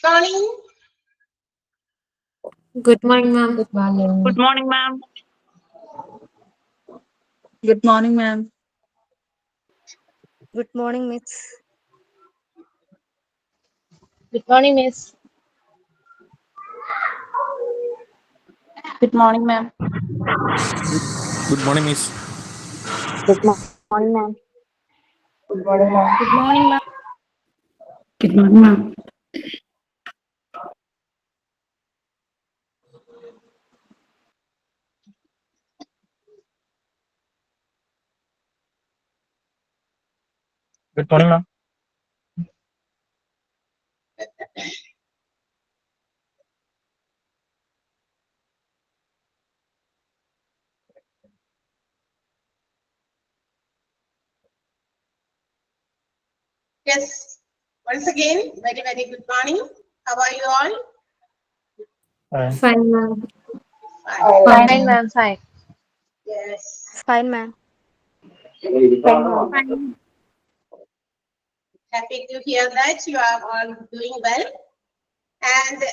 morning. Good morning, ma'am. Good morning. Good morning, ma'am. Good morning, ma'am. Good morning, Miss. Good morning, Miss. Good morning, ma'am. Good morning, miss. Good morning, ma'am. Good morning, ma'am. Good morning, ma'am. Good morning, ma'am. Good morning, ma'am. Yes. Once again, very, very good morning. How are you all? Fine, ma'am. Fine. Fine, ma'am. Fine. Yes. Fine, ma'am. Fine. Happy to hear that you are all doing well. And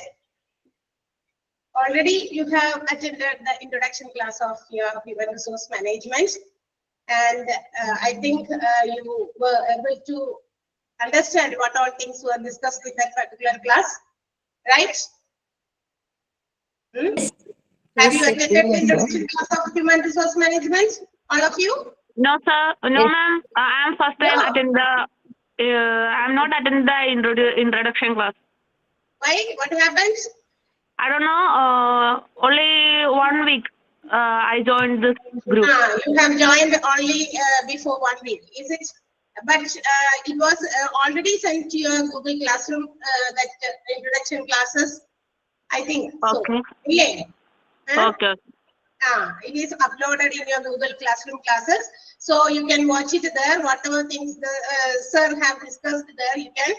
already you have attended the introduction class of your human resource management. And I think you were able to understand what all things were discussed in that particular class, right? Have you attended the introduction class of human resource management? All of you? No, sir. No, ma'am. I am first time No. attend the. I am not attend the introduction class. Why? What happened? I don't know. Only 1 week. I joined this group. You have joined only before 1 week, is it? But it was already sent to your Google Classroom, that introduction classes, I think. Okay. So, yeah. Okay. It is uploaded in your Google Classroom classes, so you can watch it there. Whatever things the sir have discussed there, you can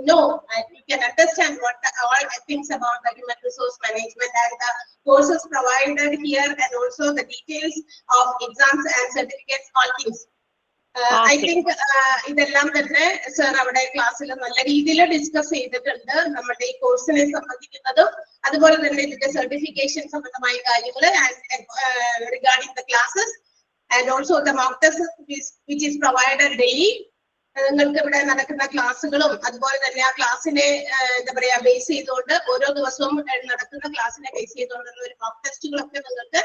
know and you can understand what all things about the human resource management and the courses provided here, and also the details of exams and certificates, all things. I think ഇതെല്ലാം തന്നെ sir അവിടെ ക്ലാസ്സിൽ നല്ല രീതിയിൽ discuss ചെയ്തിട്ടുണ്ട്. നമ്മുടെ ഈ കോഴ്സിനെ സംബന്ധിക്കുന്നതും അതുപോലെ തന്നെ ഇതിന്റെ സർട്ടിഫിക്കേഷൻ സംബന്ധമായ കാര്യങ്ങൾ regarding the classes and also the mock test which is provided daily. നിങ്ങൾക്ക് ഇവിടെ നടക്കുന്ന ക്ലാസ്സുകളും അതുപോലെ തന്നെ ആ ക്ലാസ്സിനെ എന്താ പറയാ ബേസ് ചെയ്തുകൊണ്ട് ഓരോ ദിവസവും നടക്കുന്ന ക്ലാസ്സിനെ ബേസ് ചെയ്തുകൊണ്ടുള്ള ഒരു മോക്ക് ടെസ്റ്റുകളൊക്കെ നിങ്ങൾക്ക്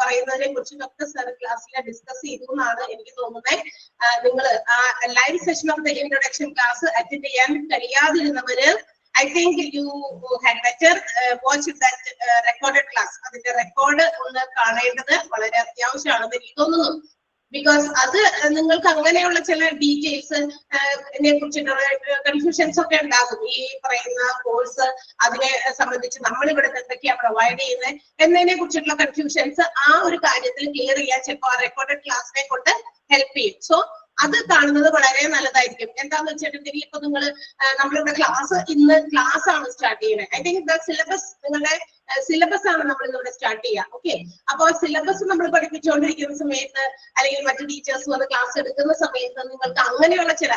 പറയുന്നതിനെ കുറിച്ചൊക്കെ സർ ക്ലാസ്സിൽ ഡിസ്കസ് ചെയ്തു എന്നാണ് എനിക്ക് തോന്നുന്നത്. നിങ്ങൾ ആ live session of the introduction class attend ചെയ്യാൻ കഴിയാതിരുന്നവര് I think you had better watch that recorded class. അതിന്റെ റെക്കോർഡ് ഒന്ന് കാണേണ്ടത് വളരെ അത്യാവശ്യമാണെന്ന് എനിക്ക് തോന്നുന്നു. ബിക്കോസ് അത് നിങ്ങൾക്ക് അങ്ങനെയുള്ള ചില ഡീറ്റെയിൽസ് കുറിച്ചിട്ടുള്ള കൺഫ്യൂഷൻസ് ഒക്കെ ഉണ്ടാകും. ഈ പറയുന്ന കോഴ്സ് അതിനെ സംബന്ധിച്ച് നമ്മൾ ഇവിടെ എന്തൊക്കെയാ പ്രൊവൈഡ് ചെയ്യുന്നത് എന്നതിനെ കുറിച്ചിട്ടുള്ള കൺഫ്യൂഷൻസ് ആ ഒരു കാര്യത്തിൽ ക്ലിയർ ചെയ്യാൻ ചിലപ്പോൾ ആ റെക്കോർഡഡ് ക്ലാസ്സിനെ കൊണ്ട് ഹെൽപ്പ് ചെയ്യും. സോ അത് കാണുന്നത് വളരെ നല്ലതായിരിക്കും. എന്താന്ന് വെച്ചിട്ടുണ്ടെങ്കിൽ ഇപ്പൊ നിങ്ങൾ നമ്മളിവിടെ ക്ലാസ് ഇന്ന് ക്ലാസ് ആണ് സ്റ്റാർട്ട് ചെയ്യുന്നത്. ഐ തിങ്ക് ദ സിലബസ് നിങ്ങളുടെ സിലബസ് ആണ് നമ്മൾ ഇന്നിവിടെ സ്റ്റാർട്ട് ചെയ്യുക. ഓക്കെ, അപ്പോൾ സിലബസ് നമ്മൾ പഠിപ്പിച്ചുകൊണ്ടിരിക്കുന്ന സമയത്ത് അല്ലെങ്കിൽ മറ്റു ടീച്ചേഴ്സ് വന്ന് ക്ലാസ് എടുക്കുന്ന സമയത്ത് നിങ്ങൾക്ക് അങ്ങനെയുള്ള ചില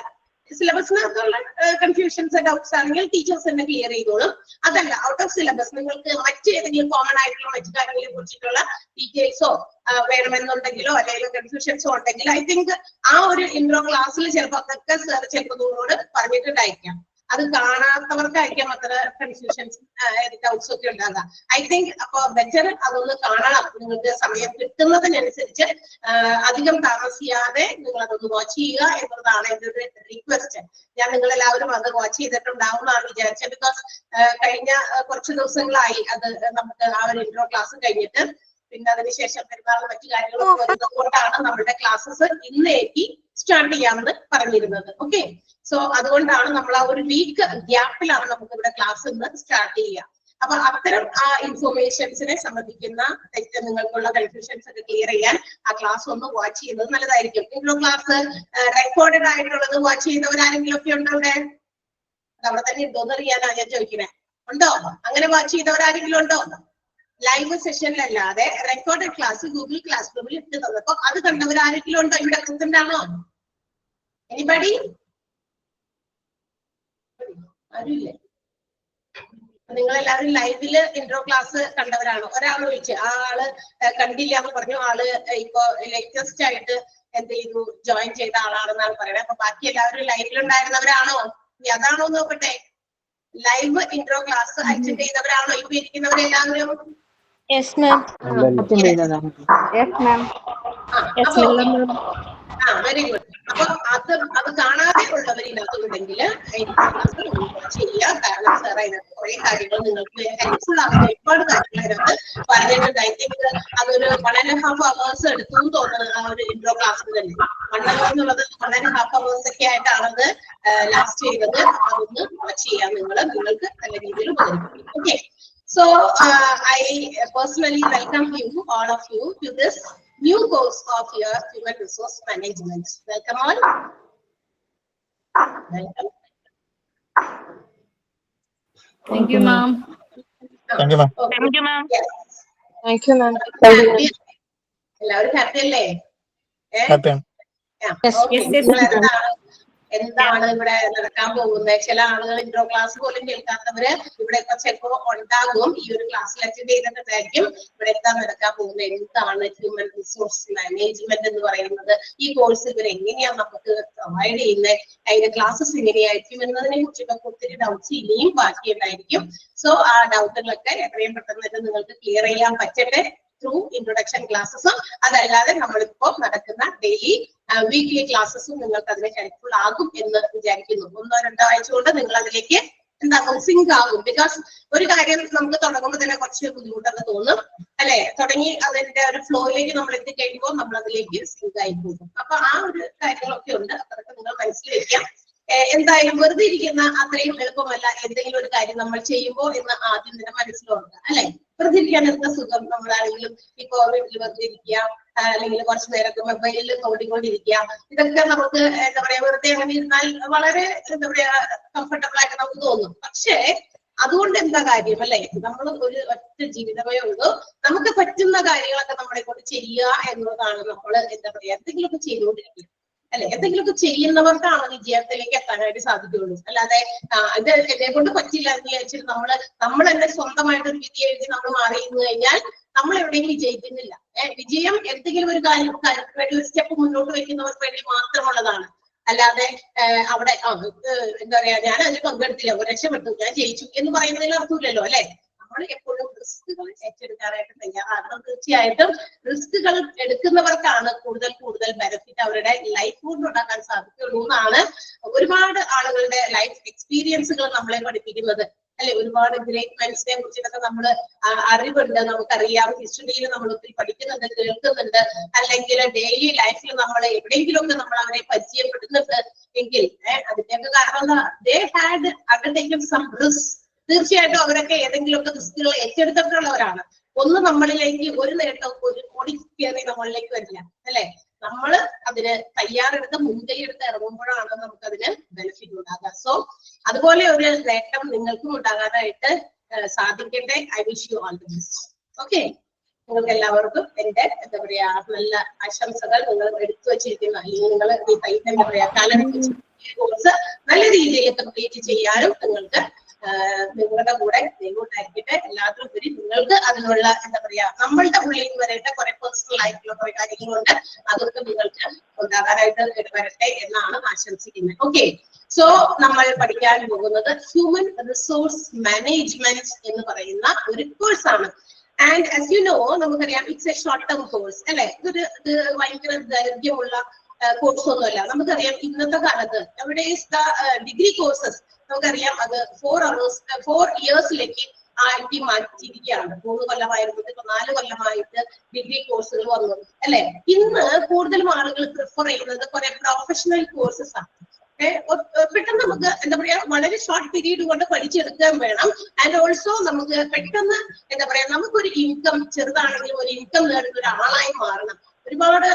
സിലബസിനകത്തുള്ള കൺഫ്യൂഷൻസ് ഡൗട്ട്സ് ആണെങ്കിൽ ടീച്ചേഴ്സ് തന്നെ ക്ലിയർ ചെയ്തോളും. അതല്ല ഔട്ട് ഓഫ് സിലബസ് നിങ്ങൾക്ക് മറ്റേതെങ്കിലും കോമൺ ആയിട്ടുള്ള മറ്റു കാര്യങ്ങളെ കുറിച്ചിട്ടുള്ള ഡീറ്റെയിൽസോ വേണമെന്നുണ്ടെങ്കിലോ അല്ലെങ്കിൽ കൺഫ്യൂഷൻസോ ഉണ്ടെങ്കിൽ ഐ തിങ്ക് ആ ഒരു ഇൻട്രോ ക്ലാസ്സിൽ ചിലപ്പോൾ അതൊക്കെ സർ ചിലപ്പോൾ നിങ്ങളോട് പറഞ്ഞിട്ടുണ്ടായിരിക്കാം. അത് കാണാത്തവർക്കായിരിക്കാം അത്ര കൺഫ്യൂഷൻസ് ഡൗട്ട്സ് ഒക്കെ ഉണ്ടാകുക. ഐ തിങ്ക് അപ്പൊ ബെറ്റർ അതൊന്ന് കാണണം. നിങ്ങൾക്ക് സമയം കിട്ടുന്നതിനനുസരിച്ച് അധികം താമസിയാതെ നിങ്ങൾ അതൊന്ന് വാച്ച് ചെയ്യുക എന്നുള്ളതാണ് എൻ്റെ ഒരു റിക്വസ്റ്റ്. ഞാൻ നിങ്ങൾ എല്ലാവരും അത് വാച്ച് ചെയ്തിട്ടുണ്ടാവും എന്നാണ് വിചാരിച്ചത്. ബിക്കോസ് കഴിഞ്ഞ കുറച്ച് ദിവസങ്ങളായി അത് നമുക്ക് ആ ഒരു ഇൻട്രോ ക്ലാസ് കഴിഞ്ഞിട്ട് പിന്നെ അതിനുശേഷം പെരുന്നാൾ മറ്റു കാര്യങ്ങളൊക്കെ വരുന്നതുകൊണ്ടാണ് നമ്മുടെ ക്ലാസ്സസ് ഇന്നേക്ക് സ്റ്റാർട്ട് ചെയ്യാമെന്ന് പറഞ്ഞിരുന്നത്. ഓക്കെ, സോ അതുകൊണ്ടാണ് നമ്മൾ ആ ഒരു വീക്ക് ഗ്യാപ്പിലാണ് നമുക്ക് ഇവിടെ ക്ലാസ് ഇന്ന് സ്റ്റാർട്ട് ചെയ്യുക. അപ്പൊ അത്തരം ആ ഇൻഫോർമേഷൻസിനെ സംബന്ധിക്കുന്ന നിങ്ങൾക്കുള്ള കൺഫ്യൂഷൻസ് ഒക്കെ ക്ലിയർ ചെയ്യാൻ ആ ക്ലാസ് ഒന്ന് വാച്ച് ചെയ്യുന്നത് നല്ലതായിരിക്കും. ഇൻട്രോ ക്ലാസ് റെക്കോർഡഡ് ആയിട്ടുള്ളത് വാച്ച് ചെയ്യുന്നവരാരെങ്കിലും ഒക്കെ ഉണ്ടോ അവിടെ? അവിടെ തന്നെ ഉണ്ടോന്ന് അറിയാനാ ഞാൻ ചോദിക്കുന്നത്. ഉണ്ടോ? അങ്ങനെ വാച്ച് ചെയ്തവരാരെങ്കിലും ഉണ്ടോ? ലൈവ് സെഷനിലല്ലാതെ റെക്കോർഡഡ് ക്ലാസ് ഗൂഗിൾ ക്ലാസ് റൂമിൽ ഇട്ട് തന്നപ്പോ അത് കണ്ടവരാരെങ്കിലും ഉണ്ടോ? ഇവിടെ പ്രസന്റ് ആണോ? എനിബഡി? ആരുമില്ലേ? നിങ്ങൾ എല്ലാവരും ലൈവില് ഇൻട്രോ ക്ലാസ് കണ്ടവരാണോ? ഒരാൾ വിളിച്ച് ആ ആള് കണ്ടില്ല എന്ന് പറഞ്ഞു. ആള് ഇപ്പൊ ലേറ്റസ്റ്റ് ആയിട്ട് എന്ത് ചെയ്തു, ജോയിൻ ചെയ്ത ആളാണെന്നാണ് പറയുന്നത്. അപ്പൊ ബാക്കി എല്ലാവരും ലൈവിലുണ്ടായിരുന്നവരാണോ? ഇനി അതാണോ നോക്കട്ടെ. ലൈവ് ഇൻട്രോ ക്ലാസ് അറ്റൻഡ് ചെയ്തവരാണോ ഇപ്പൊ ഇരിക്കുന്നവരെല്ലാവരും? Yes, ma'am. Yes, ma'am. Very good. അപ്പൊ അത് കാണാതെ ഉള്ളവർ ഇതിനകത്തുണ്ടെങ്കിൽ ചെയ്യാം. കാരണം സാർ അതിനകത്ത് കുറെ കാര്യങ്ങൾ നിങ്ങൾക്ക് ഹെൽപ്ഫുൾ ആകുന്ന ഒരുപാട് കാര്യങ്ങൾ അതിനകത്ത് പറഞ്ഞിട്ടുണ്ട്. ഐ തിങ്ക് അതൊരു 1.5 hours എടുത്തു എന്ന് തോന്നുന്നത് ആ ഒരു ഇൻട്രോ ക്ലാസ്സിൽ തന്നെ. 1 hour എന്നുള്ളത് 1.5 hours ഒക്കെ ആയിട്ടാണത് ലാസ്റ്റ് ചെയ്തത്. അതൊന്ന് വാച്ച് ചെയ്യാം നിങ്ങൾക്ക് നല്ല രീതിയിൽ ഉപകരിക്കും. Okay, so I personally welcome you, all of you, to this new course of your human resource management. Welcome all. Welcome. Thank you, ma'am. Thank you, ma'am. Thank you, ma'am. Yes. Thank you, ma'am. എല്ലാവരും happy അല്ലേ? Happy. എന്താണ് ഇവിടെ നടക്കാൻ പോകുന്നത്? ചില ആളുകൾ intro class പോലും കേൾക്കാത്തവര് ഇവിടെ ചിലപ്പോ ഉണ്ടാകും. ഈ ഒരു ക്ലാസ്സിൽ അറ്റൻഡ് ചെയ്തിട്ടുണ്ടായിരിക്കും. ഇവിടെ എന്താ നടക്കാൻ പോകുന്നത്, എന്താണ് ഹ്യൂമൻ റിസോഴ്സ് മാനേജ്മെന്റ് എന്ന് പറയുന്നത്, ഈ കോഴ്സ് ഇവർ എങ്ങനെയാണ് നമുക്ക് പ്രൊവൈഡ് ചെയ്യുന്നത്, അതിന്റെ ക്ലാസ്സസ് എങ്ങനെയായിരിക്കും എന്നതിനെ കുറിച്ചൊക്കെ ഒത്തിരി ഡൗട്ട്സ് ഇനിയും ബാക്കിയുണ്ടായിരിക്കും. സോ ആ ഡൗട്ടുകളൊക്കെ എത്രയും പെട്ടെന്ന് നിങ്ങൾക്ക് ക്ലിയർ ചെയ്യാൻ പറ്റട്ടെ ത്രൂ ഇൻട്രൊഡക്ഷൻ ക്ലാസ്സസും. അതല്ലാതെ നമ്മളിപ്പോ നടക്കുന്ന ഡെയിലി വീക്ക്ലി ക്ലാസ്സസും നിങ്ങൾക്ക് അതിന് ഹെൽപ്ഫുൾ ആകും എന്ന് വിചാരിക്കുന്നു. 1-2 ആഴ്ച കൊണ്ട് നിങ്ങൾ അതിലേക്ക് എന്താകും, സിങ്ക് ആകും. ബിക്കോസ് ഒരു കാര്യം നമുക്ക് തുടങ്ങുമ്പോൾ തന്നെ കുറച്ച് ബുദ്ധിമുട്ടൊക്കെ തോന്നും അല്ലെ? തുടങ്ങി അതിന്റെ ഒരു ഫ്ലോയിലേക്ക് നമ്മൾ എത്തിക്കഴിയുമ്പോൾ നമ്മൾ അതിലേക്ക് സിങ്ക് ആയി പോകും. അപ്പൊ ആ ഒരു കാര്യങ്ങളൊക്കെ ഉണ്ട്. അതൊക്കെ നിങ്ങൾ മനസ്സിൽ വെക്കാം. എന്തായാലും വെറുതെ ഇരിക്കുന്ന അത്രയും എളുപ്പമല്ല എന്തെങ്കിലും ഒരു കാര്യം നമ്മൾ ചെയ്യുമ്പോൾ എന്ന് ആദ്യം തന്നെ മനസ്സിലുണ്ട് അല്ലെ? വെറുതെ ഇരിക്കാൻ എന്താ സുഖം. നമ്മളാണെങ്കിലും ഇപ്പൊ വീട്ടിൽ വെറുതെ ഇരിക്കുക, അല്ലെങ്കിൽ കുറച്ചു നേരമൊക്കെ മൊബൈലിൽ തോണ്ടിക്കൊണ്ടിരിക്കുക. ഇതൊക്കെ നമുക്ക് എന്താ പറയാ, വെറുതെ അങ്ങനെ ഇരുന്നാൽ വളരെ എന്താ പറയാ കംഫർട്ടബിൾ ആയിട്ട് നമുക്ക് തോന്നും. പക്ഷേ അതുകൊണ്ട് എന്താ കാര്യം അല്ലെ? നമ്മൾ ഒരു ഒറ്റ ജീവിതമേ ഉള്ളൂ. നമുക്ക് പറ്റുന്ന കാര്യങ്ങളൊക്കെ നമ്മളെ കൊണ്ട് ചെയ്യുക എന്നതാണ് നമ്മൾ എന്താ പറയാ എന്തെങ്കിലുമൊക്കെ ചെയ്തുകൊണ്ടിരിക്കുക അല്ലെ? എന്തെങ്കിലുമൊക്കെ ചെയ്യുന്നവർക്കാണ് വിജയത്തിലേക്ക് എത്താനായിട്ട് സാധിക്കുകയുള്ളൂ. അല്ലാതെ ഇത് എന്നെ കൊണ്ട് പറ്റില്ല എന്ന് വിചാരിച്ചിട്ട് നമ്മൾ തന്നെ സ്വന്തമായിട്ട് ഒരു വിധി എഴുതി നമ്മൾ മാറി നിന്ന് കഴിഞ്ഞാൽ നമ്മൾ എവിടെയും വിജയിക്കുന്നില്ല. വിജയം എന്തെങ്കിലും ഒരു കാര്യത്തിന് വേണ്ടി ഒരു സ്റ്റെപ്പ് മുന്നോട്ട് വെക്കുന്നവർക്ക് വേണ്ടി മാത്രമുള്ളതാണ്. അല്ലാതെ അവിടെ എന്താ പറയാ, ഞാൻ അതിൽ പങ്കെടുത്തില്ല, രക്ഷപ്പെട്ടു, ഞാൻ ജയിച്ചു എന്ന് പറയുന്നതിൽ അർത്ഥമില്ലല്ലോ അല്ലെ? നമ്മൾ എപ്പോഴും റിസ്കുകൾ ഏറ്റെടുക്കാനായിട്ട് തയ്യാറാകണം. തീർച്ചയായിട്ടും റിസ്കുകൾ എടുക്കുന്നവർക്കാണ് കൂടുതൽ ബെനിഫിറ്റ് അവരുടെ ലൈഫ് കൊണ്ട് ഉണ്ടാക്കാൻ സാധിക്കുള്ളൂ എന്നാണ് ഒരുപാട് ആളുകളുടെ ലൈഫ് എക്സ്പീരിയൻസുകൾ നമ്മളെ പഠിപ്പിക്കുന്നത് അല്ലെ? ഒരുപാട് ഗ്രേറ്റ് മെൻസിനെ കുറിച്ചിട്ടൊക്കെ നമ്മൾ അറിവുണ്ട്, നമുക്കറിയാം. ഹിസ്റ്ററിയിൽ നമ്മൾ ഒത്തിരി പഠിക്കുന്നുണ്ട്, കേൾക്കുന്നുണ്ട്, അല്ലെങ്കിൽ ഡെയിലി ലൈഫിൽ നമ്മൾ എവിടെയെങ്കിലുമൊക്കെ നമ്മൾ അവരെ പരിചയപ്പെടുന്നുണ്ട് എങ്കിൽ അതിന്റെയൊക്കെ കാരണം എന്താ? They had undertaken some risk. തീർച്ചയായിട്ടും അവരൊക്കെ ഏതെങ്കിലുമൊക്കെ റിസ്കുകൾ ഏറ്റെടുത്തിട്ടുള്ളവരാണ്. ഒന്ന് നമ്മളിലേക്ക് ഒരു നേട്ടം ഒരു കോടി കയറി നമ്മളിലേക്ക് വരില്ല അല്ലെ? നമ്മൾ അതിന് തയ്യാറെടുത്ത് മുൻകൈയെടുത്ത് ഇറങ്ങുമ്പോഴാണ് നമുക്ക് അതിന് ബെനിഫിറ്റ് ഉണ്ടാകുക. സോ അതുപോലെ ഒരു നേട്ടം നിങ്ങൾക്കും ഉണ്ടാകാനായിട്ട് സാധിക്കട്ടെ. I wish you all the best. Okay, നിങ്ങൾക്ക് എല്ലാവർക്കും എന്റെ എന്താ പറയാ നല്ല ആശംസകൾ. നിങ്ങൾ എടുത്തു വെച്ചിരിക്കുന്ന അല്ലെങ്കിൽ നിങ്ങൾ എന്താ പറയാ കോഴ്സ് നല്ല രീതിയിൽ കംപ്ലീറ്റ് ചെയ്യാനും നിങ്ങൾക്ക് നിങ്ങളുടെ കൂടെ ദൈവമുണ്ടായിരിക്കട്ടെ. എല്ലാത്തിനും ഉപരി നിങ്ങൾക്ക് അതിനുള്ള എന്താ പറയാ നമ്മളുടെ ഉള്ളിൽ നിന്ന് വരേണ്ട കുറെ പേഴ്സണൽ ആയിട്ടുള്ള കുറെ കാര്യങ്ങളുണ്ട്, അതൊക്കെ നിങ്ങൾക്ക് ഉണ്ടാകാനായിട്ട് ഇടവരട്ടെ എന്നാണ് ആശംസിക്കുന്നത്. ഓക്കെ, സോ നമ്മൾ പഠിക്കാൻ പോകുന്നത് ഹ്യൂമൻ റിസോഴ്സ് മാനേജ്മെന്റ് എന്ന് പറയുന്ന ഒരു കോഴ്സാണ്. ആൻഡ് ആസ് യു നോ, നമുക്കറിയാം it's A short term course അല്ലെ? ഇത് ഭയങ്കര ദൈർഘ്യമുള്ള കോഴ്സ് ഒന്നുമല്ല. നമുക്കറിയാം ഇന്നത്തെ കാലത്ത് എവിടെ ഡിഗ്രി കോഴ്സസ് നമുക്കറിയാം അത് 4 ഇയേഴ്സിലേക്ക് ആക്കി മാറ്റിയിരിക്കുകയാണ്. 3 കൊല്ലമായിരുന്നു, ഇപ്പൊ 4 കൊല്ലമായിട്ട് ഡിഗ്രി കോഴ്സുകൾ വന്നു അല്ലെ? ഇന്ന് കൂടുതലും ആളുകൾ പ്രിഫർ ചെയ്യുന്നത് കുറെ പ്രൊഫഷണൽ കോഴ്സസ് ആണ്. പെട്ടെന്ന് നമുക്ക് എന്താ പറയാ വളരെ ഷോർട്ട് പീരീഡ് കൊണ്ട് പഠിച്ചെടുക്കാൻ വേണം. ആൻഡ് ഓൾസോ നമുക്ക് പെട്ടെന്ന് എന്താ പറയാ നമുക്കൊരു ഇൻകം, ചെറുതാണെങ്കിലും ഒരു ഇൻകം നേടുന്ന ഒരാളായി മാറണം. ഒരുപാട്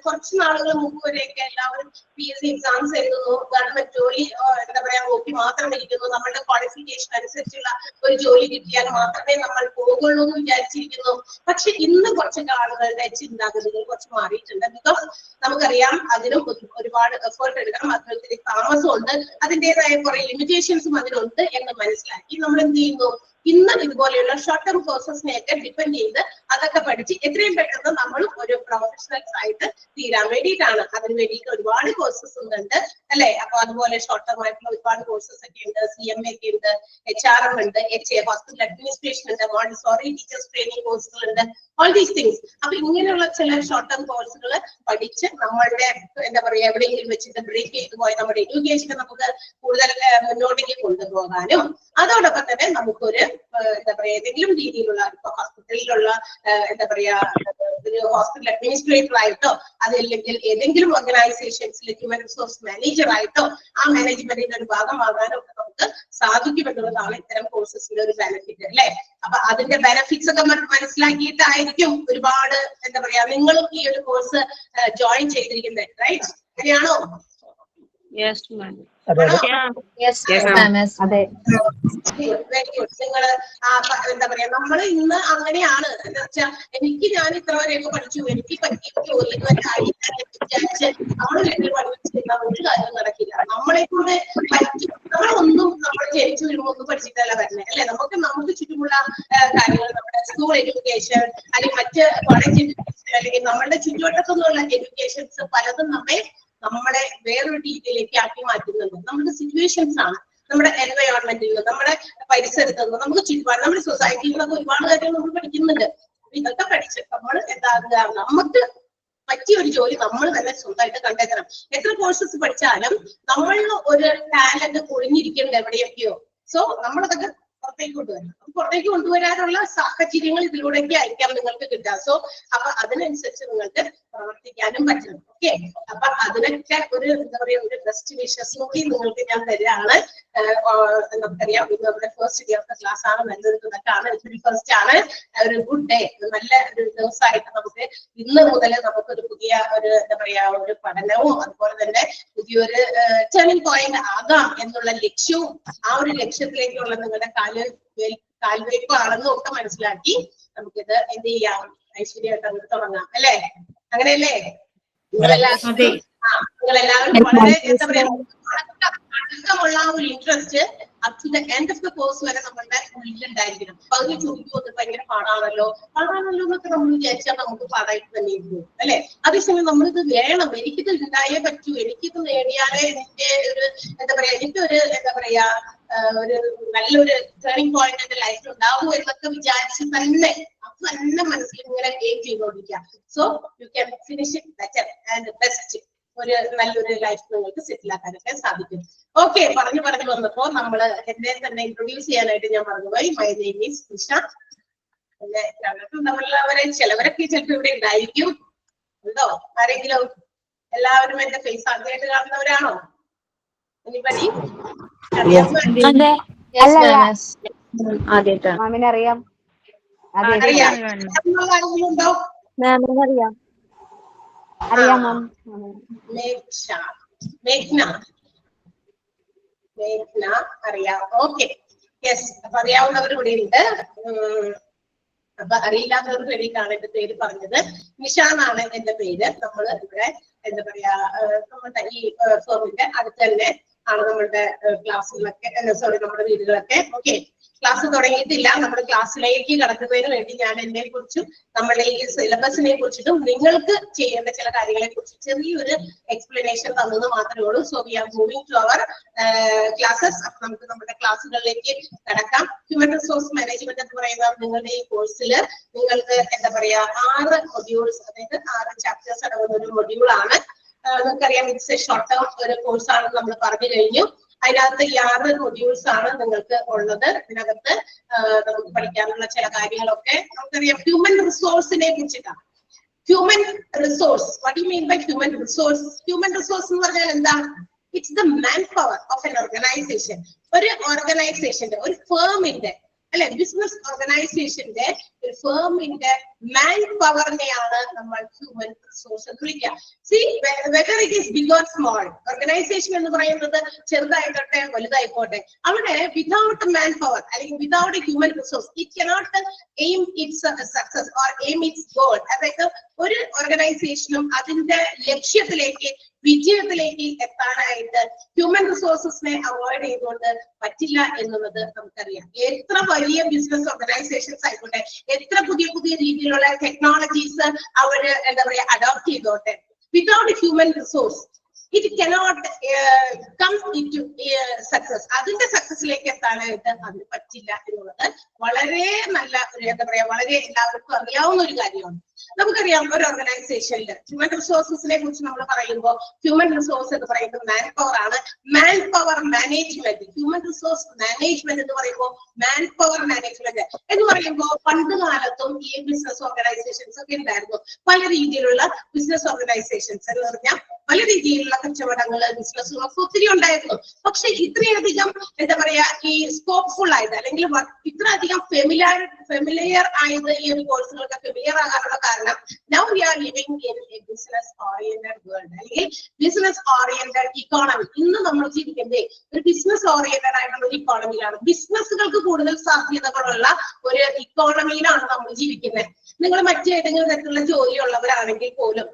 കുറച്ച് നാളുകൾ മുമ്പ് വരെയൊക്കെ എല്ലാവരും PSC എക്സാംസ് എഴുതുന്നു, ഗവൺമെന്റ് ജോലി എന്താ പറയാ നോക്കി മാത്രം ഇരിക്കുന്നു, നമ്മളുടെ ക്വാളിഫിക്കേഷൻ അനുസരിച്ചുള്ള ഒരു ജോലി കിട്ടിയാൽ മാത്രമേ നമ്മൾ പോകുള്ളൂ എന്ന് വിചാരിച്ചിരിക്കുന്നു. പക്ഷെ ഇന്ന് കുറച്ച് ആളുകളുടെ ചിന്താഗതികൾ കുറച്ച് മാറിയിട്ടുണ്ട്. ബിക്കോസ് നമുക്കറിയാം അതിനും ഒരുപാട് എഫേർട്ട് എടുക്കണം, അതിനൊത്തിരി താമസം ഉണ്ട്, അതിൻ്റെതായ കുറെ ലിമിറ്റേഷൻസും അതിനുണ്ട് എന്ന് മനസ്സിലാക്കി നമ്മൾ എന്ത് ചെയ്യുന്നു, ഇന്ന് ഇതുപോലെയുള്ള ഷോർട്ട് ടേം കോഴ്സസിനെയൊക്കെ ഡിപ്പെൻഡ് ചെയ്ത് അതൊക്കെ പഠിച്ച് എത്രയും പെട്ടെന്ന് നമ്മൾ ഒരു പ്രൊഫഷണൽസ് ആയിട്ട് തീരാൻ വേണ്ടിയിട്ടാണ്. അതിന് വേണ്ടിയിട്ട് ഒരുപാട് കോഴ്സസ് ഉണ്ട് അല്ലെ. അപ്പൊ അതുപോലെ ഷോർട്ട് ടേം ആയിട്ടുള്ള ഒരുപാട് കോഴ്സസ് ഒക്കെ ഉണ്ട്, CMA ഒക്കെ ഉണ്ട്, HRM ഉണ്ട്, ഹോസ്പിറ്റൽ അഡ്മിനിസ്ട്രേഷൻ ഉണ്ട്, മോണ്ടിസോറി ടീച്ചേഴ്സ് ട്രെയിനിങ് കോഴ്സുകൾ ഉണ്ട്, ഓൾ ദീസ് തിങ്സ്. അപ്പൊ ഇങ്ങനെയുള്ള ചില ഷോർട്ട് ടേം കോഴ്സുകൾ പഠിച്ച് നമ്മളുടെ എന്താ പറയാ എവിടെയെങ്കിലും വെച്ചിട്ട് ബ്രേക്ക് ചെയ്തു പോയ നമ്മുടെ എഡ്യൂക്കേഷനെ നമുക്ക് കൂടുതൽ മുന്നോട്ടേക്ക് കൊണ്ടുപോകാനും അതോടൊപ്പം തന്നെ നമുക്കൊരു എന്താ പറയാ ഏതെങ്കിലും രീതിയിലുള്ള ഇപ്പൊ ഹോസ്പിറ്റലിലുള്ള എന്താ പറയാ ഒരു ഹോസ്പിറ്റൽ അഡ്മിനിസ്ട്രേറ്റർ ആയിട്ടോ അതല്ലെങ്കിൽ ഏതെങ്കിലും ഓർഗനൈസേഷൻസിൽ ഹ്യൂമൻ റിസോഴ്സ് മാനേജർ ആയിട്ടോ ആ മാനേജ്മെന്റിന്റെ ഒരു ഭാഗമാകാനോ ഒക്കെ നമുക്ക് സാധിക്കുമെന്നുള്ളതാണ് ഇത്തരം കോഴ്സസിന്റെ ഒരു ബെനിഫിറ്റ് അല്ലെ. അപ്പൊ അതിന്റെ ബെനിഫിറ്റ്സ് ഒക്കെ മനസ്സിലാക്കിയിട്ടായിരിക്കും ഒരുപാട് എന്താ പറയാ നിങ്ങളും ഈ ഒരു കോഴ്സ് ജോയിൻ ചെയ്തിരിക്കുന്നത്, റൈറ്റ്? അങ്ങനെയാണോ? Yes ma'am. അതെ. Very good. നിങ്ങള് എന്താ പറയാ നമ്മള് ഇന്ന് അങ്ങനെയാണ് എന്താ വെച്ചാൽ എനിക്ക് ഞാൻ ഇത്ര വരെയൊക്കെ പഠിച്ചു, എനിക്ക് പറ്റിയ ജോലി ഇതുവരെ ആയില്ല വിചാരിച്ച് നമ്മള് വീട്ടിൽ പഠിച്ചിരുന്ന ഒരു കാര്യം നടക്കില്ല. നമ്മളെ കൊണ്ട് നമ്മളൊന്നും നമ്മൾ ജനിച്ചു വരുമ്പോ ഒന്നും പഠിച്ചിട്ടല്ല വരുന്നത് അല്ലെ. നമുക്ക് ചുറ്റുമുള്ള കാര്യങ്ങൾ നമ്മുടെ സ്കൂൾ എഡ്യൂക്കേഷൻ അല്ലെങ്കിൽ മറ്റ് കോളേജ് എഡ്യൂക്കേഷൻ അല്ലെങ്കിൽ നമ്മളുടെ ചുറ്റുവട്ടത്തുനിന്നുള്ള എഡ്യൂക്കേഷൻസ് പലതും നമ്മളെ വേറൊരു രീതിയിലേക്ക് ആക്കി മാറ്റുന്നുണ്ട്. നമ്മുടെ സിറ്റുവേഷൻസ് ആണ്, നമ്മുടെ എൻവയോൺമെന്റിൽ നിന്ന്, നമ്മുടെ പരിസരത്ത് നിന്ന്, നമുക്ക് ചുറ്റുപാട്, നമ്മുടെ സൊസൈറ്റിയിൽ നിന്നൊക്കെ ഒരുപാട് കാര്യങ്ങൾ നമ്മൾ പഠിക്കുന്നുണ്ട്. ഇതൊക്കെ പഠിച്ച് നമ്മൾ എന്താകുക, നമുക്ക് പറ്റിയ ഒരു ജോലി നമ്മൾ തന്നെ സ്വന്തമായിട്ട് കണ്ടെത്തണം. എത്ര കോഴ്സസ് പഠിച്ചാലും നമ്മളിൽ ഒരു ടാലന്റ് ഒളിഞ്ഞിരിക്കുന്നത് എവിടെയൊക്കെയോ. സോ നമ്മളതൊക്കെ പുറത്തേക്ക് കൊണ്ടുവരണം. പുറത്തേക്ക് കൊണ്ടുവരാനുള്ള സാഹചര്യങ്ങൾ ഇതിലൂടെയൊക്കെ ആയിരിക്കാം നിങ്ങൾക്ക് കിട്ടുക. സോ അപ്പൊ അതിനനുസരിച്ച് നിങ്ങൾക്ക് പ്രവർത്തിക്കാനും പറ്റണം. ഓക്കെ, അപ്പൊ അതിനൊക്കെ ഒരു എന്താ പറയാ ഒരു ബെസ്റ്റ് വിഷസ് കൂടി നിങ്ങൾക്ക് ഞാൻ തരാണ്. നമുക്കറിയാം ഇത് നമ്മുടെ first day of the class ആണ്, നല്ലൊരു തുടക്കമാണ്, ഫസ്റ്റ് ആണ്, ഒരു ഗുഡ് ഡേ, നല്ല ഒരു ദിവസമായിട്ട് നമുക്ക് ഇന്ന് മുതൽ നമുക്കൊരു പുതിയ ഒരു എന്താ പറയാ ഒരു പഠനവും അതുപോലെ തന്നെ പുതിയൊരു ടേണിംഗ് പോയിന്റ് ആകാം എന്നുള്ള ലക്ഷ്യവും ആ ഒരു ലക്ഷ്യത്തിലേക്കുള്ള നിങ്ങളുടെ കാൽവയ്പാണെന്നും ഒക്കെ മനസ്സിലാക്കി നമുക്കിത് എന്ത് ചെയ്യാം, ഐശ്വര്യമായിട്ട് അങ്ങോട്ട് തുടങ്ങാം അല്ലെ. അങ്ങനെയല്ലേ? നിങ്ങളെല്ലാവരും വളരെ എന്താ പറയാ അടക്കമുള്ള ഒരു interest up to the end of the course വരെ നമ്മളുടെ ഉള്ളിലുണ്ടായിരിക്കണം. അപ്പൊ അതിന് ചോദിക്കുമ്പോൾ ഭയങ്കര പാടാണല്ലോ എന്നൊക്കെ നമ്മൾ വിചാരിച്ചാൽ നമുക്ക് പാടായിട്ട് തന്നെ ഇരിക്കും അല്ലെ. അതേസമയം നമ്മളിത് വേണം, എനിക്കിത് ഉണ്ടായേ പറ്റൂ, എനിക്കിത് നേടിയാലേ എന്റെ ഒരു എന്താ പറയാ എനിക്കൊരു എന്താ പറയാ ഒരു നല്ലൊരു ടേണിംഗ് പോയിന്റ് എന്റെ ലൈഫിൽ ഉണ്ടാവൂ എന്നൊക്കെ വിചാരിച്ച് തന്നെ മനസ്സിൽ ഇങ്ങനെ ഗെയിം ചെയ്തുകൊണ്ടിരിക്കുക. So you can finish it better and best. ഒരു നല്ലൊരു ലൈഫ് നിങ്ങൾക്ക് സെറ്റിൽ ആക്കാനൊക്കെ സാധിക്കും. ഓക്കെ, പറഞ്ഞു വന്നപ്പോ നമ്മള് എന്നെ തന്നെ ഇൻട്രൊഡ്യൂസ് ചെയ്യാനായിട്ട് ഞാൻ മറന്നുപോയി. My name is Nisha. പിന്നെ നമ്മളുള്ളവരെ ചിലവരൊക്കെ ചിലപ്പോൾ ഇവിടെ ഉണ്ടായിരിക്കും. ഉണ്ടോ ആരെങ്കിലും? എല്ലാവരും എന്റെ ഫേസ് ആദ്യമായിട്ട് കാണുന്നവരാണോ? എനിപ്പടി അറിയാം. ഉണ്ടോ? മേഘ്ന അറിയാം. Okay, yes. അപ്പൊ അറിയാവുന്നവർ ഇവിടെ ഉണ്ട്. അപ്പൊ അറിയില്ലാത്തവർക്ക് വേണ്ടിയിട്ടാണ് എന്റെ പേര് പറഞ്ഞത്. നിഷ എന്നാണ് എന്റെ പേര്. നമ്മൾ ഇവിടെ എന്താ പറയാ നമ്മുടെ ഈ ഫോമിന്റെ അടുത്ത് തന്നെ ആണ് നമ്മളുടെ ക്ലാസ്സുകളൊക്കെ, സോറി നമ്മുടെ വീടുകളൊക്കെ. ഓക്കെ, ക്ലാസ് തുടങ്ങിയിട്ടില്ല. നമ്മുടെ ക്ലാസ്സിലേക്ക് കടക്കുന്നതിന് വേണ്ടി ഞാൻ എന്നെ കുറിച്ചും നമ്മുടെ ഈ സിലബസിനെ കുറിച്ചിട്ടും നിങ്ങൾക്ക് ചെയ്യേണ്ട ചില കാര്യങ്ങളെ കുറിച്ച് ചെറിയൊരു എക്സ്പ്ലനേഷൻ തന്നത് മാത്രമേ ഉള്ളൂ. So we are moving to our classes. അപ്പൊ നമുക്ക് നമ്മുടെ ക്ലാസ്സുകളിലേക്ക് കടക്കാം. ഹ്യൂമൻ റിസോഴ്സ് മാനേജ്മെന്റ് എന്ന് പറയുന്ന നിങ്ങളുടെ ഈ കോഴ്സിൽ നിങ്ങൾക്ക് എന്താ പറയാ 6 മൊഡ്യൂൾസ്, അതായത് 6 ചാപ്റ്റേഴ്സ് അടങ്ങുന്ന ഒരു മൊഡ്യൂളാണ്. നമുക്കറിയാം ഇറ്റ്സ് എ ഷോർട്ട് ടേം ഒരു കോഴ്സാണെന്ന് നമ്മൾ പറഞ്ഞു കഴിഞ്ഞു. അതിനകത്ത് 6 മൊഡ്യൂൾസ് ആണ് നിങ്ങൾക്ക് ഉള്ളത്. ഇതിനകത്ത് നമുക്ക് പഠിക്കാനുള്ള ചില കാര്യങ്ങളൊക്കെ നമുക്കറിയാം. ഹ്യൂമൻ റിസോഴ്സിനെ കുറിച്ചിട്ടാണ്. Human resource, what you mean by human resource? Human resource എന്ന് പറഞ്ഞാൽ എന്താണ്? It's the man power of an organization. ഒരു ഓർഗനൈസേഷന്റെ, ഒരു ഫേമിന്റെ അല്ലെ, ബിസിനസ് ഓർഗനൈസേഷന്റെ, ഒരു ഫേമിന്റെ മാൻ പവറിനെയാണ് നമ്മൾ ഹ്യൂമൻ റിസോഴ്സ് എന്ന് വിളിക്കുക. See whether it is big or small, organization എന്ന് പറയുന്നത് ചെറുതായിക്കോട്ടെ വലുതായിക്കോട്ടെ, അവിടെ വിതൗട്ട് മാൻ പവർ അല്ലെങ്കിൽ without human resource it cannot aim its success or aim its goal. അതായത് ഒരു ഓർഗനൈസേഷനും അതിന്റെ ലക്ഷ്യത്തിലേക്ക് വിജയത്തിലേക്ക് എത്താനായിട്ട് ഹ്യൂമൻ റിസോഴ്സസിനെ അവോയ്ഡ് ചെയ്തുകൊണ്ട് പറ്റില്ല എന്നുള്ളത് നമുക്കറിയാം. എത്ര വലിയ ബിസിനസ് ഓർഗനൈസേഷൻസ് ആയിക്കോട്ടെ, എത്ര പുതിയ പുതിയ രീതിയിലുള്ള ടെക്നോളജീസ് അവര് എന്താ പറയാ അഡോപ്റ്റ് ചെയ്തോട്ടെ, without human resource it cannot come into success. അതിന്റെ സക്സസിലേക്ക് എത്താനായിട്ട് അതിന് പറ്റില്ല എന്നുള്ളത് വളരെ നല്ല ഒരു എന്താ പറയാ വളരെ എല്ലാവർക്കും അറിയാവുന്ന ഒരു കാര്യമാണ്. നമുക്കറിയാം ഒരു ഓർഗനൈസേഷനിൽ ഹ്യൂമൻ റിസോഴ്സസിനെ കുറിച്ച് നമ്മൾ പറയുമ്പോൾ ഹ്യൂമൻ റിസോഴ്സ് എന്ന് പറയുന്നത് മാൻ പവർ ആണ്. Man power management, human resource management എന്ന് പറയുമ്പോൾ മാൻ പവർ മാനേജ്മെന്റ് എന്ന് പറയുമ്പോൾ പണ്ട് കാലത്തും ഈ ബിസിനസ് ഓർഗനൈസേഷൻസ് ഒക്കെ ഉണ്ടായിരുന്നു. പല രീതിയിലുള്ള ബിസിനസ് ഓർഗനൈസേഷൻസ് എന്ന് പറഞ്ഞാൽ പല രീതിയിലുള്ള കച്ചവടങ്ങള് ബിസിനസ്സുകളൊക്കെ ഒത്തിരി ഉണ്ടായിരുന്നു. പക്ഷെ ഇത്രയധികം എന്താ പറയാ ഈ സ്കോപ്പ്ഫുൾ ആയത് അല്ലെങ്കിൽ ഇത്രയധികം ഫെമിലിയർ ആയത് ഈ ഒരു കോഴ്സുകൾക്ക് ഫെമിലിയർ ആകാനുള്ള കാരണം now we are living in A business oriented world അല്ലെങ്കിൽ ബിസിനസ് ഓറിയന്റഡ് ഇക്കോണമി. ഇന്ന് നമ്മൾ ജീവിക്കുന്നത് ഒരു ബിസിനസ് ഓറിയന്റഡ് ആയിട്ടുള്ള ഒരു ഇക്കോണമിയിലാണ്. ബിസിനസ്സുകൾക്ക് കൂടുതൽ സാധ്യതകളുള്ള ഒരു ഇക്കോണമിയിലാണ് നമ്മൾ ജീവിക്കുന്നത്. നിങ്ങൾ മറ്റേതെങ്കിലും തരത്തിലുള്ള ജോലിയുള്ളവരാണെങ്കിൽ പോലും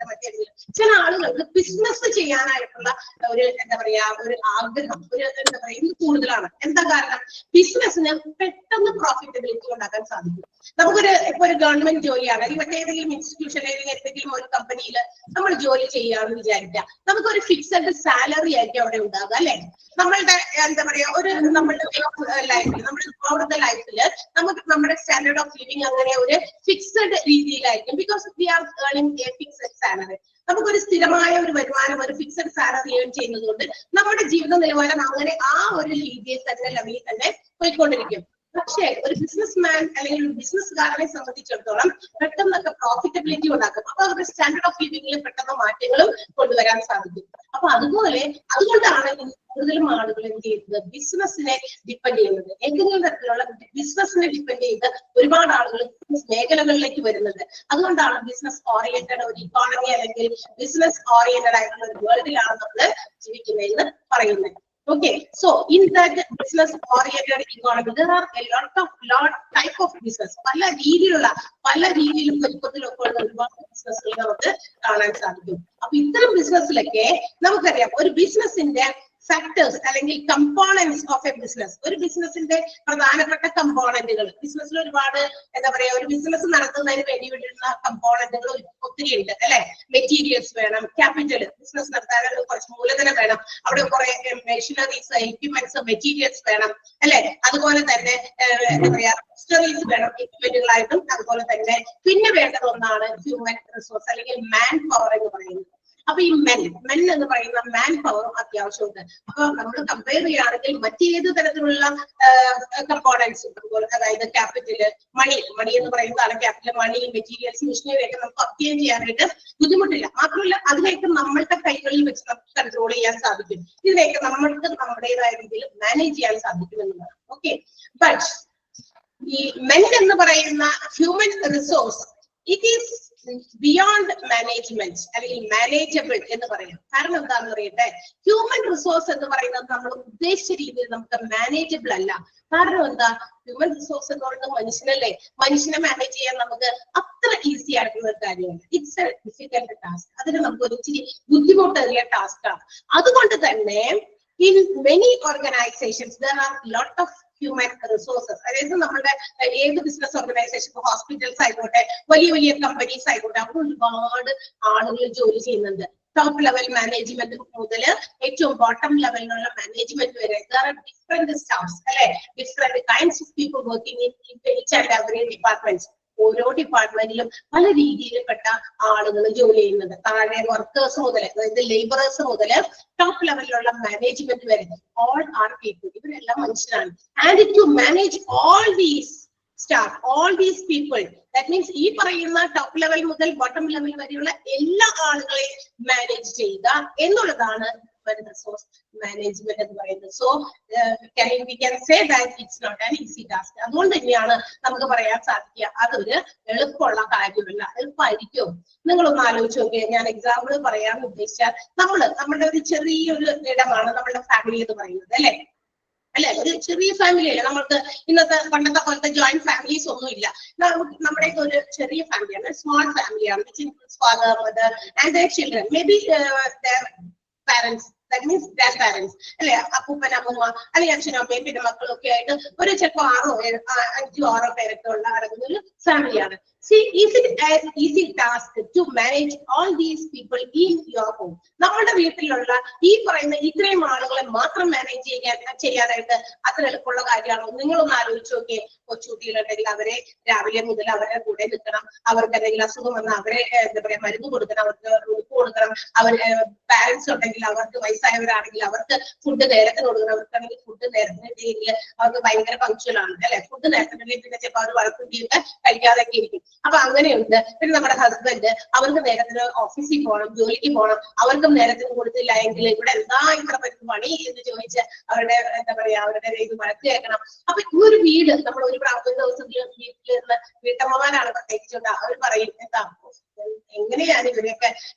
മറ്റേതെങ്കിലും ചില ആളുകൾക്ക് ബിസിനസ് ചെയ്യാനായിട്ടുള്ള ഒരു എന്താ പറയാ ഒരു ആഗ്രഹം ഒരു എന്താ പറയാ ഇത് കൂടുതലാണ്. എന്താ കാരണം? ബിസിനസ്സിന് പെട്ടെന്ന് പ്രോഫിറ്റബിലിറ്റി ഉണ്ടാക്കാൻ സാധിക്കും. നമുക്കൊരു ഇപ്പൊ ഒരു ഗവൺമെന്റ് ജോലിയാണ് അല്ലെങ്കിൽ മറ്റേതെങ്കിലും ഇൻസ്റ്റിറ്റ്യൂഷനിൽ ഏതെങ്കിലും ഒരു കമ്പനിയിൽ നമ്മൾ ജോലി ചെയ്യാമെന്ന് വിചാരിക്കുക. നമുക്കൊരു ഫിക്സഡ് സാലറി ആയിരിക്കും അവിടെ ഉണ്ടാകുക അല്ലെ. നമ്മളുടെ എന്താ പറയാ ഒരു നമ്മളുടെ ലൈഫിൽ നമ്മുടെ ലൈഫിൽ നമുക്ക് നമ്മുടെ സ്റ്റാൻഡേർഡ് ഓഫ് ലിവിങ് അങ്ങനെ ഒരു ഫിക്സഡ് രീതിയിലായിരിക്കും. Because we are earning a fixed salary. നമുക്കൊരു സ്ഥിരമായ ഒരു വരുമാനം ഒരു ഫിക്സഡ് സാലറി ഏൺ ചെയ്യുന്നത് കൊണ്ട് നമ്മുടെ ജീവിത നിലവാരം അങ്ങനെ ആ ഒരു രീതിയിൽ തന്നെ ലെവലിൽ തന്നെ പോയിക്കൊണ്ടിരിക്കും. പക്ഷേ ഒരു ബിസിനസ് മാൻ അല്ലെങ്കിൽ ഒരു ബിസിനസ്സുകാരനെ സംബന്ധിച്ചിടത്തോളം പെട്ടെന്നൊക്കെ പ്രോഫിറ്റബിലിറ്റി ഉണ്ടാക്കും. അപ്പൊ അവരുടെ സ്റ്റാൻഡേർഡ് ഓഫ് ലിവിംഗിൽ പെട്ടെന്ന് മാറ്റങ്ങളും കൊണ്ടുവരാൻ സാധിക്കും. അപ്പൊ അതുകൊണ്ടാണ് കൂടുതലും ആളുകൾ എന്ത് ചെയ്യുന്നത് ബിസിനസ്സിനെ ഡിപ്പെൻഡ് ചെയ്യുന്നത്. ഏതെങ്കിലും തരത്തിലുള്ള ബിസിനസ്സിനെ ഡിപ്പെൻഡ് ചെയ്ത് ഒരുപാട് ആളുകൾ ബിസിനസ് മേഖലകളിലേക്ക് വരുന്നത്. അതുകൊണ്ടാണ് ബിസിനസ് ഓറിയന്റഡ് ഒരു ഇക്കോണമി അല്ലെങ്കിൽ ബിസിനസ് ഓറിയന്റഡ് ആയിട്ടുള്ള ഒരു വേൾഡിലാണ് നമ്മൾ ജീവിക്കുന്നതെന്ന് പറയുന്നത്. Okay, so in that business-oriented economy, there are a lot type of business. പല രീതിയിലും വലിപ്പത്തിലൊക്കെ ഉള്ള ഒരുപാട് ബിസിനസ്സുകൾ നമുക്ക് കാണാൻ സാധിക്കും. അപ്പൊ ഇത്തരം ബിസിനസ്സിലൊക്കെ നമുക്കറിയാം ഒരു ബിസിനസിന്റെ ഫാക്ടേഴ്സ് അല്ലെങ്കിൽ കമ്പോണൻസ് ഓഫ് എ ബിസിനസ്. ഒരു ബിസിനസിന്റെ പ്രധാനപ്പെട്ട കമ്പോണന്റുകൾ ബിസിനസ്സിൽ ഒരുപാട് എന്താ പറയാ ഒരു ബിസിനസ് നടത്തുന്നതിന് വേണ്ടി വേണ്ടിയുള്ള കമ്പോണന്റുകൾ ഒത്തിരി ഉണ്ട് അല്ലെ. മെറ്റീരിയൽസ് വേണം, ക്യാപിറ്റൽ ബിസിനസ് നടത്താൻ കുറച്ച് മൂലധനം വേണം, അവിടെ കുറെ മെഷീനറീസ് എക്യുപ്മെന്റ്സ് മെറ്റീരിയൽസ് വേണം അല്ലെ. അതുപോലെ തന്നെ എന്താ പറയാ സ്റ്റോറീസ് വേണം എക്യുപ്മെന്റുകളായിട്ടും. അതുപോലെ തന്നെ പിന്നെ വേണ്ടത് ഒന്നാണ് ഹ്യൂമൻ റിസോഴ്സ് അല്ലെങ്കിൽ മാൻ പവർ എന്ന് പറയുന്നത്. അപ്പൊ ഈ മെൻ എന്ന് പറയുന്ന മാൻ പവറും അത്യാവശ്യമുണ്ട്. അപ്പൊ നമ്മൾ കമ്പയർ ചെയ്യുകയാണെങ്കിൽ മറ്റേത് തരത്തിലുള്ള കമ്പോണൻസും അതുപോലെ അതായത് ക്യാപിറ്റല് മണി എന്ന് പറയുന്നതാണ് ക്യാപിറ്റൽ. മണി മെറ്റീരിയൽസ് മെഷീനറി ഒക്കെ നമുക്ക് ഒബ്റ്റെയിൻ ചെയ്യാനായിട്ട് ബുദ്ധിമുട്ടില്ല. മാത്രമല്ല അതിനെയൊക്കെ നമ്മളുടെ കൈകളിൽ വെച്ച് നമുക്ക് കൺട്രോൾ ചെയ്യാൻ സാധിക്കും. ഇതിനെയൊക്കെ നമ്മൾക്ക് നമ്മുടേതായ രീതിയിൽ മാനേജ് ചെയ്യാൻ സാധിക്കും എന്നുള്ളതാണ്. ഓക്കെ, ബട്ട് ഈ മെൻ എന്ന് പറയുന്ന human resource it is beyond management അല്ലെങ്കിൽ മാനേജബിൾ എന്ന് പറയാം. കാരണം എന്താണെന്ന് പറയട്ടെ, ഹ്യൂമൻ റിസോഴ്സ് എന്ന് പറയുന്നത് നമ്മൾ ഉദ്ദേശിച്ച രീതിയിൽ നമുക്ക് മാനേജബിൾ അല്ല. കാരണം എന്താ, ഹ്യൂമൻ റിസോഴ്സ് എന്ന് പറയുന്നത് മനുഷ്യനല്ലേ. മനുഷ്യനെ മാനേജ് ചെയ്യാൻ നമുക്ക് അത്ര ഈസി ആയിട്ടുള്ള ഒരു കാര്യമല്ല. It's A difficult task. അതിന് നമുക്ക് ഒരു ഇച്ചിരി ബുദ്ധിമുട്ടേറിയ ടാസ്ക് ആണ്. അതുകൊണ്ട് തന്നെ in many organizations there are lot of human resources. അതായത് നമ്മുടെ ഏത് ബിസിനസ് ഓർഗനൈസേഷൻ ഹോസ്പിറ്റൽസ് ആയിക്കോട്ടെ വലിയ കമ്പനീസ് ആയിക്കോട്ടെ അവിടെ ഒരുപാട് ആളുകൾ ജോലി ചെയ്യുന്നുണ്ട്. ടോപ്പ് ലെവൽ മാനേജ്മെന്റ് മുതൽ ഏറ്റവും ബോട്ടം ലെവലിലുള്ള മാനേജ്മെന്റ് വരെ ഡിഫറെന്റ് സ്റ്റാഫ്സ് അല്ലെ. Different kinds of people working in each and every departments. ഓരോ ഡിപ്പാർട്ട്മെന്റിലും പല രീതിയിൽപ്പെട്ട ആളുകൾ ജോലി ചെയ്യുന്നുണ്ട്. താഴെ വർക്കേഴ്സ് മുതൽ അതായത് ലേബറേഴ്സ് മുതൽ ടോപ്പ് ലെവലിലുള്ള മാനേജ്മെന്റ് വരെ ഓൾ ആർ പീപ്പിൾ. ഇവരെല്ലാം മനുഷ്യരാണ്. And to manage all these staff all these people that means ഈ പറയുന്ന ടോപ്പ് ലെവൽ മുതൽ ബോട്ടം ലെവൽ വരെയുള്ള എല്ലാ ആളുകളെയും മാനേജ് ചെയ്യുക എന്നുള്ളതാണ് human resource management എന്ന് പറയുന്നത്. So we can say that it's not an easy task. അതുകൊണ്ട് തന്നെയാണ് നമുക്ക് പറയാൻ സാധിക്കുക അതൊരു എളുപ്പമുള്ള കാര്യമല്ല. എളുപ്പമായിരിക്കും. നിങ്ങളൊന്ന് ആലോചിച്ച് നോക്കിയാൽ, ഞാൻ എക്സാമ്പിൾ പറയാൻ ഉദ്ദേശിച്ചാൽ നമ്മുടെ ഒരു ചെറിയൊരു ഇടമാണ് നമ്മുടെ ഫാമിലി എന്ന് പറയുന്നത്, അല്ലെ? ഒരു ചെറിയ ഫാമിലി അല്ലേ നമ്മൾക്ക്. ഇന്നത്തെ പണ്ടത്തെ പോലത്തെ ജോയിന്റ് ഫാമിലീസ് ഒന്നും ഇല്ല. നമ്മുടെ ഒരു ചെറിയ ഫാമിലിയാണ്, സ്മോൾ ഫാമിലിയാണ്. Father, mother and their children, maybe their parents, that means grandparents, അല്ലെ? അപ്പൂപ്പൻ, അമ്മൂമ്മ, അല്ലെങ്കിൽ അച്ഛനും അമ്മയും പിന്നെ മക്കളൊക്കെ ആയിട്ട് ഒരു ചിലപ്പോൾ 5-6 പേരൊക്കെ ഉള്ള അടങ്ങുന്ന ഒരു ഫാമിലിയാണ്. See, is it an easy task to manage all these people in your home? നമ്മുടെ വീട്ടിലുള്ള ഈ പറയുന്ന ഇത്രയും ആളുകളെ മാത്രം മാനേജ് ചെയ്യാനായിട്ട് അത്ര എളുപ്പമുള്ള കാര്യമാണോ? നിങ്ങളൊന്ന് ആലോചിച്ച് നോക്കിയേ. കൊച്ചുകുട്ടികളുണ്ടെങ്കിൽ അവരെ രാവിലെ മുതൽ അവരുടെ കൂടെ നിൽക്കണം. അവർക്ക് എന്തെങ്കിലും അസുഖം വന്നാൽ അവരെ എന്താ പറയാ മരുന്ന് കൊടുക്കണം, അവർക്ക് ഉടുപ്പ് കൊടുക്കണം. പാരന്റ്സ് ഉണ്ടെങ്കിൽ അവർക്ക്, വയസ്സായവരാണെങ്കിൽ അവർക്ക് ഫുഡ് നേരത്തിന് കൊടുക്കണം. അവർക്കാണെങ്കിൽ ഫുഡ് നേരത്തിനില്ലെങ്കിൽ അവർക്ക് ഭയങ്കര പങ്ക്ച്വൽ ആണ്, അല്ലെ? ഫുഡ് നേരത്തിനില്ലെങ്കിൽ പിന്നെ ചിലപ്പോൾ അവർ വഴക്കുണ്ടിയൊക്കെ കഴിക്കാതൊക്കെ ഇരിക്കും. അപ്പൊ അങ്ങനെയുണ്ട്. പിന്നെ നമ്മുടെ ഹസ്ബൻഡ്, അവർക്ക് നേരത്തിന് ഓഫീസിൽ പോകണം, ജോലിക്ക് പോകണം. അവർക്കും നേരത്തിന് കൊടുത്തില്ല എങ്കിൽ ഇവിടെ എന്താ ഇത്ര പണി എന്ന് ചോദിച്ച് അവരുടെ എന്താ പറയാ അവരുടെ ഇത് വഴക്ക് കേൾക്കണം. അപ്പൊ ഈ ഒരു വീട് നമ്മൾ ഒരു ദിവസത്തിൽ വീട്ടിലിരുന്ന് വീട്ടമ്മമാരാണ് പ്രത്യേകിച്ചുണ്ട്. അവർ പറയും എന്താ എങ്ങനെയാണ് ഇവരെയൊക്കെ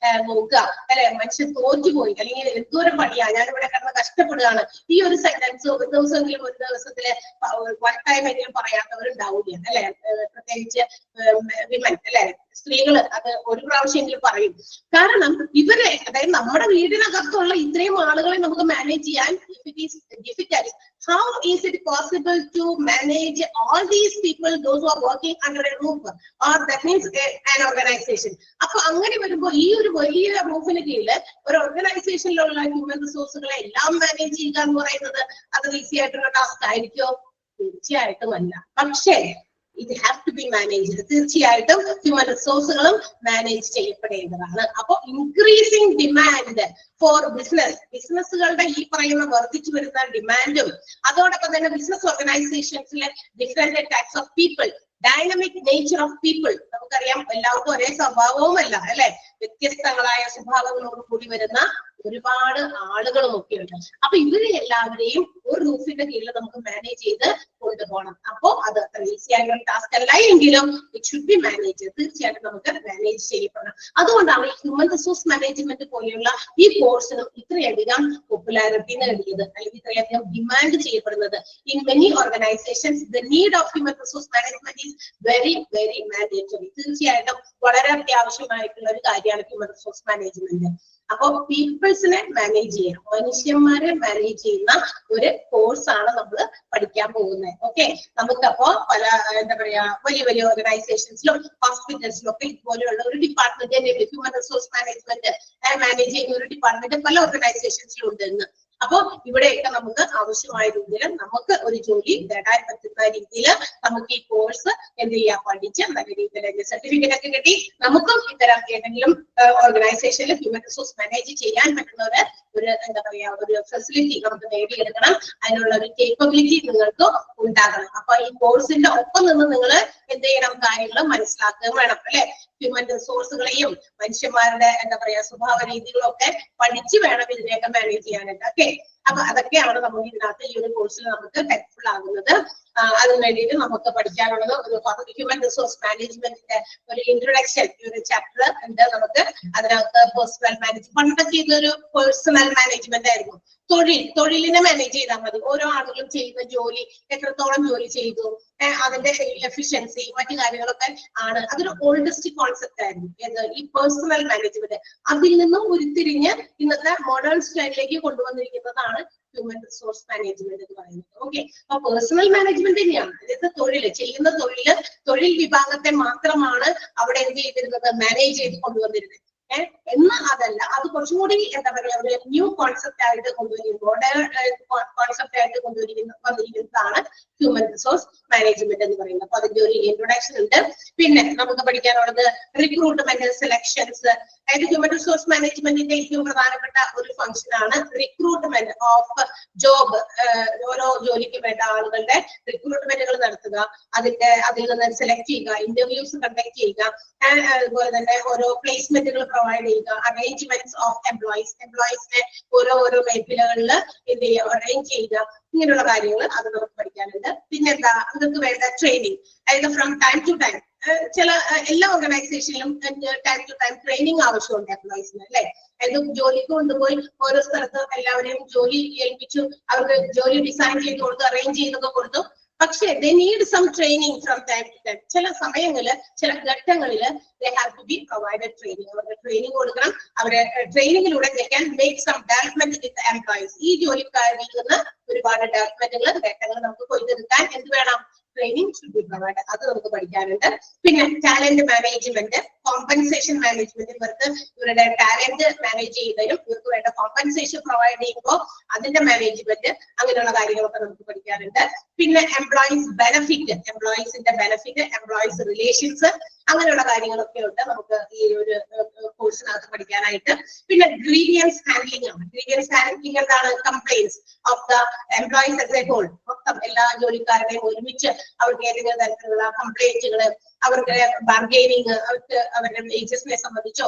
നോക്കുക, അല്ലെ? മനുഷ്യൻ തോറ്റുപോയി, അല്ലെങ്കിൽ എന്തോരം പണിയാ, ഞാനിവിടെ കിടന്ന് കഷ്ടപ്പെടുകയാണ്. ഈ ഒരു സെന്റൻസ് ഒരു ദിവസത്തില് വൺ ടൈം എങ്കിലും പറയാത്തവരുണ്ടാവില്ല, അല്ലെ? പ്രത്യേകിച്ച് വിമൻ, അല്ലെ? സ്ത്രീകള് അത് ഒരു പ്രാവശ്യമെങ്കിലും പറയും. കാരണം ഇവരെ, അതായത് നമ്മുടെ വീടിനകത്തുള്ള ഇത്രയും ആളുകളെ നമുക്ക് മാനേജ് ചെയ്യാൻ difficult. How is it possible to manage all these people, those who are working under a roof, or that means an organization? അപ്പൊ അങ്ങനെ വരുമ്പോൾ ഈ ഒരു വലിയ റൂഫിന് കീഴില് ഒരു ഓർഗനൈസേഷനിലുള്ള ഹ്യൂമൻ റിസോഴ്സുകളെ എല്ലാം മാനേജ് ചെയ്യുക എന്ന് പറയുന്നത് അത് ഈസി ആയിട്ടുള്ള ടാസ്ക് ആയിരിക്കോ? തീർച്ചയായിട്ടും അല്ല. പക്ഷേ it have to be managed. തീർച്ചയായിട്ടും ഹ്യൂമൻ റിസോഴ്സുകളും മാനേജ് ചെയ്യപ്പെടേണ്ടതാണ്. അപ്പൊ ഇൻക്രീസിംഗ് ഡിമാൻഡ് ഫോർ ബിസിനസ്സുകളുടെ ഈ പറയുന്ന വർദ്ധിച്ചു വരുന്ന ഡിമാൻഡും അതോടൊപ്പം തന്നെ ബിസിനസ് ഓർഗനൈസേഷൻസിലെ different types of people, dynamic nature of people. നമുക്കറിയാം എല്ലാവർക്കും ഒരേ സ്വഭാവവുമല്ല, അല്ലെ? വ്യത്യസ്തങ്ങളായ സ്വഭാവങ്ങളോട് കൂടി വരുന്ന ഒരുപാട് ആളുകളും ഒക്കെ ഉണ്ട്. അപ്പൊ ഇവരെ എല്ലാവരെയും ഒരു റൂഫിന്റെ കീഴിൽ നമുക്ക് മാനേജ് ചെയ്ത് കൊണ്ടുപോകണം. അപ്പോ അത് അത്ര ഈസി ആയിട്ടുള്ള ടാസ്ക് അല്ല എങ്കിലും ഇറ്റ് ഷുഡ് ബി മാനേജ്. തീർച്ചയായിട്ടും നമുക്ക് മാനേജ് ചെയ്യപ്പെടണം. അതുകൊണ്ടാണ് ഈ ഹ്യൂമൻ റിസോഴ്സ് മാനേജ്മെന്റ് പോലെയുള്ള ഈ കോഴ്സിനും ഇത്രയധികം പോപ്പുലാരിറ്റി നേടിയത്, അല്ലെങ്കിൽ ഇത്രയധികം ഡിമാൻഡ് ചെയ്യപ്പെടുന്നത്. In many organisations the need of human resource management is very very mandatory. തീർച്ചയായിട്ടും വളരെ അത്യാവശ്യമായിട്ടുള്ള ഒരു കാര്യമാണ് ഹ്യൂമൻ റിസോഴ്സ് മാനേജ്മെന്റ്. അപ്പൊ പീപ്പിൾസിനെ മാനേജ് ചെയ്യാം, മനുഷ്യന്മാരെ മാനേജ് ചെയ്യുന്ന ഒരു കോഴ്സാണ് നമ്മൾ പഠിക്കാൻ പോകുന്നത്. ഓക്കെ, നമുക്കപ്പോ പല എന്താ പറയാ വലിയ വലിയ ഓർഗനൈസേഷൻസിലും ഹോസ്പിറ്റൽസിലും ഒക്കെ ഇതുപോലെയുള്ള ഒരു ഡിപ്പാർട്ട്മെന്റ് തന്നെ ഹ്യൂമൻ റിസോഴ്സ് മാനേജ്മെന്റ് മാനേജ് ചെയ്യുന്ന ഒരു ഡിപ്പാർട്ട്മെന്റ് പല ഓർഗനൈസേഷൻസിലും ഉണ്ട് എന്ന്. അപ്പൊ ഇവിടെയൊക്കെ നമുക്ക് ആവശ്യമായ രീതിയിൽ നമുക്ക് ഒരു ജോലി നേടാൻ പറ്റുന്ന രീതിയിൽ നമുക്ക് ഈ കോഴ്സ് എന്ത് ചെയ്യാം, പഠിച്ച് നല്ല രീതിയിൽ സർട്ടിഫിക്കറ്റ് ഒക്കെ കിട്ടി നമുക്കും ഇത്തരം ഏതെങ്കിലും ഓർഗനൈസേഷനിൽ ഹ്യൂമൻ റിസോഴ്സ് മാനേജ് ചെയ്യാൻ പറ്റുന്ന ഒരു എന്താ പറയാ ഒരു ഫെസിലിറ്റി നമുക്ക് നേടിയെടുക്കണം. അതിനുള്ള ഒരു കേപ്പബിലിറ്റി നിങ്ങൾക്ക് ഉണ്ടാകണം. അപ്പൊ ഈ കോഴ്സിന്റെ ഒപ്പം നിന്ന് നിങ്ങൾ എന്ത് ചെയ്യണം, കാര്യങ്ങൾ മനസ്സിലാക്കുകയും വേണം, അല്ലെ? ഹ്യൂമൻ റിസോഴ്സുകളെയും മനുഷ്യന്മാരുടെ എന്താ പറയാ സ്വഭാവ രീതികളും ഒക്കെ പഠിച്ചു വേണം ഇതിനെയൊക്കെ മാനേജ് ചെയ്യാനായിട്ട്. ഓക്കെ, അപ്പൊ അതൊക്കെയാണ് നമ്മൾ ഇതിനകത്ത് ഈ ഒരു കോഴ്സിൽ നമുക്ക് ഹെൽപ്ഫുൾ ആകുന്നത്. അതിന് വേണ്ടിയിട്ട് നമുക്ക് പഠിക്കാനുള്ളത് ഒരു ഹ്യൂമൻ റിസോഴ്സ് മാനേജ്മെന്റിന്റെ ഒരു ഇൻട്രൊഡക്ഷൻ, ഒരു ചാപ്റ്റർ ഉണ്ട് നമുക്ക്. അതിനകത്ത് പേഴ്സണൽ മാനേജ്മെന്റ്, പണ്ടൊക്കെ ഇതൊരു പേഴ്സണൽ മാനേജ്മെന്റ് ആയിരുന്നു. തൊഴിലിനെ മാനേജ് ചെയ്താൽ മതി. ഓരോ ആളുകളും ചെയ്യുന്ന ജോലി എത്രത്തോളം ജോലി ചെയ്തു, അതിന്റെ എഫിഷ്യൻസി, മറ്റു കാര്യങ്ങളൊക്കെ ആണ്. അതൊരു ഓൾഡസ്റ്റ് കോൺസെപ്റ്റ് ആയിരുന്നു ഈ പേഴ്സണൽ മാനേജ്മെന്റ്. അതിൽ നിന്നും ഉരുത്തിരിഞ്ഞ് ഇന്നത്തെ മോഡേൺ സ്റ്റൈലിലേക്ക് കൊണ്ടുവന്നിരിക്കുന്നതാണ് ഹ്യൂമൻ റിസോഴ്സ് മാനേജ്മെന്റ് എന്ന് പറയുന്നത്. ഓക്കെ, അപ്പൊ പേഴ്സണൽ മാനേജ്മെന്റ് തന്നെയാണ്. അതായത് ചെയ്യുന്ന തൊഴിൽ വിഭാഗത്തെ മാത്രമാണ് അവിടെ എന്ത് ചെയ്തിരുന്നത്, മാനേജ് ചെയ്ത് കൊണ്ടുവന്നിരുന്നത്. എന്നാൽ അതല്ല, അത് കുറച്ചും കൂടി എന്താ പറയാ ഒരു ന്യൂ കോൺസെപ്റ്റ് ആയിട്ട് മോഡേൺ കോൺസെപ്റ്റ് ആയിട്ട് വന്നിരിക്കുന്നതാണ് ഹ്യൂമൻ റിസോഴ്സ് മാനേജ്മെന്റ് എന്ന് പറയുന്നത്. അപ്പൊ അതിന്റെ ഒരു ഇൻട്രൊഡക്ഷൻ ഉണ്ട്. പിന്നെ നമുക്ക് പഠിക്കാനുള്ളത് റിക്രൂട്ട്മെന്റ് സെലക്ഷൻസ്. അതായത് ഹ്യൂമൻ റിസോഴ്സ് മാനേജ്മെന്റിന്റെ ഏറ്റവും പ്രധാനപ്പെട്ട ഒരു ഫംഗ്ഷൻ ആണ് റിക്രൂട്ട്മെന്റ് ഓഫ് ജോബ്. ഓരോ ജോലിക്ക് വേണ്ട ആളുകളുടെ റിക്രൂട്ട്മെന്റുകൾ നടത്തുക, അതിൽ നിന്ന് സെലക്ട് ചെയ്യുക, ഇന്റർവ്യൂസ് കണ്ടക്ട് ചെയ്യുക, അതുപോലെ തന്നെ ഓരോ പ്ലേസ്മെന്റുകൾ പ്രൊവൈഡ് ചെയ്യുക, അറേഞ്ച്മെന്റ്സ് ഓഫ് എംപ്ലോയീസിനെ ഓരോ മേഖലകളിൽ എന്ത് ചെയ്യുക, അറേഞ്ച് ചെയ്യുക, ഇങ്ങനെയുള്ള കാര്യങ്ങൾ അത് നമുക്ക് പഠിക്കാനുണ്ട്. പിന്നെന്താ, അതൊക്കെ വേണ്ട ട്രെയിനിങ്. അതായത് ഫ്രം ടൈം ടു ടൈം ചില എല്ലാ ഓർഗനൈസേഷനിലും ടൈം ടു ടൈം ട്രെയിനിങ് ആവശ്യമുണ്ട് എംപ്ലോയീസിന്, അല്ലെ? അതായത് ജോലിക്ക് കൊണ്ടുപോയി ഓരോ സ്ഥലത്ത് എല്ലാവരെയും ജോലി ഏൽപ്പിച്ചു, അവർക്ക് ജോലി ഡിസൈൻ ചെയ്ത് കൊടുത്തു, അറേഞ്ച് ചെയ്തൊക്കെ കൊടുത്തു. പക്ഷേ they need some training from time to time. ചില സമയങ്ങളില് ചില ഘട്ടങ്ങളില് they have to be provided training. അവർക്ക് ട്രെയിനിങ് കൊടുക്കണം. അവരെ ട്രെയിനിങ്ങിലൂടെ they can make some development with the employees. ഈ ജോലിക്കാരിൽ നിന്ന് ഒരുപാട് ഡെവലപ്മെന്റുകൾ ഘട്ടങ്ങൾ നമുക്ക് കൊയ്തെടുക്കാൻ എന്ത് വേണം? Training should be provide. അത് നമുക്ക് പഠിക്കാനുണ്ട്. പിന്നെ ടാലന്റ് മാനേജ്മെന്റ്, കോമ്പൻസേഷൻ മാനേജ്മെന്റ്. ഇവർക്ക് ഇവരുടെ ടാലന്റ് മാനേജ് ചെയ്യുന്നതിനും ഇവർക്ക് വേണ്ട കോമ്പൻസേഷൻ പ്രൊവൈഡ് ചെയ്യുമ്പോൾ അതിന്റെ മാനേജ്മെന്റ്, അങ്ങനെയുള്ള കാര്യങ്ങളൊക്കെ നമുക്ക് പഠിക്കാനുണ്ട്. പിന്നെ എംപ്ലോയീസ് ബെനഫിറ്റ്, എംപ്ലോയീസിന്റെ ബെനഫിറ്റ്, എംപ്ലോയീസ് റിലേഷൻസ്, അങ്ങനെയുള്ള കാര്യങ്ങളൊക്കെ ഉണ്ട് നമുക്ക് ഈ ഒരു കോഴ്സിനകത്ത് പഠിക്കാനായിട്ട്. പിന്നെ ഗ്രീവിയൻസ് ഹാൻഡ്ലിംഗ് ആണ്. ഗ്രീവിയൻസ് ഹാൻഡ്ലിംഗ് എന്താണ്? Complaints of the employees as a whole. മൊത്തം എല്ലാ ജോലിക്കാരുടെയും ഒരുമിച്ച് അവർക്ക് ഏതെങ്കിലും തരത്തിലുള്ള കംപ്ലൈന്റുകൾ, അവർക്ക് ബാർഗെയിനിങ്, അവർക്ക് അവരുടെ വേജസിനെ സംബന്ധിച്ചോ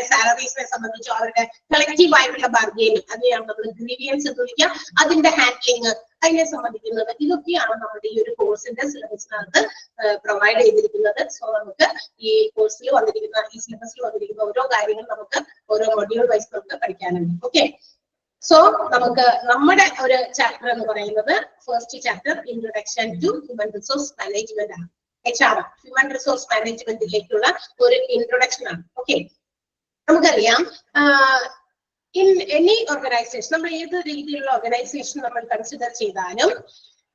സാലറീസിനെ സംബന്ധിച്ചോ അവരുടെ കളക്റ്റീവ് ആയിട്ടുള്ള ബാർഗെയിനിങ്, അതിനെയാണ് നമ്മൾ ഗ്രീവിയൻസ് എന്ന് വിളിക്കുക. അതിന്റെ ഹാൻഡ്ലിങ്, അതിനെ സംബന്ധിക്കുന്നത്, ഇതൊക്കെയാണ് നമ്മുടെ ഈ ഒരു കോഴ്സിന്റെ സിലബസിനകത്ത് പ്രൊവൈഡ് ചെയ്തിരിക്കുന്നത്. സോ നമുക്ക് ഈ കോഴ്സിൽ വന്നിരിക്കുന്ന, ഈ സിലബസിൽ വന്നിരിക്കുന്ന ഓരോ കാര്യങ്ങൾ നമുക്ക് ഓരോ മൊഡ്യൂൾ വൈസ് നമുക്ക് പഠിക്കാനുണ്ട്. ഓക്കെ, സോ നമുക്ക് നമ്മുടെ ഒരു ചാപ്റ്റർ എന്ന് പറയുന്നത് first chapter introduction to human resource management ആണ്. HR, ഹ്യൂമൻ റിസോഴ്സ് മാനേജ്മെന്റിലേക്കുള്ള ഒരു ഇൻട്രൊഡക്ഷൻ ആണ്. ഓക്കെ, നമുക്കറിയാം in any organization, നമ്മൾ ഏത് രീതിയിലുള്ള ഓർഗനൈസേഷൻ നമ്മൾ കൺസിഡർ ചെയ്താലും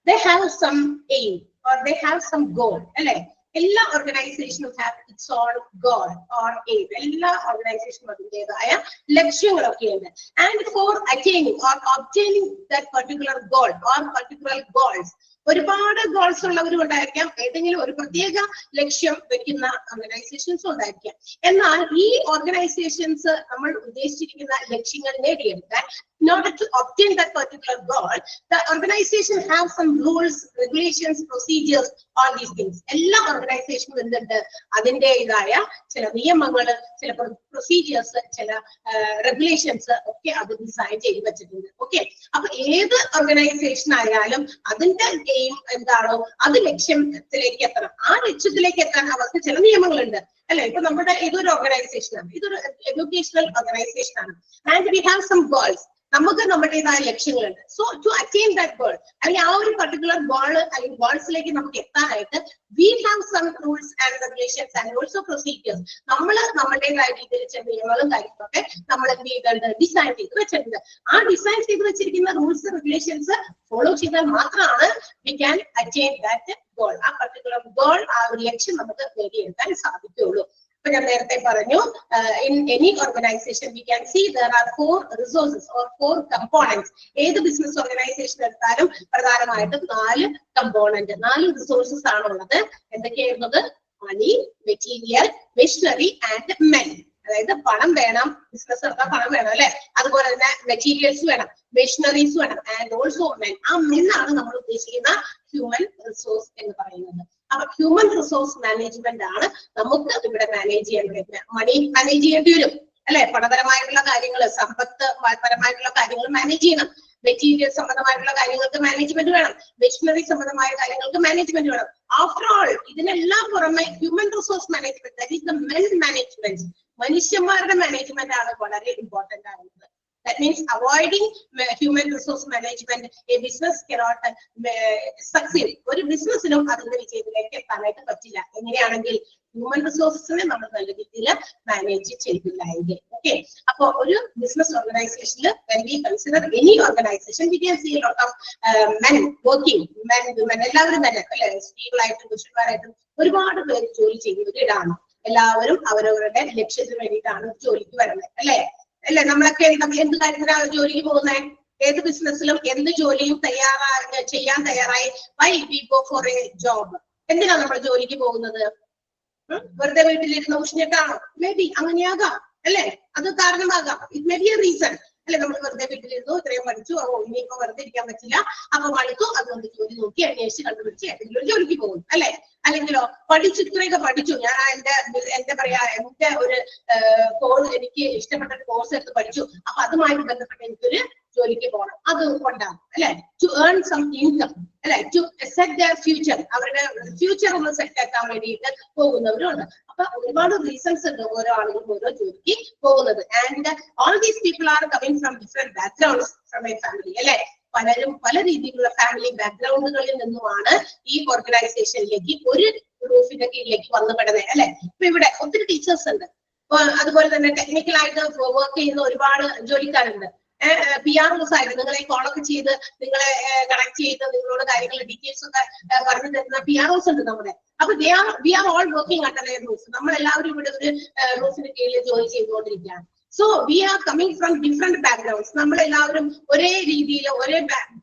they have some aim or they have some goal, അല്ലെ? എല്ലാ ഓർഗനൈസേഷനും have its own goal or aim. എല്ലാ ഓർഗനൈസേഷനും അതിൻ്റെതായ ലക്ഷ്യങ്ങളൊക്കെ ഉണ്ട്. And for attaining or obtaining that particular goal or particular goals, ഒരുപാട് ഗോൾസ് ഉള്ളവരും ഉണ്ടായിരിക്കാം, ഏതെങ്കിലും ഒരു പ്രത്യേക ലക്ഷ്യം വെക്കുന്ന ഓർഗനൈസേഷൻസ് ഉണ്ടായിരിക്കാം. എന്നാൽ ഈ ഓർഗനൈസേഷൻസ് നമ്മൾ ഉദ്ദേശിച്ചിരിക്കുന്ന ലക്ഷ്യങ്ങൾ നേടിയെടുക്കാൻ, in order to obtain that particular goal, the organization have some rules, regulations, procedures, all these things. എല്ലാ ഓർഗനൈസേഷനും എന്തുണ്ട്? അതിൻ്റെതായ ചില നിയമങ്ങൾ, ചില പ്രൊസീജിയേഴ്സ്, ചില റെഗുലേഷൻസ് ഒക്കെ അത് ഡിസൈൻ ചെയ്ത് വെച്ചിട്ടുണ്ട്. ഓക്കെ, അപ്പൊ ഏത് ഓർഗനൈസേഷൻ ആയാലും അതിന്റെ എയിം എന്താണോ അത് ലക്ഷ്യത്തിലേക്ക് എത്തണം. ആ ലക്ഷ്യത്തിലേക്ക് എത്താൻ അവർക്ക് ചില നിയമങ്ങളുണ്ട്, അല്ലെ? ഇപ്പൊ നമ്മുടെ ഇതൊരു ഓർഗനൈസേഷൻ ആണ്, ഇതൊരു എഡ്യൂക്കേഷണൽ ഓർഗനൈസേഷൻ ആണ്. And we have some goals. നമുക്ക് നമ്മുടേതായ ലക്ഷ്യങ്ങളുണ്ട്. So to attain that goal, അല്ലെങ്കിൽ ആ ഒരു പർട്ടിക്കുലർ ഗോൾ അല്ലെങ്കിൽ ഗോൾസിലേക്ക് നമുക്ക് എത്താനായിട്ട് we have some rules and regulations and also procedures. നമ്മൾ നമ്മുടേതായ രീതിയിൽ ചില നിയമങ്ങളും കാര്യങ്ങളൊക്കെ നമ്മൾ എന്ത് ചെയ്തിട്ടുണ്ട്? ഡിസൈൻ ചെയ്ത് വെച്ചിട്ടുണ്ട്. ആ ഡിസൈൻ ചെയ്ത് വെച്ചിരിക്കുന്ന റൂൾസ് റെഗുലേഷൻസ് ഫോളോ ചെയ്താൽ മാത്രമാണ് we can attain that goal. ആ പർട്ടിക്കുലർ ഗോൾ, ആ ഒരു ലക്ഷ്യം നമുക്ക് നേടിയെടുക്കാൻ സാധിക്കുകയുള്ളൂ. ഇപ്പൊ ഞാൻ നേരത്തെ പറഞ്ഞു, in any organization we can see there are 4 resources or 4 components. ഏത് ബിസിനസ് ഓർഗനൈസേഷൻ എടുത്താലും പ്രധാനമായിട്ടും 4 കമ്പോണന്റ്, 4 റിസോഴ്സസ് ആണുള്ളത്. എന്തൊക്കെയായിരുന്നത്? മണി, മെറ്റീരിയൽ, മെഷീനറി ആൻഡ് മെൻ. അതായത് പണം വേണം, ബിസിനസ് നടത്താൻ പണം വേണം, അല്ലെ? അതുപോലെ തന്നെ മെറ്റീരിയൽസ് വേണം, മെഷീനറീസ് വേണം, ആൻഡ് ഓൾസോ മെൻ. ആ മെൻ ആണ് നമ്മൾ ഉദ്ദേശിക്കുന്ന ഹ്യൂമൻ റിസോഴ്സ് എന്ന് പറയുന്നത്. അപ്പൊ ഹ്യൂമൻ റിസോഴ്സ് മാനേജ്മെന്റ് ആണ് നമുക്ക് ഇവിടെ മാനേജ് ചെയ്യാൻ പറ്റുന്നത്. മണി മാനേജ് ചെയ്യേണ്ടി വരും, അല്ലെ? പണപരമായിട്ടുള്ള കാര്യങ്ങൾ, സമ്പത്ത് പരമായിട്ടുള്ള കാര്യങ്ങൾ മാനേജ് ചെയ്യണം. മെറ്റീരിയൽ സംബന്ധമായിട്ടുള്ള കാര്യങ്ങൾക്ക് മാനേജ്മെന്റ് വേണം, മെഷീനറി സംബന്ധമായ കാര്യങ്ങൾക്ക് മാനേജ്മെന്റ് വേണം. ആഫ്റ്റർ ഓൾ ഇതിനെല്ലാം പുറമെ human resource management, that is the men management, മനുഷ്യന്മാരുടെ മാനേജ്മെന്റ് ആണ് വളരെ ഇമ്പോർട്ടന്റ് ആകുന്നത്. That means avoiding human resource management, a business cannot succeed. ഒരു ബിസിനസ്സിനും അതിന്റെ വിജയത്തിലേക്ക് എത്താനായിട്ട് പറ്റില്ല എങ്ങനെയാണെങ്കിൽ ഹ്യൂമൻ റിസോഴ്സിനെ നമ്മൾ നല്ല രീതിയിൽ മാനേജ് ചെയ്തില്ല എങ്കിൽ. ഓക്കെ, അപ്പൊ ഒരു ബിസിനസ് ഓർഗനൈസേഷനിൽ when we consider any organization, we can see a lot of men working, men, women, എല്ലാവരും തന്നെ, അല്ലെ? സ്ത്രീകളായിട്ടും പുരുഷന്മാരായിട്ടും ഒരുപാട് പേര് ജോലി ചെയ്യുന്ന ഒരു ഇടാണ്. എല്ലാവരും അവരവരുടെ ലക്ഷ്യത്തിന് വേണ്ടിയിട്ടാണ് ജോലിക്ക് വരുന്നത്, അല്ലെ? നമ്മളൊക്കെ എന്ത് കാര്യത്തിനാണ് ജോലിക്ക് പോകുന്നത്? ഏത് ബിസിനസ്സിലും എന്ത് ജോലിയും ചെയ്യാൻ തയ്യാറായി. Why we go for a job? എന്തിനാണ് നമ്മൾ ജോലിക്ക് പോകുന്നത്? വെറുതെ വീട്ടിലിരുന്ന് ഉഷ്ണിട്ടാണോ? മേ ബി അങ്ങനെയാകാം അല്ലെ, അത് കാരണമാകാം. It may be A reason അല്ലെ. നമ്മൾ വെറുതെ വീട്ടിലിരുന്നു, ഇത്രയും പഠിച്ചു, ഇനിയിപ്പോ വെറുതെ ഇരിക്കാൻ പറ്റില്ല, അപ്പൊ മടുത്തു, അതുകൊണ്ട് ജോലി നോക്കി അന്വേഷിച്ച് കണ്ടുപിടിച്ച് ഏതെങ്കിലും ഒരു ജോലിക്ക് പോകും അല്ലെ. അല്ലെങ്കിലോ പഠിച്ചു, ഇത്രയൊക്കെ പഠിച്ചു, ഞാൻ എന്താ പറയാ, എന്റെ ഒരു കോഴ്സ്, എനിക്ക് ഇഷ്ടപ്പെട്ട ഒരു കോഴ്സ് എടുത്ത് പഠിച്ചു, അപ്പൊ അതുമായിട്ട് ബന്ധപ്പെട്ട് എനിക്കൊരു ജോലിക്ക് പോകണം, അത് കൊണ്ടാണ് അല്ലെ. ടു ഏൺ സം ഇൻകം അല്ലെ, ടു സെറ്റ് ദർ ഫ്യൂച്ചർ, അവരുടെ ഫ്യൂച്ചർ ഒന്ന് സെറ്റ് ആക്കാൻ വേണ്ടിയിട്ട് പോകുന്നവരുണ്ട്. അപ്പൊ ഒരുപാട് റീസൺസ് ഉണ്ട് ഓരോ ആളുകളും ഓരോ ജോലിക്ക് പോകുന്നത്. And all these people are coming from different backgrounds from A family അല്ലെ. പലരും പല രീതിയിലുള്ള ഫാമിലി ബാക്ക്ഗ്രൗണ്ടുകളിൽ നിന്നുമാണ് ഈ ഓർഗനൈസേഷനിലേക്ക്, ഒരു റൂഫിന്റെ കീഴിലേക്ക് വന്നുപെടുന്നത് അല്ലെ. ഇപ്പൊ ഇവിടെ ഒത്തിരി ടീച്ചേഴ്സ് ഉണ്ട്, അതുപോലെ തന്നെ ടെക്നിക്കൽ ആയിട്ട് വർക്ക് ചെയ്യുന്ന ഒരുപാട് ജോലിക്കാരുണ്ട്. PROs ആയിട്ട് നിങ്ങളെ കോളൊക്കെ ചെയ്ത്, നിങ്ങളെ കണക്ട് ചെയ്ത്, നിങ്ങളോട് കാര്യങ്ങൾ ഡീറ്റെയിൽസ് ഒക്കെ പറഞ്ഞു തരുന്ന PROs ഉണ്ട് നമ്മുടെ. അപ്പൊ we are all working under a roof. നമ്മൾ എല്ലാവരും ഇവിടെ ഒരു റൂഫിന് കീഴിൽ ജോലി ചെയ്തുകൊണ്ടിരിക്കുകയാണ്. So we are coming from different backgrounds. നമ്മളെല്ലാവരും ഒരേ രീതിയിൽ, ഒരേ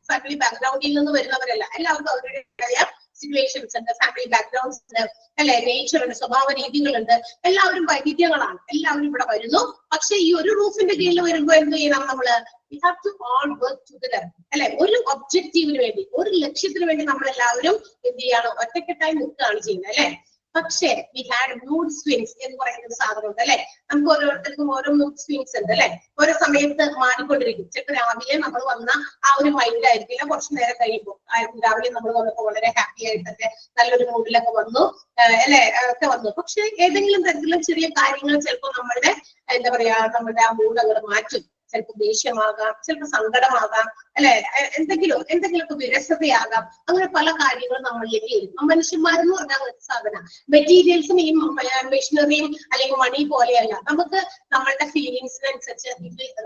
ഫാമിലി ബാക്ക്ഗ്രൗണ്ടിൽ നിന്ന് വരുന്നവരല്ല. എല്ലാവർക്കും അവരുടേതായ സിറ്റുവേഷൻസ് ഉണ്ട്, ഫാമിലി ബാക്ക്ഗ്രൗണ്ട്സ് ഉണ്ട് അല്ലെ, നേച്ചർ ഉണ്ട്, സ്വഭാവ രീതികളുണ്ട്. എല്ലാവരും വൈവിധ്യങ്ങളാണ്, എല്ലാവരും ഇവിടെ വരുന്നു. പക്ഷെ ഈ ഒരു റൂഫിന്റെ കീഴിൽ വരുമ്പോൾ എന്ത് ചെയ്യണം നമ്മള്? We have to all work together അല്ലെ. ഒരു ഒബ്ജക്റ്റീവിന് വേണ്ടി, ഒരു ലക്ഷ്യത്തിന് വേണ്ടി നമ്മൾ എല്ലാവരും എന്ത് ചെയ്യണം? ഒറ്റക്കെട്ടായി നിൽക്കുകയാണ് ചെയ്യുന്നത് അല്ലെ. പക്ഷേ വി ഹാഡ് മൂഡ് സ്വിങ്സ് എന്ന് പറയുന്ന ഒരു സാധനമുണ്ട് അല്ലെ. നമുക്ക് ഓരോരുത്തർക്കും ഓരോ മൂഡ് സ്വിങ്സ് ഉണ്ട് അല്ലെ. ഓരോ സമയത്ത് മാറിക്കൊണ്ടിരിക്കും. ചിലപ്പോൾ രാവിലെ നമ്മൾ വന്ന ആ ഒരു മൈൻഡ് ആയിരിക്കില്ല, കുറച്ചു നേരം കഴിയുമ്പോൾ. രാവിലെ നമ്മൾ വന്നപ്പോൾ വളരെ ഹാപ്പി ആയിട്ടൊക്കെ നല്ലൊരു മൂഡിലൊക്കെ വന്നു അല്ലെ, ഒക്കെ വന്നു. പക്ഷെ ഏതെങ്കിലും തരത്തിലുള്ള ചെറിയ കാര്യങ്ങൾ ചിലപ്പോൾ നമ്മളുടെ എന്താ പറയാ, നമ്മുടെ ആ മൂഡ് അങ്ങോട്ട് മാറ്റും. ചിലപ്പോൾ ദേഷ്യമാകാം, ചിലപ്പോൾ സങ്കടമാകാം അല്ലെ, എന്തെങ്കിലുമൊക്കെ വിരസതയാകാം. അങ്ങനെ പല കാര്യങ്ങളും നമ്മളിലേക്ക് വരും. മനുഷ്യന്മാരെന്ന് പറഞ്ഞാൽ അങ്ങനത്തെ സാധനം. മെറ്റീരിയൽസും ഈ മെഷീനറിയും അല്ലെങ്കിൽ മണി പോലെയല്ല. നമുക്ക് നമ്മളുടെ ഫീലിങ്സിനനുസരിച്ച്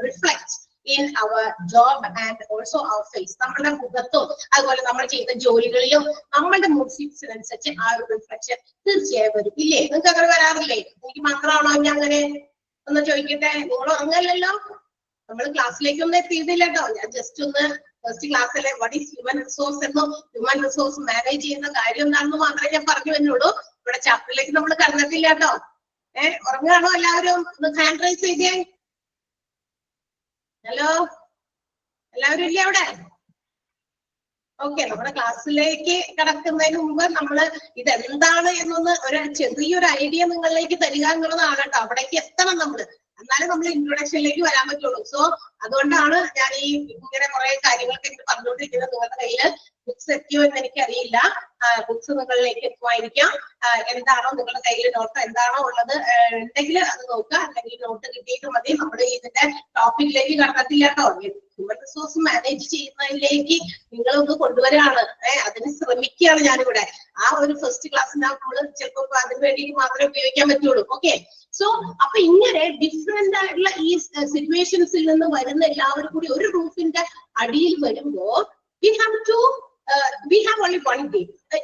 reflect in our job and also our face. നമ്മളുടെ മുഖത്തും അതുപോലെ നമ്മൾ ചെയ്യുന്ന ജോലികളിലും നമ്മളുടെ മൂഡ് സ്വിങ്സിനനുസരിച്ച് ആ ഒരു റിഫ്ലക്ഷൻ തീർച്ചയായും വരും. ഇല്ലേ? നിങ്ങൾക്ക് അങ്ങനെ വരാറില്ലേ? എനിക്ക് മാത്രമാണോ ഇനി അങ്ങനെ? ഒന്ന് ചോദിക്കട്ടെ, നിങ്ങളോ അങ്ങനല്ലല്ലോ. നമ്മൾ ക്ലാസ്സിലേക്കൊന്നും എത്തിയതില്ല കേട്ടോ. ഞാൻ ജസ്റ്റ് ഒന്ന് ഫസ്റ്റ് ക്ലാസ്സിലെ വാട്ട് ഈസ് ഹ്യൂമൻ റിസോഴ്സ് എന്നും ഹ്യൂമൻ റിസോഴ്സ് മാനേജ് ചെയ്യുന്ന കാര്യം എന്താണെന്ന് മാത്രമേ ഞാൻ പറഞ്ഞു വരുന്നുള്ളൂ. ഇവിടെ ചാപ്റ്ററിലേക്ക് നമ്മൾ കടന്നിട്ടില്ല കേട്ടോ. ഉറങ്ങാണോ എല്ലാവരും? ഒന്ന് ഹാൻഡ് റൈസ് ചെയ്തേ. ഹലോ, എല്ലാവരും ഇല്ലേ അവിടെ? ഓക്കെ, നമ്മുടെ ക്ലാസ്സിലേക്ക് കടക്കുന്നതിന് മുമ്പ് നമ്മള് ഇതെന്താണ് എന്നൊന്ന് ഒരു ചെറിയൊരു ഐഡിയ നിങ്ങളിലേക്ക് തരിക എന്നുള്ളതാണ് കേട്ടോ. അവിടേക്ക് എത്തണം നമ്മള്, എന്നാലും നമ്മൾ ഇൻട്രൊഡക്ഷനിലേക്ക് വരാൻ പറ്റുള്ളൂ. സോ അതുകൊണ്ടാണ് ഞാൻ ഈ ഇങ്ങനെ കുറെ കാര്യങ്ങളൊക്കെ എനിക്ക് പറഞ്ഞുകൊണ്ടിരിക്കുന്നത്. നിങ്ങളുടെ കയ്യില് ബുക്സ് എത്തിയോ എന്ന് എനിക്കറിയില്ല. ബുക്സ് നിങ്ങളിലേക്ക് എത്തുമായിരിക്കാം. എന്താണോ നിങ്ങളുടെ കയ്യിൽ നോട്ട് എന്താണോ ഉള്ളത് ഉണ്ടെങ്കിൽ അത് നോക്കുക, അല്ലെങ്കിൽ നോട്ട് കിട്ടിയിട്ട് മതി. നമ്മൾ ഇതിന്റെ ടോപ്പിക്കിലേക്ക് കടന്നിട്ടില്ല കേട്ടോ. ഹ്യൂമൻ റിസോഴ്സ് മാനേജ് ചെയ്യുന്നതിലേക്ക് നിങ്ങളൊന്ന് കൊണ്ടുവരാണ്, അതിന് ശ്രമിക്കുകയാണ് ഞാനിവിടെ. ആ ഒരു ഫസ്റ്റ് ക്ലാസ്സിനകത്ത് നമ്മൾ ചിലപ്പോൾ അതിന് വേണ്ടിയിട്ട് മാത്രമേ ഉപയോഗിക്കാൻ പറ്റുള്ളൂ. ഓക്കെ, സോ അപ്പൊ ഇങ്ങനെ ഡിഫറെന്റ് ആയിട്ടുള്ള ഈ സിറ്റുവേഷൻസിൽ നിന്ന് വരുന്ന എല്ലാവരും കൂടി ഒരു റൂഫിന്റെ അടിയിൽ വരുമ്പോ we have only one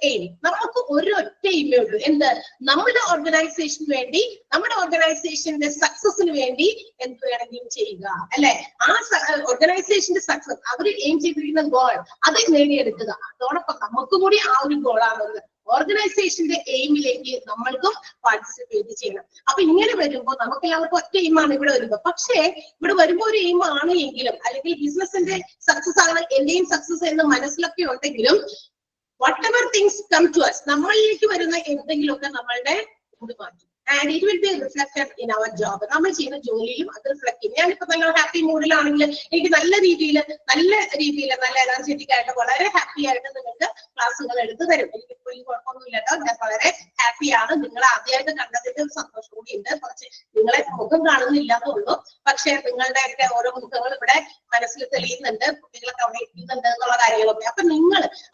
aim. നമുക്ക് ഒരു ഒറ്റ എയിമേ ഉള്ളൂ. എന്ത്? നമ്മുടെ ഓർഗനൈസേഷന് വേണ്ടി, നമ്മുടെ ഓർഗനൈസേഷന്റെ സക്സസിന് വേണ്ടി എന്ത് വേണമെങ്കിലും ചെയ്യുക അല്ലെ. ആ ഓർഗനൈസേഷന്റെ സക്സസ് അവർ എയിം ചെയ്തിരിക്കുന്ന ഗോൾ അത് നേടിയെടുക്കുക. അതോടൊപ്പം നമുക്ക് കൂടി ആ ഒരു ഗോളാണെന്ന് ഓർഗനൈസേഷന്റെ എയിമിലേക്ക് നമ്മൾക്കും പാർട്ടിസിപ്പേറ്റ് ചെയ്യണം. അപ്പൊ ഇങ്ങനെ വരുമ്പോൾ നമുക്ക് എല്ലാവർക്കും ഒറ്റ എയിമാണ് ഇവിടെ വരുമ്പോൾ. പക്ഷേ ഇവിടെ വരുമ്പോൾ ഒരു എയിം ആണ് എങ്കിലും, അല്ലെങ്കിൽ ബിസിനസിന്റെ സക്സസ് ആണ് എന്റെയും സക്സസ് എന്ന് മനസ്സിലൊക്കെ ഉണ്ടെങ്കിലും, whatever things come to us, നമ്മളിലേക്ക് വരുന്ന എന്തെങ്കിലുമൊക്കെ നമ്മളുടെ മൂഡ് മാറ്റും. And it will be reflected in our job. നമ്മൾ ചെയ്യുന്ന ജോലിയിലും അത് റിഫ്ലക്ട് ചെയ്യും. ഞാനിപ്പോ നിങ്ങൾ ഹാപ്പി മൂഡിലാണെങ്കിൽ എനിക്ക് നല്ല രീതിയിൽ നല്ല എനർജറ്റിക് ആയിട്ട് വളരെ ഹാപ്പി ആയിട്ട് നിങ്ങൾക്ക് ക്ലാസ്സുകൾ എടുത്തു തരും. എനിക്കിപ്പോൾ ഈ കുഴപ്പമൊന്നുമില്ല കേട്ടോ. ഞാൻ വളരെ ഹാപ്പിയാണ്. നിങ്ങൾ ആദ്യമായിട്ട് കണ്ടതിന്റെ ഒരു സന്തോഷം കൂടി ഉണ്ട്. കുറച്ച് നിങ്ങളെ മുഖം കാണുന്നില്ലാന്നുള്ളൂ, പക്ഷെ നിങ്ങളുടെ ഒക്കെ ഓരോ മുഖങ്ങൾ ഇവിടെ മനസ്സിൽ തെളിയുന്നുണ്ട്, കുട്ടികളൊക്കെ അവിടെ ഇരിക്കുന്നുണ്ട് എന്നുള്ള കാര്യങ്ങളൊക്കെ.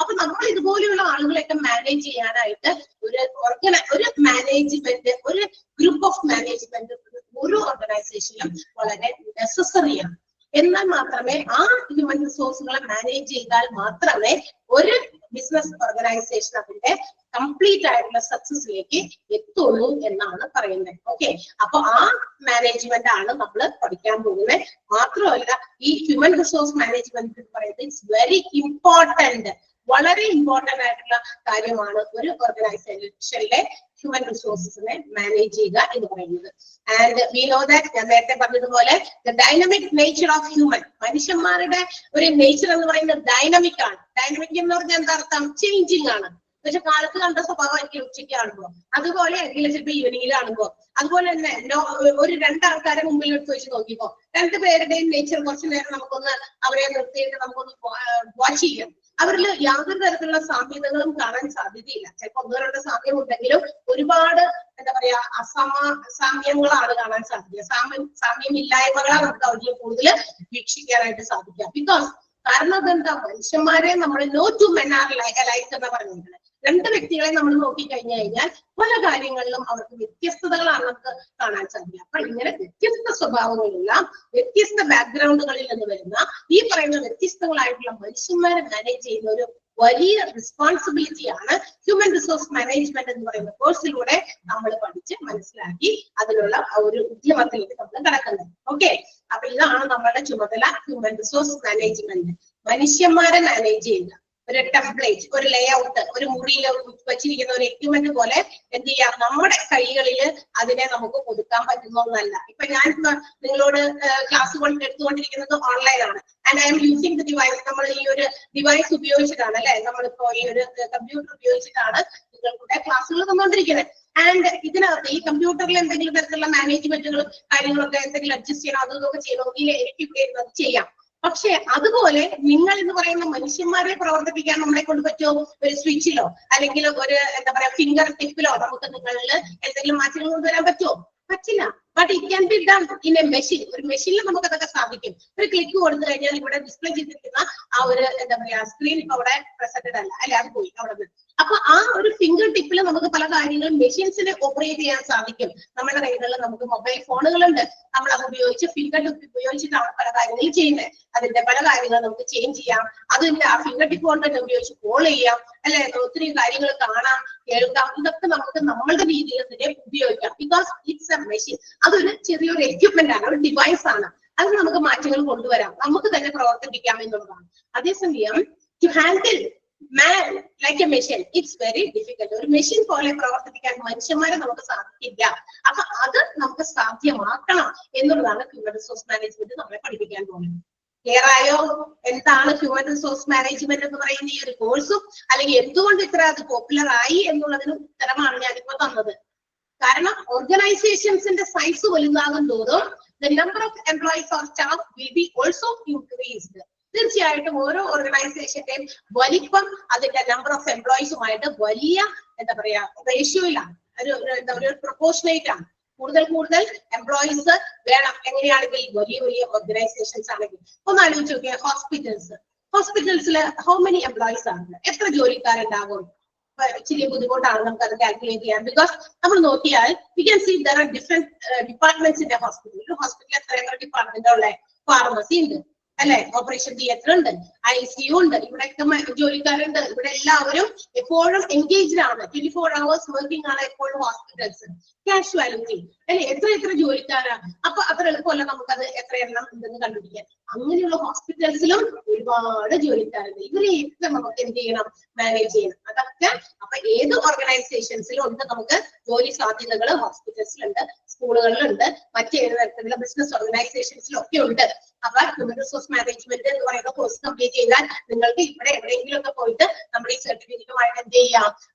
അപ്പൊ നമ്മൾ ഇതുപോലെയുള്ള ആളുകളെയൊക്കെ മാനേജ് ചെയ്യാനായിട്ട് ഒരു മാനേജ്മെന്റ്, ഒരു ഗ്രൂപ്പ് ഓഫ് മാനേജ്മെന്റ് ഓരോ ഓർഗനൈസേഷനിലും വളരെ നെസസറിയാണ്. എന്നാൽ മാത്രമേ ആ ഹ്യൂമൻ റിസോഴ്സുകളെ മാനേജ് ചെയ്താൽ മാത്രമേ ഒരു ബിസിനസ് ഓർഗനൈസേഷൻ അതിന്റെ കംപ്ലീറ്റ് ആയിട്ടുള്ള സക്സസിലേക്ക് എത്തുള്ളൂ എന്നാണ് പറയുന്നത്. ഓക്കെ, അപ്പൊ ആ മാനേജ്മെന്റ് ആണ് നമ്മൾ പഠിക്കാൻ പോകുന്നത്. മാത്രമല്ല ഈ ഹ്യൂമൻ റിസോഴ്സ് മാനേജ്മെന്റ് എന്ന് പറയുന്നത് ഇറ്റ്സ് വെരി ഇമ്പോർട്ടന്റ്. വളരെ ഇമ്പോർട്ടന്റ് ആയിട്ടുള്ള കാര്യമാണ് ഒരു ഓർഗനൈസേഷനിലെ ഹ്യൂമൻ റിസോഴ്സസിനെ മാനേജ് ചെയ്യുക എന്ന് പറയുന്നത്. ആൻഡ് വി നോ ദാറ്റ് ഞാൻ നേരത്തെ പറഞ്ഞതുപോലെ the dynamic nature of human, മനുഷ്യന്മാരുടെ ഒരു നേച്ചർ എന്ന് പറയുന്നത് ഡൈനമിക് ആണ്. ഡൈനമിക് എന്ന് പറഞ്ഞാൽ എന്താ അർത്ഥം? ചേഞ്ചിങ് ആണ്. പക്ഷെ കാലത്ത് കണ്ട സ്വഭാവം എനിക്ക് ഉച്ചയ്ക്ക് കാണുമ്പോ, അതുപോലെ എങ്കിലും ചിലപ്പോൾ ഈവനിങ്ങിൽ കാണുമ്പോ, അതുപോലെ തന്നെ ഒരു രണ്ടാൾക്കാരെ മുമ്പിൽ എടുത്ത് വെച്ച് നോക്കിപ്പോ രണ്ടുപേരുടെയും നേച്ചർ കുറച്ചു നേരം നമുക്കൊന്ന് അവരെ നിർത്തിയിട്ട് നമുക്കൊന്ന് വാച്ച് ചെയ്യാം. അവരിൽ യാതൊരു തരത്തിലുള്ള സാമ്യതകളും കാണാൻ സാധ്യതയില്ല. ചിലപ്പോൾ ഒന്നോ രണ്ടോ സാമ്യം ഉണ്ടെങ്കിലും ഒരുപാട് എന്താ പറയാ സാമ്യങ്ങളാണ് കാണാൻ സാധിക്കുക. സാമ്യമില്ലായ്മകളാണ് നമുക്ക് അവരിൽ കൂടുതൽ വീക്ഷിക്കാനായിട്ട് സാധിക്കുക. ബിക്കോസ് കാരണം അതെന്താ, മനുഷ്യന്മാരെ നമ്മൾ know to men are like എന്ന് പറഞ്ഞിട്ടുണ്ട്. രണ്ട് വ്യക്തികളെ നമ്മൾ നോക്കിക്കഴിഞ്ഞു കഴിഞ്ഞാൽ പല കാര്യങ്ങളിലും അവർക്ക് വ്യത്യസ്തതകളാണ് നമുക്ക് കാണാൻ സാധിക്കുക. അപ്പൊ ഇങ്ങനെ വ്യത്യസ്ത സ്വഭാവങ്ങളുള്ള വ്യത്യസ്ത ബാക്ക്ഗ്രൗണ്ടുകളിൽ നിന്ന് വരുന്ന ഈ പറയുന്ന വ്യത്യസ്തങ്ങളായിട്ടുള്ള മനുഷ്യന്മാരെ മാനേജ് ചെയ്യുന്ന ഒരു വലിയ റെസ്പോൺസിബിലിറ്റിയാണ് ഹ്യൂമൻ റിസോഴ്സ് മാനേജ്മെന്റ് എന്ന് പറയുന്ന കോഴ്സിലൂടെ നമ്മൾ പഠിച്ച് മനസ്സിലാക്കി അതിനുള്ള ഒരു ഉദ്യമത്തിലേക്ക് നമ്മൾ കടക്കുന്നത്. ഓക്കെ, അപ്പൊ ഇതാണ് നമ്മളുടെ ചുമതല, ഹ്യൂമൻ റിസോഴ്സ് മാനേജ്മെന്റ്. മനുഷ്യന്മാരെ മാനേജ് ചെയ്യുക. ഒരു ടെംപ്ലേറ്റ്, ഒരു ലേ ഔട്ട്, ഒരു മുറിയിൽ വെച്ചിരിക്കുന്ന ഒരു എക്യുപ്മെന്റ് പോലെ എന്ത് ചെയ്യാം, നമ്മുടെ കൈകളിൽ അതിനെ നമുക്ക് ഒതുക്കാൻ പറ്റുന്ന ഒന്നല്ല. ഇപ്പൊ ഞാൻ നിങ്ങളോട് ക്ലാസ്സുകൾ എടുത്തുകൊണ്ടിരിക്കുന്നത് ഓൺലൈനാണ്. And I am using the device. നമ്മൾ ഈ ഒരു ഡിവൈസ് ഉപയോഗിച്ചിട്ടാണ് അല്ലെ, നമ്മളിപ്പോ ഈ ഒരു കമ്പ്യൂട്ടർ ഉപയോഗിച്ചിട്ടാണ് നിങ്ങൾക്കൂടെ ക്ലാസ്സുകൾ തന്നുകൊണ്ടിരിക്കുന്നത്. ആൻഡ് ഇതിനകത്ത് ഈ കമ്പ്യൂട്ടറിൽ എന്തെങ്കിലും തരത്തിലുള്ള മാനേജ്മെന്റുകളും കാര്യങ്ങളൊക്കെ എന്തെങ്കിലും അഡ്ജസ്റ്റ് ചെയ്യണം, അതൊക്കെ ചെയ്യണമെങ്കിൽ എനിക്ക് ഇവിടെ ഇരുന്നത് ചെയ്യാം. പക്ഷെ അതുപോലെ നിങ്ങൾ എന്ന് പറയുന്ന മനുഷ്യന്മാരെ പ്രവർത്തിപ്പിക്കാൻ നമ്മളെ കൊണ്ട് പറ്റുമോ? ഒരു സ്വിച്ചിലോ അല്ലെങ്കിൽ ഒരു എന്താ പറയാ ഫിംഗർ ടിപ്പിലോ നമുക്ക് നിങ്ങളിൽ എന്തെങ്കിലും മാറ്റങ്ങൾ കൊണ്ടുവരാൻ പറ്റുമോ? പറ്റില്ല. But it can be done in A machine. ഒരു മെഷീനിൽ നമുക്ക് അതൊക്കെ സാധിക്കും. ഒരു ക്ലിക്ക് കൊടുത്തു കഴിഞ്ഞാൽ ഇവിടെ ഡിസ്പ്ലേ ചെയ്തിരിക്കുന്ന ആ ഒരു എന്താ പറയാ സ്ക്രീൻ ഇപ്പൊ അവിടെ പ്രസന്റഡ് അല്ല അല്ലെ, അത് പോയി അവിടെ നിന്ന്. അപ്പൊ ആ ഒരു ഫിംഗർ ടിപ്പിൽ നമുക്ക് പല കാര്യങ്ങളും മെഷീൻസിനെ ഓപ്പറേറ്റ് ചെയ്യാൻ സാധിക്കും. നമ്മുടെ കൈകളിൽ നമുക്ക് മൊബൈൽ ഫോണുകളുണ്ട്, നമ്മൾ അത് ഉപയോഗിച്ച് ഫിംഗർ ടിപ്പ് ഉപയോഗിച്ചിട്ടാണ് പല കാര്യങ്ങളും ചെയ്യുന്നത്. അതിന്റെ പല കാര്യങ്ങളും നമുക്ക് ചേഞ്ച് ചെയ്യാം. അതിന്റെ ആ ഫിംഗർ ടിപ്പ് കൊണ്ട് തന്നെ ഉപയോഗിച്ച് കോൾ ചെയ്യാം അല്ലെ, ഒത്തിരി കാര്യങ്ങൾ കാണാം, കേൾക്കാം. ഇതൊക്കെ നമുക്ക് നമ്മളുടെ രീതിയിൽ തന്നെ ഉപയോഗിക്കാം. Because it's A machine. അതൊരു ചെറിയൊരു എക്യുപ്മെന്റ് ആണ്, ഒരു ഡിവൈസ് ആണ്. അത് നമുക്ക് മാറ്റങ്ങൾ കൊണ്ടുവരാം, നമുക്ക് തന്നെ പ്രവർത്തിപ്പിക്കാം എന്നുള്ളതാണ്. അതേസമയം to handle man like a machine, it's very difficult. ഒരു മെഷീൻ പോലെ പ്രവർത്തിപ്പിക്കാൻ മനുഷ്യന്മാരെ നമുക്ക് സാധിക്കില്ല. അപ്പൊ അത് നമുക്ക് സാധ്യമാക്കണം എന്നുള്ളതാണ് ഹ്യൂമൻ റിസോഴ്സ് മാനേജ്മെന്റ് നമ്മളെ പഠിപ്പിക്കാൻ പോകുന്നത്. ക്ലിയർ ആയോ? എന്താണ് ഹ്യൂമൻ റിസോഴ്സ് മാനേജ്മെന്റ് എന്ന് പറയുന്ന ഈ ഒരു കോഴ്സും അല്ലെങ്കിൽ എന്തുകൊണ്ട് ഇത്ര അത് പോപ്പുലർ ആയി എന്നുള്ളതിന് ഉത്തരമാണ് ഞാനിപ്പോ തന്നത്. കാരണം ഓർഗനൈസേഷൻസിന്റെ സൈസ് വലുതാകും തോറും the number of employees or staff will be also increased. തീർച്ചയായിട്ടും ഓരോ ഓർഗനൈസേഷന്റെയും വലിപ്പം അതിന്റെ നമ്പർ ഓഫ് എംപ്ലോയീസുമായിട്ട് വലിയ എന്താ പറയാ റേഷ്യോയിലാണ്, ഒരു പ്രൊപ്പോർഷനേറ്റ് ആണ്. കൂടുതൽ എംപ്ലോയീസ് വേണം എങ്ങനെയാണെങ്കിൽ വലിയ വലിയ ഓർഗനൈസേഷൻസ് ആണെങ്കിൽ. ഒന്ന് ആലോചിച്ച് നോക്കിയാൽ ഹോസ്പിറ്റൽസിൽ ഹൗ മെനി എംപ്ലോയീസ് ആണ്, എത്ര ജോലിക്കാരുണ്ടാകും? ഇച്ചിരി ബുദ്ധിമുട്ടാണ് നമുക്ക് അത് കാൽക്കുലേറ്റ് ചെയ്യാൻ. ബിക്കോസ് നമ്മൾ നോക്കിയാൽ we can see there are different departments in hospital. ഹോസ്പിറ്റലിൽ എത്ര ഡിപ്പാർട്ട്മെന്റ് ഉള്ള ഫാർമസി ഉണ്ട് അല്ലെ, ഓപ്പറേഷൻ തിയേറ്റർ ഉണ്ട്, ICU ഉണ്ട്, ഇവിടെയൊക്കെ ജോലിക്കാരുണ്ട്. ഇവിടെ എല്ലാവരും എപ്പോഴും എൻഗേജ്ഡ് ആണ്, 24 hours വർക്കിംഗ് ആണ് എപ്പോഴും ഹോസ്പിറ്റൽസ്. കാഷ്വാലിറ്റി അല്ലെ, എത്ര ജോലിക്കാരാണ്. അപ്പൊ അത്ര എളുപ്പമല്ല നമുക്കത് എത്ര എണ്ണം ഉണ്ടെന്ന് കണ്ടുപിടിക്കാൻ. അങ്ങനെയുള്ള ഹോസ്പിറ്റൽസിലും ഒരുപാട് ജോലിക്കാരുണ്ട്. ഇവരെയൊക്കെ നമുക്ക് എന്ത് ചെയ്യണം? മാനേജ് ചെയ്യണം. അതൊക്കെ അപ്പൊ ഏത് ഓർഗനൈസേഷൻസിലും ഉണ്ട് നമുക്ക് ജോലി സാധ്യതകൾ. ഹോസ്പിറ്റൽസിലുണ്ട്, സ്കൂളുകളിലുണ്ട്, മറ്റേത് തരത്തിലുള്ള ബിസിനസ് ഓർഗനൈസേഷൻസിലും ഒക്കെ ഉണ്ട്. അപ്പൊ ഹ്യൂമൻ റിസോഴ്സ് മാനേജ്മെന്റ് എന്ന് പറയുന്ന കോഴ്സ് കംപ്ലീറ്റ് ചെയ്താൽ നിങ്ങൾക്ക് ഇവിടെ എവിടെയെങ്കിലും ഒക്കെ പോയിട്ട് നമ്മുടെ ഈ സർട്ടിഫിക്കറ്റുമായിട്ട് എന്ത് ചെയ്യാം?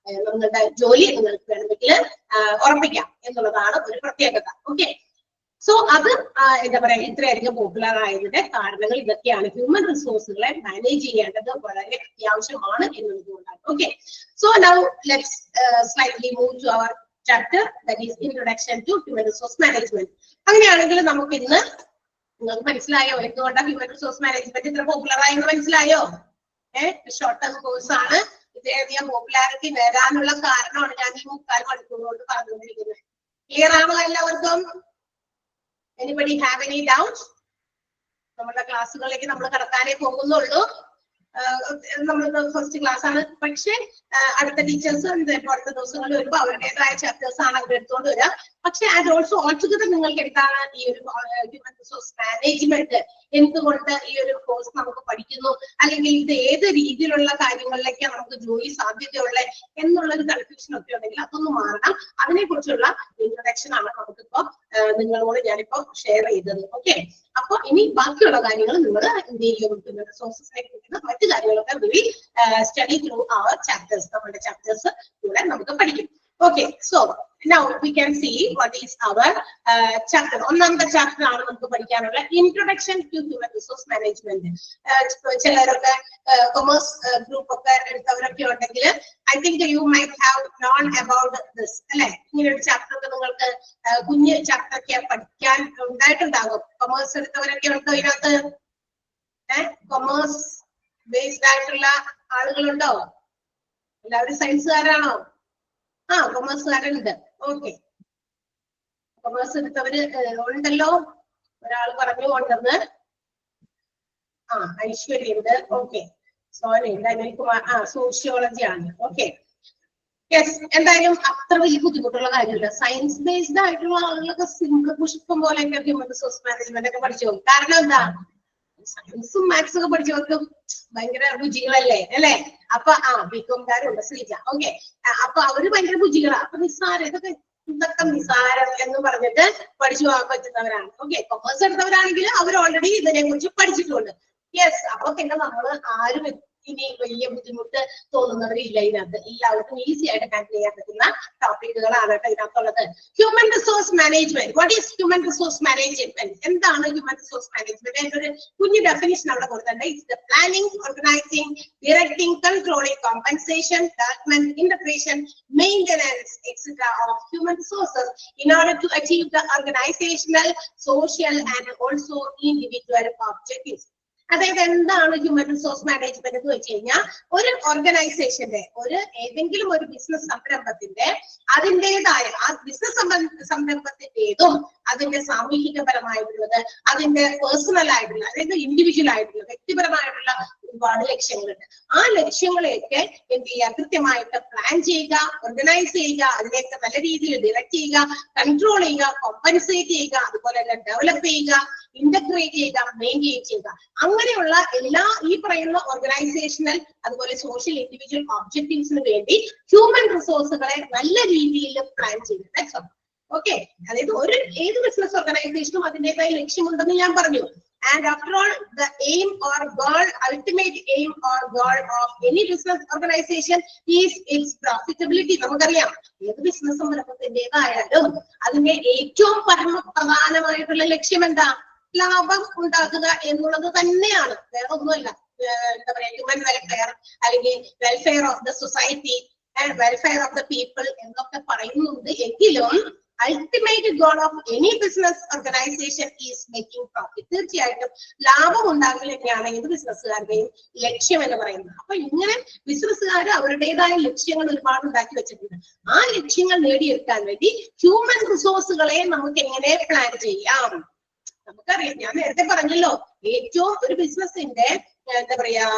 നിങ്ങളുടെ ജോലി നിങ്ങൾക്ക് വേണമെങ്കിൽ ഉറപ്പിക്കാം എന്നുള്ളതാണ് ഒരു പ്രത്യേകത. ഓക്കെ, സോ അത് എന്താ പറയാ ഇത്രയധികം പോപ്പുലർ ആയതിന്റെ കാരണങ്ങൾ ഇതൊക്കെയാണ്. ഹ്യൂമൻ റിസോഴ്സുകളെ മാനേജ് ചെയ്യേണ്ടത് വളരെ അത്യാവശ്യമാണ് എന്നുള്ളതുകൊണ്ടാണ്. Okay, so now let's slightly move to our chapter, that is introduction to human resource management. അങ്ങനെയാണെങ്കിൽ നമുക്ക് ഇന്ന് നിങ്ങൾക്ക് മനസ്സിലായോ എന്തുകൊണ്ടാണ് ഹ്യൂമൻ റിസോഴ്സ് മാനേജ്മെന്റ് ഇത്ര പോപ്പുലർ ആയെന്ന് മനസ്സിലായോ? ഷോർട്ട് ടേം കോഴ്സ് ആണ്. ഇത്രയധികം പോപ്പുലാരിറ്റി വരാനുള്ള കാരണമാണ് ഞാൻ ഈ 3/4 മണിക്കൂർ കൊണ്ട് പറഞ്ഞുകൊണ്ടിരിക്കുന്നത്. ക്ലിയർ ആണോ എല്ലാവർക്കും? Anybody have any doubt? നമ്മുടെ ക്ലാസ്സുകളിലേക്ക് നമ്മൾ കടക്കാനേ പോകുന്നുള്ളൂ. നമ്മൾ ഫസ്റ്റ് ക്ലാസ് ആണ്. പക്ഷെ അടുത്ത ടീച്ചേഴ്സ് അടുത്ത ദിവസങ്ങളിൽ വരുമ്പോൾ അവരുടേതായ ചാപ്റ്റേഴ്സ് ആണ് അവർ എടുത്തുകൊണ്ട് വരിക. പക്ഷെ അത് ഓൾസോ ഓൾടുഗദർ നിങ്ങൾക്ക് എന്താണ് ഈ ഒരു ഹ്യൂമൻ റിസോഴ്സ് മാനേജ്മെന്റ് എന്തുകൊണ്ട് ഈ ഒരു കോഴ്സ് നമുക്ക് പഠിക്കുന്നു, അല്ലെങ്കിൽ ഇത് ഏത് രീതിയിലുള്ള കാര്യങ്ങളിലേക്കാണ് നമുക്ക് ജോലി സാധ്യതയുള്ള എന്നുള്ള ഒരു കൺഫ്യൂഷൻ ഒക്കെ ഉണ്ടെങ്കിൽ അതൊന്ന് മാറണം. അതിനെ കുറിച്ചുള്ള ഇൻട്രൊഡക്ഷൻ ആണ് നമുക്കിപ്പോ നിങ്ങളോട് ഞാനിപ്പോ ഷെയർ ചെയ്തത്. ഓക്കെ, അപ്പൊ ഇനി ബാക്കിയുള്ള കാര്യങ്ങൾ നിങ്ങൾ എന്ത് ചെയ്യും, റിസോഴ്സസിനെ കുറിച്ചുള്ള മറ്റു കാര്യങ്ങളൊക്കെ will study through our chapters, നമ്മുടെ ചാപ്റ്റേഴ്സ് കൂടെ നമുക്ക് പഠിക്കും. Okay, so now we can see what is our chapter. ഒന്നാമത്തെ ചാപ്റ്റർ ആണ് നമുക്ക് പഠിക്കാനുള്ള introduction to human resource management. ചിലരൊക്കെ കൊമേഴ്സ് ഗ്രൂപ്പ് ഒക്കെ എടുത്തവരൊക്കെ ഉണ്ടെങ്കിൽ I think you might have known about this അല്ലെ. ഇങ്ങനെ ഒരു ചാപ്റ്റർ ഒക്കെ നിങ്ങൾക്ക് കുഞ്ഞ് ചാപ്റ്റർ ഒക്കെ പഠിക്കാൻ ഉണ്ടായിട്ടുണ്ടാകും. കൊമേഴ്സ് എടുത്തവരൊക്കെ ഉണ്ടോ ഇതിനകത്ത്? കൊമേഴ്സ് ബേസ്ഡ് ആയിട്ടുള്ള ആളുകളുണ്ടോ? എല്ലാവരും സയൻസുകാരാണോ? കൊമേഴ്സുകാരുണ്ട്. ഓക്കെ, കൊമേഴ്സ് എടുത്തവര് ഉണ്ടല്ലോ. ഒരാൾ പറഞ്ഞു ഉണ്ടെന്ന്. ഐശ്വര്യ ഉണ്ട്. ഓക്കെ, സോനുണ്ട്. അനിൽകുമാർ സോഷ്യോളജി ആണ്. Okay, yes. എന്തായാലും അത്ര വലിയ ബുദ്ധിമുട്ടുള്ള കാര്യമില്ല. സയൻസ് ബേസ്ഡ് ആയിട്ടുള്ള ആളുകളൊക്കെ സിമ്പിൾ പുഷ്പം പോലെയൊക്കെ ഹ്യൂമൻ റിസോഴ്സ് മാനേജ്മെന്റ് ഒക്കെ പഠിച്ചു പോകും. കാരണം എന്താ, സയൻസും മാത്സും ഒക്കെ പഠിച്ചവർക്ക് ഭയങ്കര രുചികളല്ലേ അല്ലെ. അപ്പൊ ബികോംകാരുണ്ട്, ശ്രീജ. ഓക്കെ, അപ്പൊ അവര് ഭയങ്കര രുചികളാ. അപ്പൊ നിസ്സാരം, ഇതൊക്കെ നിസ്സാരം എന്ന് പറഞ്ഞിട്ട് പഠിച്ചു പോകാൻ പറ്റുന്നവരാണ്. ഓക്കെ, കൊമേഴ്സ് എടുത്തവരാണെങ്കിൽ അവർ ഓൾറെഡി ഇതിനെ കുറിച്ച് പഠിച്ചിട്ടുണ്ട്. യെസ്, അപ്പൊ പിന്നെ നമ്മൾ ആരും ഇനി വലിയ ബുദ്ധിമുട്ട് തോന്നുന്നവരില്ല ഇതിനകത്ത്. എല്ലാവർക്കും ഈസി ആയിട്ട് ഹാൻഡിൽ ചെയ്യാൻ പറ്റുന്ന ടോപ്പിക്കുകളാണ് കേട്ടോ ഇതിനകത്തുള്ളത്. Human resource management. What is human resource management? എന്താണ് ഹ്യൂമൻ റിസോഴ്സ് മാനേജ്മെന്റ്? അതിന്റെ ഒരു കുഞ്ഞു ഡെഫിനിഷൻ അവിടെ കൊടുത്തിട്ടുണ്ട്. It's the planning, organising, directing, controlling, compensation, development, integration, maintenance etcetera of human resources in order to achieve the organisational, social and also individual objectives. അതായത് എന്താണ് human resource management എന്ന് വെച്ച് കഴിഞ്ഞാൽ, ഒരു ഓർഗനൈസേഷന്റെ ഏതെങ്കിലും ഒരു ബിസിനസ് സംരംഭത്തിന്റെ അതിൻ്റെതായ ആ ബിസിനസ് സംരംഭത്തിന്റേതും അതിന്റെ സാമൂഹികപരമായിട്ടുള്ളത്, അതിന്റെ പേഴ്സണൽ ആയിട്ടുള്ള, അതായത് ഇൻഡിവിജ്വൽ ആയിട്ടുള്ള, വ്യക്തിപരമായിട്ടുള്ള ഒരുപാട് ലക്ഷ്യങ്ങളുണ്ട്. ആ ലക്ഷ്യങ്ങളെയൊക്കെ എന്ത് ചെയ്യുക, കൃത്യമായിട്ട് പ്ലാൻ ചെയ്യുക, ഓർഗനൈസ് ചെയ്യുക, അതിനെയൊക്കെ നല്ല രീതിയിൽ ഡയറക്ട് ചെയ്യുക, കൺട്രോൾ ചെയ്യുക, കോമ്പൻസേറ്റ് ചെയ്യുക, അതുപോലെ തന്നെ ഡെവലപ്പ് ചെയ്യുക, ഇന്റഗ്രേറ്റ് ചെയ്യുക, മെയിൻറ്റെയിൻ ചെയ്യുക. അങ്ങനെയുള്ള എല്ലാ ഈ പറയുന്ന ഓർഗനൈസേഷണൽ അതുപോലെ സോഷ്യൽ ഇൻഡിവിജ്വൽ ഒബ്ജക്റ്റീവ്സിന് വേണ്ടി ഹ്യൂമൻ റിസോഴ്സുകളെ നല്ല രീതിയിൽ പ്ലാൻ ചെയ്യുക. ഓക്കെ, അതായത് ഏത് ബിസിനസ് ഓർഗനൈസേഷനും അതിൻ്റെതായ ലക്ഷ്യമുണ്ടെന്ന് ഞാൻ പറഞ്ഞു. And after all, the aim or goal, ultimate aim or goal of any business organization is its profitability. നമുക്കറിയാം, ഏത് ബിസിനസ് സംരംഭത്തിൻ്റെതായാലും അതിന്റെ ഏറ്റവും പ്രധാനമായിട്ടുള്ള ലക്ഷ്യം എന്താ? ലാഭം ഉണ്ടാക്കുക എന്നുള്ളത് തന്നെയാണ്, വേറെ ഒന്നുമല്ല. എന്താ പറയാ, ഹ്യൂമൻ വെൽഫെയർ അല്ലെങ്കിൽ welfare of the society and welfare of the people എന്നൊക്കെ പറയുന്നുണ്ട്. എങ്കിലും ultimate goal of any business organization is making profit. തീർച്ചയായിട്ടും ലാഭം ഉണ്ടാക്കൽ തന്നെയാണ് ഏത് ബിസിനസ്സുകാരുടെയും ലക്ഷ്യം എന്ന് പറയുന്നത്. അപ്പൊ ഇങ്ങനെ ബിസിനസ്സുകാർ അവരുടേതായ ലക്ഷ്യങ്ങൾ ഒരുപാട് ഉണ്ടാക്കി വെച്ചിട്ടുണ്ട്. ആ ലക്ഷ്യങ്ങൾ നേടിയെടുക്കാൻ വേണ്ടി ഹ്യൂമൻ റിസോഴ്സുകളെ നമുക്ക് എങ്ങനെ പ്ലാൻ ചെയ്യാം? നമുക്കറിയാം, ഞാൻ നേരത്തെ പറഞ്ഞല്ലോ, ഏറ്റവും ഒരു ബിസിനസിന്റെ എന്താ പറയാ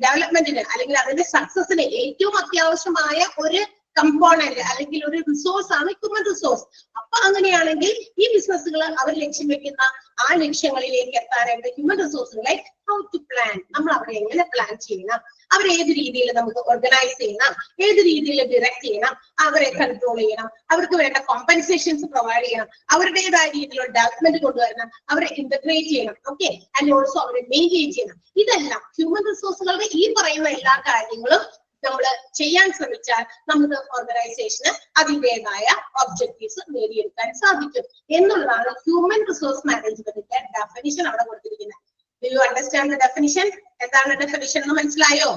ഡെവലപ്മെന്റിന് അല്ലെങ്കിൽ അതിന്റെ സക്സസിന് ഏറ്റവും അത്യാവശ്യമായ ഒരു കമ്പോണന്റ് അല്ലെങ്കിൽ ഒരു റിസോഴ്സ് ആണ് ഹ്യൂമൻ റിസോഴ്സ്. അപ്പൊ അങ്ങനെയാണെങ്കിൽ ഈ ബിസിനസ്സുകൾ അവർ ലക്ഷ്യം വെക്കുന്ന ആ ലക്ഷ്യങ്ങളിലേക്ക് എത്താനായിട്ട് ഹ്യൂമൻ റിസോഴ്സുകളെ ഹൗ ടു പ്ലാൻ, നമ്മൾ അവരെ എങ്ങനെ പ്ലാൻ ചെയ്യണം, അവരെ ഏത് രീതിയിൽ നമുക്ക് ഓർഗനൈസ് ചെയ്യണം, ഏത് രീതിയിൽ ഡയറക്ട് ചെയ്യണം, അവരെ കൺട്രോൾ ചെയ്യണം, അവർക്ക് വേണ്ട കോമ്പൻസേഷൻസ് പ്രൊവൈഡ് ചെയ്യണം, അവരുടേതായ രീതിയിലുള്ള ഡെവലപ്മെന്റ് കൊണ്ടുവരണം, അവരെ ഇന്റഗ്രേറ്റ് ചെയ്യണം. ഓക്കെ, ആൻഡ് ഓൾസോ അവരെ മെയിൻറ്റെയിൻ ചെയ്യണം. ഇതെല്ലാം ഹ്യൂമൻ റിസോഴ്സുകളുടെ ഈ പറയുന്ന എല്ലാ കാര്യങ്ങളും നമ്മൾ ചെയ്യാൻ ശ്രമിച്ചാൽ നമുക്ക് ഓർഗനൈസേഷന് അതിൻ്റെതായ ഒബ്ജക്റ്റീവ്സ് നേടിയെടുക്കാൻ സാധിക്കും എന്നുള്ളതാണ് ഹ്യൂമൻ റിസോഴ്സ് മാനേജ്മെന്റിന്റെ ഡെഫിനിഷൻ അവിടെ കൊടുത്തിരിക്കുന്നത്. Do you understand the definition? എന്താണ് ഡെഫിനിഷൻ എന്ന് മനസ്സിലായോ?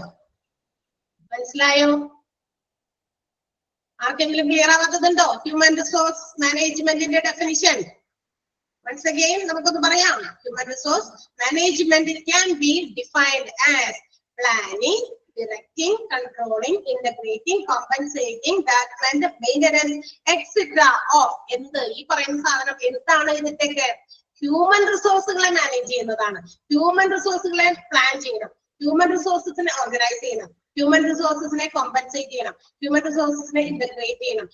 ആർക്കെങ്കിലും ക്ലിയർ ആവാത്തതുണ്ടോ ഹ്യൂമൻ റിസോഴ്സ് മാനേജ്മെന്റിന്റെ ഡെഫിനിഷൻ? Once again, നമുക്കൊന്ന് പറയാം. Human resource management can be defined as planning, directing, controlling, integrating, compensating, development, maintenance, etc. of എന്ത് ഈ പറയുന്ന സാധനം എന്താണ്? ഇതിന്റെയൊക്കെ ഹ്യൂമൻ റിസോഴ്സുകളെ മാനേജ് ചെയ്യുന്നതാണ്. ഹ്യൂമൻ റിസോഴ്സുകളെ പ്ലാൻ ചെയ്യണം, ഹ്യൂമൻ റിസോഴ്സസിനെ ഓർഗനൈസ് ചെയ്യണം, ഹ്യൂമൻ റിസോഴ്സസിനെ കോമ്പൻസേറ്റ് ചെയ്യണം, ഹ്യൂമൻ റിസോഴ്സസിനെ ഇന്റഗ്രേറ്റ് ചെയ്യണം,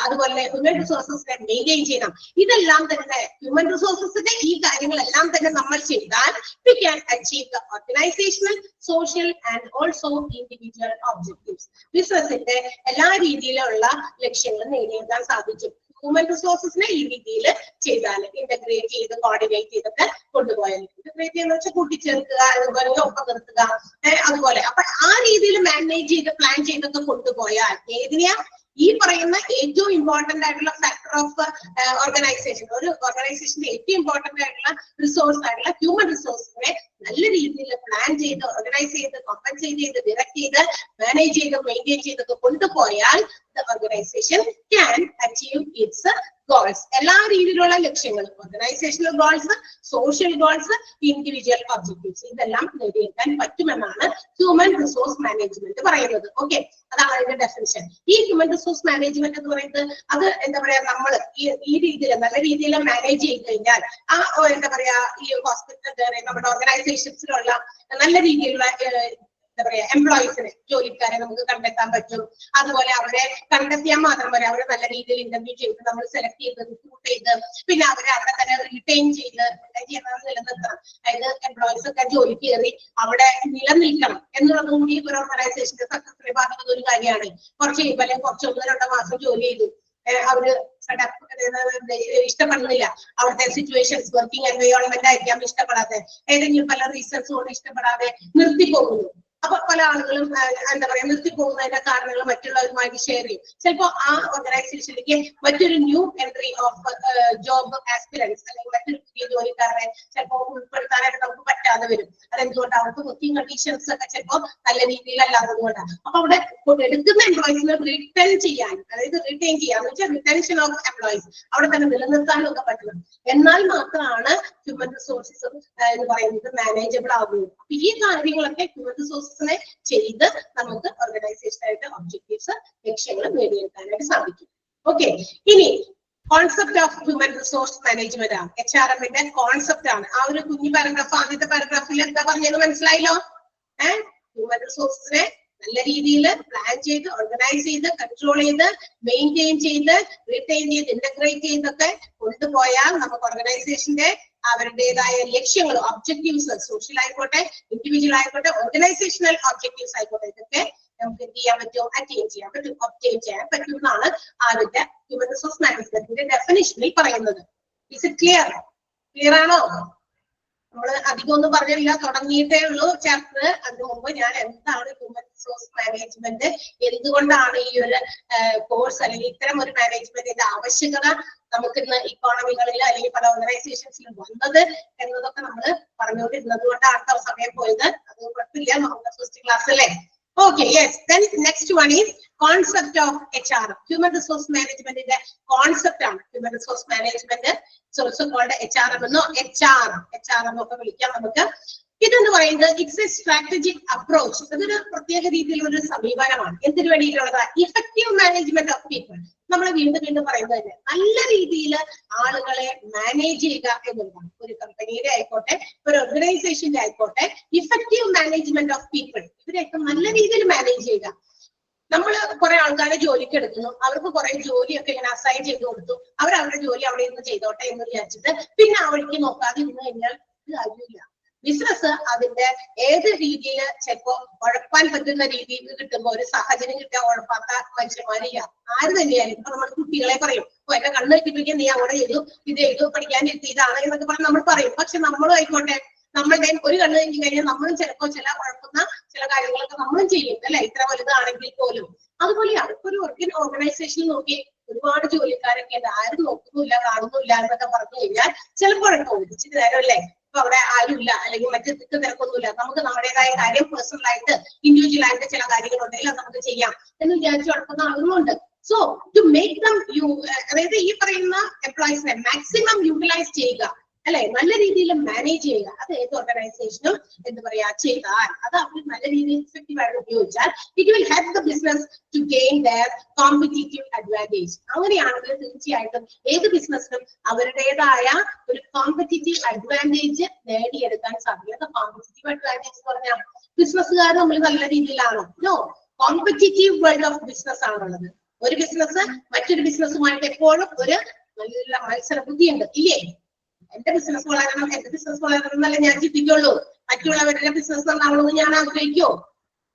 അതുപോലെ ഹ്യൂമൻ റിസോഴ്സസിനെ മെയിൻറ്റെയിൻ ചെയ്യണം. ഇതെല്ലാം തന്നെ ഹ്യൂമൻ റിസോഴ്സസിന്റെ ഈ കാര്യങ്ങളെല്ലാം തന്നെ നമ്മൾ ചെയ്താൽ we can achieve the organizational, social and also individual objectives. ബിസിനസിന്റെ എല്ലാ രീതിയിലുള്ള ലക്ഷ്യങ്ങളും നേടിയെടുക്കാൻ സാധിക്കും. ഹ്യൂമൻ റിസോഴ്സസിനെ ഈ രീതിയിൽ ചെയ്താൽ, ഇന്റഗ്രേറ്റ് ചെയ്ത് കോർഡിനേറ്റ് ചെയ്തൊക്കെ കൊണ്ടുപോയാൽ, ഇന്റഗ്രേറ്റ് ചെയ്യുന്ന വെച്ചാൽ കൂട്ടിച്ചേർക്കുക, അതുപോലെ ഒപ്പം നിർത്തുക, അതുപോലെ അപ്പൊ ആ രീതിയിൽ മാനേജ് ചെയ്ത് പ്ലാൻ ചെയ്തൊക്കെ കൊണ്ടുപോയാൽ ഏതിനെയാ ഈ പറയുന്ന ഏറ്റവും ഇമ്പോർട്ടന്റ് ആയിട്ടുള്ള ഫാക്ടർ ഓഫ് ഓർഗനൈസേഷൻ, ഒരു ഓർഗനൈസേഷന്റെ ഏറ്റവും ഇമ്പോർട്ടന്റ് ആയിട്ടുള്ള റിസോഴ്സ് ആയിട്ടുള്ള ഹ്യൂമൻ റിസോഴ്സിനെ നല്ല രീതിയിൽ പ്ലാൻ ചെയ്ത് ഓർഗനൈസ് ചെയ്ത് കോമ്പൻസേറ്റ് ചെയ്ത് ഡയറക്ട് ചെയ്ത് മാനേജ് ചെയ്ത് മെയിൻറ്റെയിൻ ചെയ്തൊക്കെ കൊണ്ടുപോയാൽ the organization can achieve its goals. എല്ലാ രീതിയിലുള്ള ലക്ഷ്യങ്ങളും, organisational goals, social goals, individual objectives, ഇതെല്ലാം നേടിയെടുക്കാൻ പറ്റുമെന്നാണ് ഹ്യൂമൻ റിസോഴ്സ് മാനേജ്മെന്റ് പറയുന്നത്. ഓക്കെ, അതാണ് അതിന്റെ ഡെഫിനിഷൻ. ഈ ഹ്യൂമൻ റിസോഴ്സ് മാനേജ്മെന്റ് എന്ന് പറയുന്നത് അത് എന്താ പറയാ, നമ്മൾ ഈ രീതിയിൽ നല്ല രീതിയിൽ മാനേജ് ചെയ്ത് കഴിഞ്ഞാൽ ആ എന്താ പറയാ ഈ ഹോസ്പിറ്റൽ നമ്മുടെ ഓർഗനൈസേഷൻസിലുള്ള നല്ല രീതിയിലുള്ള എന്താ പറയാ എംപ്ലോയീസിനെ, ജോലിക്കാരെ നമുക്ക് കണ്ടെത്താൻ പറ്റും. അതുപോലെ അവരെ കണ്ടെത്തിയാൽ മാത്രം പോരാ, അവരെ നല്ല രീതിയിൽ ഇന്റർവ്യൂ ചെയ്ത് നമ്മൾ സെലക്ട് ചെയ്ത് റിക്രൂട്ട് ചെയ്ത് പിന്നെ അവരെ അവിടെ തന്നെ റിട്ടൈൻ ചെയ്ത് നിലനിർത്തണം. അതായത് എംപ്ലോയീസ് ഒക്കെ ജോലി കയറി അവിടെ നിലനിൽക്കണം എന്നുള്ളതും കൂടി ഒരു ഓർഗനൈസേഷന്റെ സക്സസിനെ ബാധിക്കുന്ന ഒരു കാര്യമാണ്. കുറച്ച് കഴിയുമ്പോൾ അല്ലെങ്കിൽ കുറച്ച് 1-2 മാസം ജോലി ചെയ്തു അവര് ഇഷ്ടപ്പെടുന്നില്ല, അവിടുത്തെ സിറ്റുവേഷൻസ്, വർക്കിംഗ് എൻവയോൺമെന്റ് ആയിരിക്കാം ഇഷ്ടപ്പെടാതെ, ഏതെങ്കിലും പല റീസൺസ് കൊണ്ട് ഇഷ്ടപ്പെടാതെ നിർത്തിപ്പോകുന്നു. അപ്പൊ പല ആളുകളും എന്താ പറയാ നിർത്തിപ്പോകുന്നതിന്റെ കാരണങ്ങൾ മറ്റുള്ളവരുമായിട്ട് ഷെയർ ചെയ്യും. ചിലപ്പോ ആ ഓർഗനൈസേഷനിലേക്ക് മറ്റൊരു new entry of job aspirants അല്ലെങ്കിൽ മറ്റൊരു പുതിയ ജോലിക്കാരെ ചിലപ്പോ ഉൾപ്പെടുത്താനായിട്ട് നമുക്ക് പറ്റാതെ വരും. അതെന്തുകൊണ്ട് അവർക്ക് വർക്കിംഗ് കണ്ടീഷൻസ് ഒക്കെ ചിലപ്പോ നല്ല രീതിയിലല്ലാത്തത് കൊണ്ടാണ്. അപ്പൊ അവിടെ എടുക്കുന്ന എംപ്ലോയീസിനെ റിട്ടേൺ ചെയ്യാൻ, അതായത് റിട്ടേൺ ചെയ്യാന്ന് വെച്ചാൽ റിട്ടൻഷൻ ഓഫ് എംപ്ലോയീസ് അവിടെ തന്നെ നിലനിർത്താനും ഒക്കെ പറ്റണം. എന്നാൽ മാത്രമാണ് ഹ്യൂമൻ റിസോഴ്സസ് എന്ന് പറയുന്നത് മാനേജബിൾ ആകുന്നത്. അപ്പൊ ഈ കാര്യങ്ങളൊക്കെ ഹ്യൂമൻ റിസോഴ്സസിനെ ചെയ്ത് നമുക്ക് ഓർഗനൈസേഷനായിട്ട് ഒബ്ജക്റ്റീവ്സ്, ലക്ഷ്യങ്ങൾ നേടിയെടുക്കാനായിട്ട് സാധിക്കും. ഓക്കെ, ഇനി concept of human resource management ആണ്, HRM-ന്റെ കോൺസെപ്റ്റ് ആണ്. ആ ഒരു കുഞ്ഞു പാരഗ്രാഫ്, ആദ്യത്തെ പാരഗ്രാഫിൽ എന്താ പറഞ്ഞത് മനസ്സിലായല്ലോ? ഹ്യൂമൻ റിസോഴ്സിനെ നല്ല രീതിയിൽ പ്ലാൻ ചെയ്ത് ഓർഗനൈസ് ചെയ്ത് കൺട്രോൾ ചെയ്ത് മെയിൻറ്റെയിൻ ചെയ്ത് റിട്ടൈൻ ചെയ്ത് ഇന്റഗ്രേറ്റ് ചെയ്തൊക്കെ കൊണ്ടുപോയാൽ നമുക്ക് ഓർഗനൈസേഷന്റെ അവരുടേതായ ലക്ഷ്യങ്ങൾ, ഒബ്ജക്റ്റീവ്സ്, സോഷ്യൽ ആയിക്കോട്ടെ, ഇൻഡിവിജ്വൽ ആയിക്കോട്ടെ, ഓർഗനൈസേഷണൽ ഒബ്ജക്റ്റീവ്സ് ആയിക്കോട്ടെ, ഇതൊക്കെ നമുക്ക് എന്ത് ചെയ്യാൻ പറ്റും, അറ്റൈൻ ചെയ്യാൻ പറ്റും, ഒബ്റ്റെയിൻ ചെയ്യാൻ പറ്റും എന്നാണ് ആദ്യത്തെ ഹ്യൂമൻ റിസോഴ്സ് മാനേജ്മെന്റിന്റെ ഡെഫിനിഷനിൽ പറയുന്നത്. Is it clear? ക്ലിയർ ആണോ? നമ്മൾ അധികം ഒന്നും പറഞ്ഞില്ല, തുടങ്ങിയിട്ടേ ഉള്ളൂ ചാപ്റ്റർ. അതിനു മുമ്പ് ഞാൻ എന്താണ് ഹ്യൂമൻ റിസോഴ്സ് മാനേജ്മെന്റ്, എന്തുകൊണ്ടാണ് ഈ ഒരു കോഴ്സ് അല്ലെങ്കിൽ ഇത്തരം ഒരു മാനേജ്മെന്റിന്റെ ആവശ്യകത നമുക്ക് ഇന്ന് ഇക്കോണമികളിൽ അല്ലെങ്കിൽ പല ഓർഗനൈസേഷൻസിലും വന്നത് എന്നതൊക്കെ നമ്മൾ പറഞ്ഞുകൊണ്ടിരുന്നത് കൊണ്ടാണ് സമയം പോയത്. അത് കുഴപ്പമില്ല, നമുക്ക് ഫസ്റ്റ് ക്ലാസ് അല്ലേ? Okay, yes. Then next one is concept of HRM. Human resource management is the concept of human resource management. It's also called HRM. No, HRM. HRM ഒക്കെ വിളിക്കാം നമുക്ക്. ഇതെന്ന് പറയുന്നത് ഇറ്റ്സ് എ സ്ട്രാറ്റജിക് അപ്രോച്ച്. ഇതൊരു പ്രത്യേക രീതിയിലുള്ള ഒരു സമീപനമാണ്. എന്തിനു വേണ്ടിയിട്ടുള്ളത്? Effective management of people. നമ്മൾ വീണ്ടും പറയുന്നത് തന്നെ നല്ല രീതിയിൽ ആളുകളെ മാനേജ് ചെയ്യുക എന്നുള്ളതാണ്. ഒരു കമ്പനിയുടെ ആയിക്കോട്ടെ, ഒരു ഓർഗനൈസേഷന്റെ ആയിക്കോട്ടെ, ഇഫക്റ്റീവ് മാനേജ്മെന്റ് ഓഫ് പീപ്പിൾ, ഇവരെയൊക്കെ നല്ല രീതിയിൽ മാനേജ് ചെയ്യുക. നമ്മൾ കുറെ ആൾക്കാരെ ജോലിക്ക് എടുക്കുന്നു, അവർക്ക് കുറെ ജോലിയൊക്കെ ഇങ്ങനെ അസൈൻ ചെയ്ത് കൊടുത്തു, അവരുടെ ജോലി അവിടെ ഇരുന്ന് ചെയ്തോട്ടെ എന്ന് വിചാരിച്ചിട്ട് പിന്നെ അവർക്ക് നോക്കാതെ ഇരുന്ന് കഴിഞ്ഞാൽ കാര്യമില്ല. ബിസിനസ് അതിന്റെ ഏത് രീതിയിൽ ചിലപ്പോ ഉഴപ്പാൻ പറ്റുന്ന രീതിയിൽ കിട്ടുമ്പോ, ഒരു സാഹചര്യം കിട്ടാൻ ഉഴപ്പാത്ത മനുഷ്യന്മാരില്ല, ആര് തന്നെയായാലും. ഇപ്പൊ നമ്മൾ കുട്ടികളെ പറയും, എന്റെ കണ്ണ് വെച്ചിട്ട് നീ അവിടെ ചെയ്തു, ഇത് ചെയ്തു, പഠിക്കാനിരുത്തി, ഇതാണ് എന്നൊക്കെ പറഞ്ഞ് നമ്മൾ പറയും. പക്ഷെ നമ്മളും ആയിക്കോട്ടെ, നമ്മളുടെ ഒരു കണ്ണ് കഴിഞ്ഞ് കഴിഞ്ഞാൽ നമ്മളും ചിലപ്പോ ചില കുഴപ്പുന്ന ചില കാര്യങ്ങളൊക്കെ നമ്മളും ചെയ്യും അല്ലെ, ഇത്ര വലുതാണെങ്കിൽ പോലും. അതുപോലെയാണ് ഇപ്പൊ ഒരു ഓർഗനൈസേഷനിൽ നോക്കി ഒരുപാട് ജോലിക്കാരൊക്കെ ഉണ്ട്, ആരും നോക്കുന്നില്ല കാണുന്നില്ല എന്നൊക്കെ പറഞ്ഞു കഴിഞ്ഞാൽ ചിലപ്പോഴൊക്കെ ഒഴിച്ചിട്ട് നേരം അല്ലേ, ഇപ്പൊ അവിടെ ആരുമില്ല അല്ലെങ്കിൽ മറ്റു തിരക്കൊന്നുമില്ല, നമുക്ക് നമ്മുടേതായ കാര്യം പേഴ്സണൽ ആയിട്ട് ഇൻഡിവിജ്വൽ ആയിട്ട് ചില കാര്യങ്ങളുണ്ടെങ്കിൽ അത് നമുക്ക് ചെയ്യാം എന്ന് വിചാരിച്ചു നടക്കുന്ന ആളുകളുണ്ട്. സോ ടു മേക്ക് ദം അതായത് ഈ പറയുന്ന എംപ്ലോയീസിനെ മാക്സിമം യൂട്ടിലൈസ് ചെയ്യുക, അല്ലെ? നല്ല രീതിയിൽ മാനേജ് ചെയ്യുക. അത് ഏത് ഓർഗനൈസേഷനും എന്താ പറയാ ചെയ്താൽ അത് അവർ നല്ല രീതിയിൽ ഇഫക്റ്റീവ് ആയിട്ട് ഉപയോഗിച്ചാൽ it will help the business to gain their competitive advantage. അങ്ങനെയാണെങ്കിൽ തീർച്ചയായിട്ടും ഏത് ബിസിനസ്സിനും അവരുടേതായ ഒരു കോമ്പറ്റീറ്റീവ് അഡ്വാൻറ്റേജ് നേടിയെടുക്കാൻ സാധിക്കും. കോമ്പറ്റീറ്റീവ് അഡ്വാൻറ്റേജ് എന്ന് പറഞ്ഞാൽ ബിസിനസ്സുകാർ നമ്മൾ നല്ല രീതിയിലാണോ? No, competitive world of business ആണുള്ളത്. ഒരു ബിസിനസ് മറ്റൊരു ബിസിനസ്സുമായിട്ട് എപ്പോഴും ഒരു നല്ല മത്സര ബുദ്ധിയുണ്ട്, ഇല്ലേ? എന്റെ ബിസിനസ് വളരണം, എന്റെ ബിസിനസ് വളരണം എന്നല്ല ഞാൻ ചിന്തിക്കുള്ളൂ. മറ്റുള്ളവരുടെ ബിസിനസ് നന്നാവണമെന്ന് ഞാൻ ആഗ്രഹിക്കോ?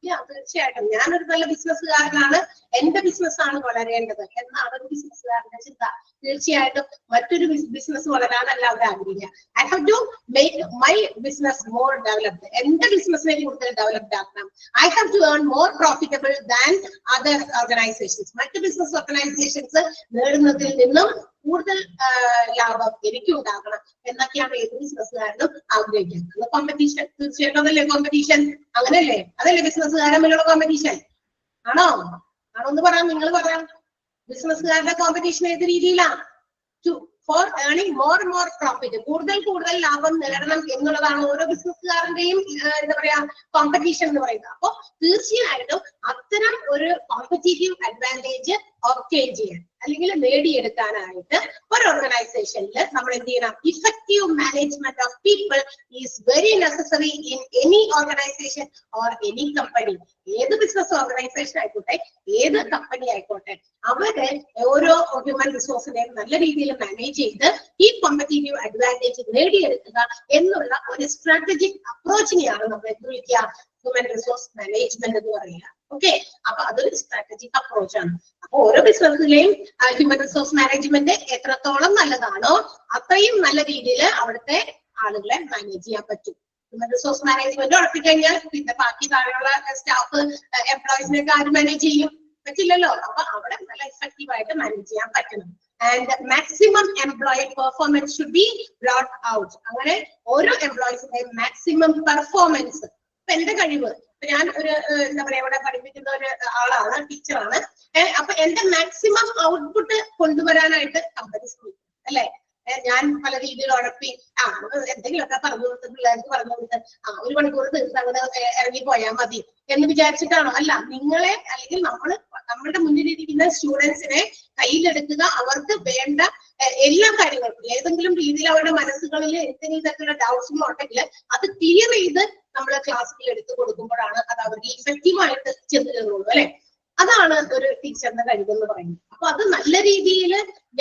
ഇല്ല, തീർച്ചയായിട്ടും ഞാനൊരു നല്ല ബിസിനസ്സുകാരനാണ്, എന്റെ ബിസിനസ് ആണ് വളരേണ്ടത് എന്നാണ് ഒരു ബിസിനസ്സുകാരന്റെ ചിന്ത. തീർച്ചയായിട്ടും മറ്റൊരു ബിസിനസ് വളരാനല്ല അവർ ആഗ്രഹിക്കുക. I have to make my business more developed. എന്റെ ബിസിനസിനെ കൂടുതൽ ഡെവലപ്ഡ് ആക്കണം. I have to earn more profitable than other organizations. മറ്റ് ബിസിനസ് ഓർഗനൈസേഷൻസ് നേടുന്നതിൽ നിന്നും കൂടുതൽ ലാഭം എനിക്ക് ഉണ്ടാക്കണം എന്നൊക്കെയാണ് ഏത് ബിസിനസ്സുകാരനും ആഗ്രഹിക്കുന്നത്. കോമ്പറ്റീഷൻ, തീർച്ചയായിട്ടും അതല്ലേ കോമ്പറ്റീഷൻ? അങ്ങനെയല്ലേ? അതല്ലേ ബിസിനസ്സുകാരൻ തമ്മിലുള്ള കോമ്പറ്റീഷൻ? ആണോ? ആണോന്ന് പറയാം, നിങ്ങൾ പറയാം. ബിസിനസ്സുകാരുടെ കോമ്പറ്റീഷൻ ഏത് രീതിയിലാണ്? ഫോർ ഏർണിംഗ് മോർ പ്രോഫിറ്റ്, കൂടുതൽ ലാഭം നേടണം എന്നുള്ളതാണ് ഓരോ ബിസിനസ്സുകാരന്റെയും എന്താ പറയാ കോമ്പറ്റീഷൻ എന്ന് പറയുന്നത്. അപ്പൊ തീർച്ചയായിട്ടും അത്തരം ഒരു കോമ്പറ്റീറ്റീവ് അഡ്വാൻറ്റേജ് ഒബ്റ്റെയിൻ ചെയ്യാൻ അല്ലെങ്കിൽ നേടിയെടുക്കാനായിട്ട് ഒരു ഓർഗനൈസേഷനിൽ നമ്മൾ എന്ത് ചെയ്യണം? Effective management of people is very necessary in any organisation or any company. ഏത് ബിസിനസ് ഓർഗനൈസേഷൻ ആയിക്കോട്ടെ, ഏത് കമ്പനി ആയിക്കോട്ടെ, അവര് ഓരോ ഹ്യൂമൻ റിസോഴ്സിനെയും നല്ല രീതിയിൽ മാനേജ് ചെയ്ത് ഈ കോമ്പറ്റീറ്റീവ് അഡ്വാൻറ്റേജ് നേടിയെടുക്കുക എന്നുള്ള ഒരു സ്ട്രാറ്റജിക് അപ്രോച്ചിനെയാണ് നമ്മൾ എന്ത് വിളിക്കുക? ഹ്യൂമൻ റിസോഴ്സ് മാനേജ്മെന്റ് എന്ന് പറയുക. ഓക്കെ, അപ്പൊ അതൊരു സ്ട്രാറ്റജിക് അപ്രോച്ച് ആണ്. അപ്പൊ ഓരോ ബിസിനസ്സിലെയും ഹ്യൂമൻ റിസോഴ്സ് മാനേജ്മെന്റ് എത്രത്തോളം നല്ലതാണോ അത്രയും നല്ല രീതിയിൽ അവിടുത്തെ ആളുകളെ മാനേജ് ചെയ്യാൻ പറ്റും. ഹ്യൂമൻ റിസോഴ്സ് മാനേജ്മെന്റ് ഉറപ്പിക്കഴിഞ്ഞാൽ പിന്നെ ബാക്കി താഴെയുള്ള സ്റ്റാഫ് എംപ്ലോയീസിനെയൊക്കെ ആര് മാനേജ് ചെയ്യും? പറ്റില്ലല്ലോ. അപ്പൊ അവിടെ നല്ല എഫക്റ്റീവ് ആയിട്ട് മാനേജ് ചെയ്യാൻ പറ്റണം. And maximum employee performance should be brought out. അങ്ങനെ ഓരോ എംപ്ലോയീസിന്റെയും മാക്സിമം പെർഫോമൻസ്. ഇപ്പൊ എന്റെ കഴിവ്, ഞാൻ ഒരു എന്താ പറയാ ഇവിടെ പഠിപ്പിക്കുന്ന ഒരു ആളാണ്, ടീച്ചറാണ്. അപ്പൊ എന്റെ മാക്സിമം ഔട്ട്പുട്ട് കൊണ്ടുവരാനായിട്ട് കമ്പനി ശ്രമിക്കും, അല്ലെ? ഞാൻ പല രീതിയിൽ ഉഴപ്പി എന്തെങ്കിലുമൊക്കെ പറഞ്ഞു കൊടുത്ത് പിള്ളേർക്ക് പറഞ്ഞു കൊടുത്ത് ഒരു മണിക്കൂർ തീർത്ത് അങ്ങനെ ഇറങ്ങി പോയാൽ മതി എന്ന് വിചാരിച്ചിട്ടാണോ? അല്ല, നിങ്ങളെ അല്ലെങ്കിൽ നമ്മളുടെ മുന്നിലിരിക്കുന്ന സ്റ്റുഡൻസിനെ കയ്യിലെടുക്കുക, അവർക്ക് വേണ്ട എല്ലാ കാര്യങ്ങൾക്കും ഏതെങ്കിലും രീതിയിൽ അവരുടെ മനസ്സുകളിൽ എന്തെങ്കിലും തരത്തിലുള്ള ഡൗട്ട്സും ഉണ്ടെങ്കിൽ അത് ക്ലിയർ ചെയ്ത് നമ്മൾ ക്ലാസ്സിൽ എടുത്തു കൊടുക്കുമ്പോഴാണ് അത് അവർക്ക് ഇഫക്റ്റീവായിട്ട് ചെന്ന് കയറുള്ളൂ, അല്ലെ? അതാണ് ഒരു ടീച്ചറിന്റെ കഴിവെന്ന് പറയുന്നത്. അപ്പൊ അത് നല്ല രീതിയിൽ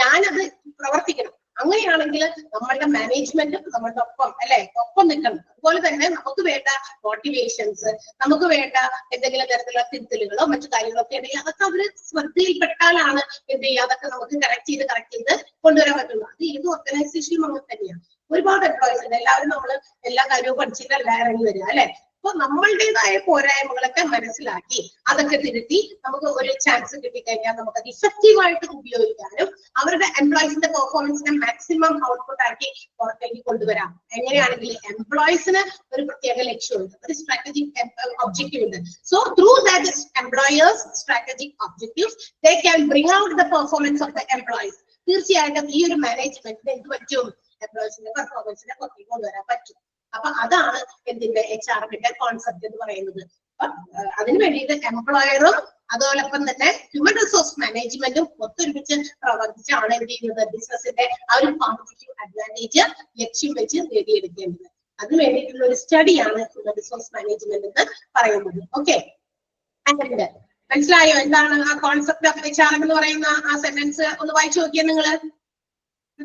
ഞാനത് പ്രവർത്തിക്കണം. അങ്ങനെയാണെങ്കിൽ നമ്മളുടെ മാനേജ്മെന്റും നമ്മളുടെ ഒപ്പം, അല്ലെ, ഒപ്പം നിൽക്കണം. അതുപോലെ തന്നെ നമുക്ക് വേണ്ട മോട്ടിവേഷൻസ്, നമുക്ക് വേണ്ട എന്തെങ്കിലും തരത്തിലുള്ള തിരുത്തലുകളോ മറ്റു കാര്യങ്ങളൊക്കെ ഉണ്ടെങ്കിൽ അതൊക്കെ അവര് ശ്രദ്ധയിൽപ്പെട്ടാലാണ് എന്ത് ചെയ്യുക, അതൊക്കെ നമുക്ക് കറക്റ്റ് ചെയ്ത് കൊണ്ടുവരാൻ പറ്റുള്ളൂ. അത് ഏത് ഓർഗനൈസേഷനും അങ്ങനെ തന്നെയാണ്. ഒരുപാട് എംപ്ലോയീസ് ഉണ്ട്, എല്ലാവരും നമ്മൾ എല്ലാ കാര്യവും പഠിച്ചിട്ടല്ല ഇറങ്ങി വരിക, അല്ലെ? അപ്പൊ നമ്മളുടേതായ പോരായ്മകളൊക്കെ മനസ്സിലാക്കി അതൊക്കെ തിരുത്തി നമുക്ക് ഒരു ചാൻസ് കിട്ടിക്കഴിഞ്ഞാൽ നമുക്കത് ഇഫക്റ്റീവായിട്ട് ഉപയോഗിക്കാനും അവരുടെ എംപ്ലോയീസിന്റെ പെർഫോമൻസിനെ മാക്സിമം ഔട്ട്പുട്ട് ആക്കി പുറത്തേക്ക് കൊണ്ടുവരാം. എങ്ങനെയാണെങ്കിൽ എംപ്ലോയീസിന് ഒരു പ്രത്യേക ലക്ഷ്യമുണ്ട്, ഒരു സ്ട്രാറ്റജിക് ഒബ്ജക്റ്റീവ് ഉണ്ട്. So through that employers strategic objectives they can bring out the performance of the employees. തീർച്ചയായിട്ടും ഈ ഒരു മാനേജ്മെന്റിന് എന്ത് പറ്റും? എംപ്ലോയീസിന്റെ പെർഫോമൻസിനെ പുറത്തേക്ക് കൊണ്ടുവരാൻ പറ്റും. അപ്പൊ അതാണ് എന്തിന്റെ HR-ന്റെ കോൺസെപ്റ്റ് എന്ന് പറയുന്നത്. അതിനു വേണ്ടിയിട്ട് എംപ്ലോയറും അതോടൊപ്പം തന്നെ ഹ്യൂമൻ റിസോഴ്സ് മാനേജ്മെന്റും ഒത്തൊരുമിച്ച് പ്രവർത്തിച്ചാണ് എന്ത് ചെയ്യുന്നത്? ബിസിനസിന്റെ ആ ഒരു കോമ്പറ്റീറ്റീവ് അഡ്വാൻറ്റേജ് ലക്ഷ്യം വെച്ച് നേടിയെടുക്കേണ്ടത്. അതിന് വേണ്ടിയിട്ടുള്ള ഒരു സ്റ്റഡിയാണ് ഹ്യൂമൻ റിസോഴ്സ് മാനേജ്മെന്റ് എന്ന് പറയുന്നത്. ഓക്കെ, മനസ്സിലായോ എന്താണ് ആ കോൺസെപ്റ്റ് ഓഫ് HR എന്ന് പറയുന്ന ആ സെന്റൻസ്? ഒന്ന് വായിച്ചു നോക്കിയാൽ നിങ്ങള്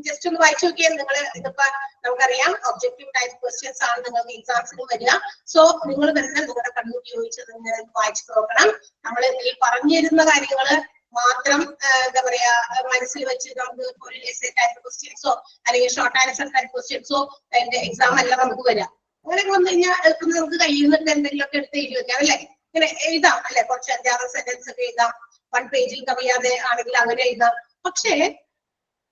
ജസ്റ്റ് ഒന്ന് വായിച്ചു നോക്കിയാൽ നിങ്ങൾ ഇതിപ്പോ നമുക്കറിയാം ഒബ്ജക്റ്റീവ് ടൈപ്പ് ക്വസ്റ്റ്യൻസ് ആണ് നിങ്ങൾക്ക് എക്സാംസിന് വരിക. സോ നിങ്ങൾ തന്നെ നിങ്ങളുടെ കണ്ണുപയോഗിച്ച് നിങ്ങൾ വായിച്ചു നോക്കണം. നമ്മൾ ഇതിൽ പറഞ്ഞിരുന്ന കാര്യങ്ങള് മാത്രം എന്താ പറയാ മനസ്സിൽ വെച്ച് നമുക്ക് ഒരു എസ്സേ ടൈപ്പ് ക്വസ്റ്റ്യൻസോ അല്ലെങ്കിൽ ഷോർട്ട് ആൻസർ ടൈപ്പ് ക്വസ്റ്റ്യൻസോ എന്റെ എക്സാം അല്ല നമുക്ക് വരാം. അങ്ങനെ വന്നു കഴിഞ്ഞാൽ നമുക്ക് കയ്യിൽ നിന്നിട്ട് എന്തെങ്കിലുമൊക്കെ എടുത്ത് എഴുതി വെക്കാം, അല്ലെ? ഇങ്ങനെ എഴുതാം, അല്ലെ? കുറച്ച് 5-6 സെന്റൻസ് ഒക്കെ എഴുതാം. 1 പേജിൽ കവിയാതെ ആണെങ്കിൽ അങ്ങനെ എഴുതാം. പക്ഷേ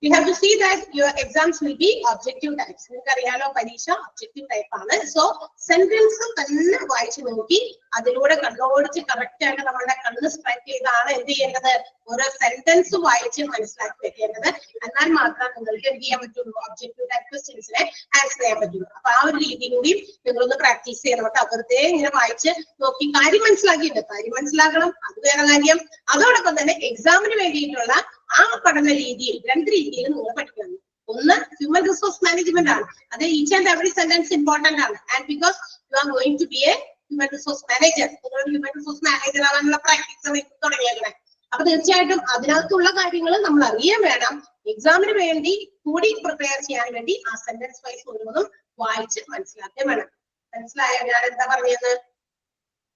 You have to see that your exams will be objective types. നിങ്ങൾക്കറിയാലോ പരീക്ഷ objective type ആണ്. So sentence തന്നെ വായിച്ചു നോക്കി അതിലൂടെ കണ്ണോടിച്ച് കറക്റ്റ് ആയിട്ട് നമ്മുടെ കണ്ണ് സ്ട്രൈക്ക് ചെയ്താണ് എന്ത് ചെയ്യേണ്ടത്, ഓരോ സെന്റൻസ് വായിച്ച് മനസ്സിലാക്കി വെക്കേണ്ടത്. എന്നാൽ മാത്രം നിങ്ങൾക്ക് എന്ത് ചെയ്യാൻ പറ്റുള്ളൂ, ഒബ്ജക്റ്റീവ് ടൈപ്പ് ക്വസ്റ്റ്യൻസിനെ ആൻസർ ചെയ്യാൻ പറ്റുള്ളൂ. അപ്പൊ ആ ഒരു രീതി കൂടി നിങ്ങളൊന്ന് പ്രാക്ടീസ് ചെയ്യണം കേട്ടോ. വെറുതെ ഇങ്ങനെ വായിച്ച് നോക്കി കാര്യം മനസ്സിലാക്കിയിട്ട് കാര്യം മനസ്സിലാക്കണം, അത് വേറെ കാര്യം. അതോടൊപ്പം തന്നെ എക്സാമിന് വേണ്ടിയിട്ടുള്ള ആ പഠന രീതിയിൽ രണ്ട് രീതിയിൽ നിങ്ങൾ പഠിക്കണം. ഒന്ന് ഹ്യൂമൻ റിസോഴ്സ് മാനേജ്മെന്റ് ആണ്. അത് each and every sentence important ആണ്. And because you are going to be a human resource manager, നിങ്ങൾ ഹ്യൂമൻ റിസോഴ്സ് മാനേജർ ആവാനുള്ള പ്രാക്ടീസ് തുടങ്ങിയേക്കണേ. അപ്പൊ തീർച്ചയായിട്ടും അതിനകത്തുള്ള കാര്യങ്ങൾ നമ്മൾ അറിയാൻ വേണം. എക്സാമിന് വേണ്ടി കൂടി പ്രിപ്പയർ ചെയ്യാൻ വേണ്ടി ആ സെന്റൻസ് വൈസ് ഓരോന്നും വായിച്ച് മനസ്സിലാക്കാൻ വേണം. മനസ്സിലായോ ഞാൻ എന്താ പറഞ്ഞത്?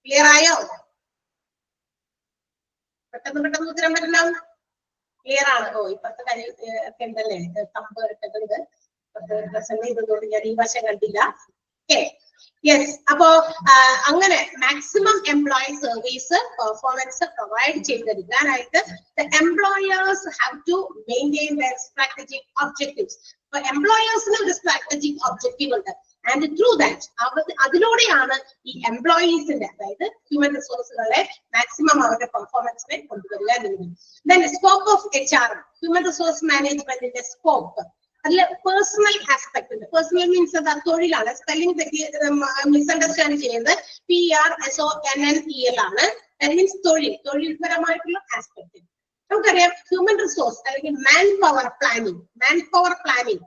ക്ലിയർ ആയോ? പെട്ടെന്ന് ഉത്തരം വരണം. ക്ലിയർ ആണ്? ഓ ഇപ്പത്തെ കാര്യം ഒക്കെ ഉണ്ടല്ലേ, തമ്പ് ഇട്ടതുണ്ട്. പ്രസന്റ് ചെയ്തതുകൊണ്ട് ഞാൻ ഈ വശം കണ്ടില്ല. Okay, yes. അപ്പോ അങ്ങനെ maximum employee service performance provide ചെയ്തെടുക്കാനായിട്ട് employers have to maintain their strategic objectives. അപ്പൊ എംപ്ലോയേഴ്സിന് ഒരു സ്ട്രാറ്റജിക് ഒബ്ജക്റ്റീവ് ഉണ്ട്. ആൻഡ് ത്രൂ ദാറ്റ് അതിലൂടെയാണ് ഈ എംപ്ലോയീസിന്റെ, അതായത് ഹ്യൂമൻ റിസോഴ്സുകളെ മാക്സിമം അവരുടെ പെർഫോമൻസിനെ കൊണ്ടുവരിക എന്നുള്ളത്. Then scope of HR, human resource മാനേജ്മെന്റിന്റെ സ്കോപ്പ്, അതിൽ പേഴ്സണൽ ആസ്പെക്ട് ഉണ്ട്. പേഴ്സണൽ മീൻസ് എന്താ, തൊഴിലാണ്. സ്പെല്ലിംഗ് തെറ്റി മിസ്അണ്ടർസ്റ്റാൻഡ് ചെയ്യുന്നത് PRSONNEL ആണ്. മീൻസ് തൊഴിൽപരമായിട്ടുള്ള ആസ്പെക്ട്. നമുക്കറിയാം ഹ്യൂമൻ റിസോഴ്സ് അല്ലെങ്കിൽ മാൻ പവർ പ്ലാനിങ്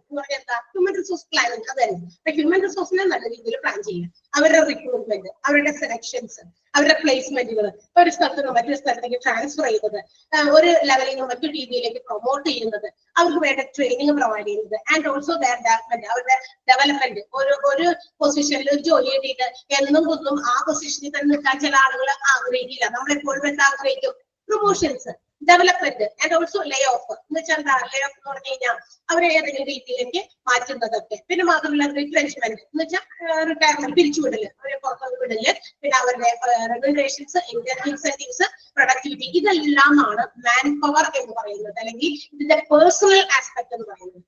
എന്ന് പറഞ്ഞാൽ എന്താ, ഹ്യൂമൻ റിസോഴ്സ് പ്ലാനിങ്. അത് തന്നെ ഹ്യൂമൻ റിസോഴ്സിനെ നല്ല രീതിയിൽ പ്ലാൻ ചെയ്യുക. അവരുടെ റിക്രൂട്ട്മെന്റ്, അവരുടെ സെലക്ഷൻസ്, അവരുടെ പ്ലേസ്മെന്റുകൾ, ഒരു സ്ഥലത്ത് നിന്ന് മറ്റൊരു സ്ഥലത്തേക്ക് ട്രാൻസ്ഫർ ചെയ്യുന്നത്, ഒരു ലെവലിൽ നിന്ന് മറ്റൊരു രീതിയിലേക്ക് പ്രൊമോട്ട് ചെയ്യുന്നത്, അവർക്ക് വേണ്ട ട്രെയിനിങ് പ്രൊവൈഡ് ചെയ്യുന്നത്, ആൻഡ് ഓൾസോ ദർ ഡെവലപ്മെന്റ്, അവരുടെ ഡെവലപ്മെന്റ്. ഒരു പൊസിഷനിൽ ഒരു ജോലി കിട്ടിയിട്ട് എന്നും ആ പൊസിഷനിൽ തന്നെ നിൽക്കാൻ ചില ആളുകൾ ആഗ്രഹിക്കില്ല. നമ്മളെപ്പോഴും എന്താ ആഗ്രഹിക്കും, promotions, development, and also Leh of. എന്ന് വെച്ചാൽ എന്താ ലേ ഓഫ് എന്ന് പറഞ്ഞു കഴിഞ്ഞാൽ അവരെ ഏതെങ്കിലും രീതിയിലേക്ക് മാറ്റുന്നതൊക്കെ. പിന്നെ മാത്രമല്ല റിട്രെഞ്ച്മെന്റ് എന്ന് വെച്ചാൽ റിട്ടയർമെന്റ്, പിരിച്ചുവിടല്, അവരെ പുറത്തു വിടല്, പിന്നെ അവരുടെ റെഗുലേഷൻസ്, ഇൻസെന്റീവ്സ്, പ്രൊഡക്ടിവിറ്റി, ഇതെല്ലാമാണ് മാൻ പവർ എന്ന് പറയുന്നത്, അല്ലെങ്കിൽ ഇതിന്റെ പേഴ്സണൽ ആസ്പെക്ട് എന്ന് പറയുന്നത്.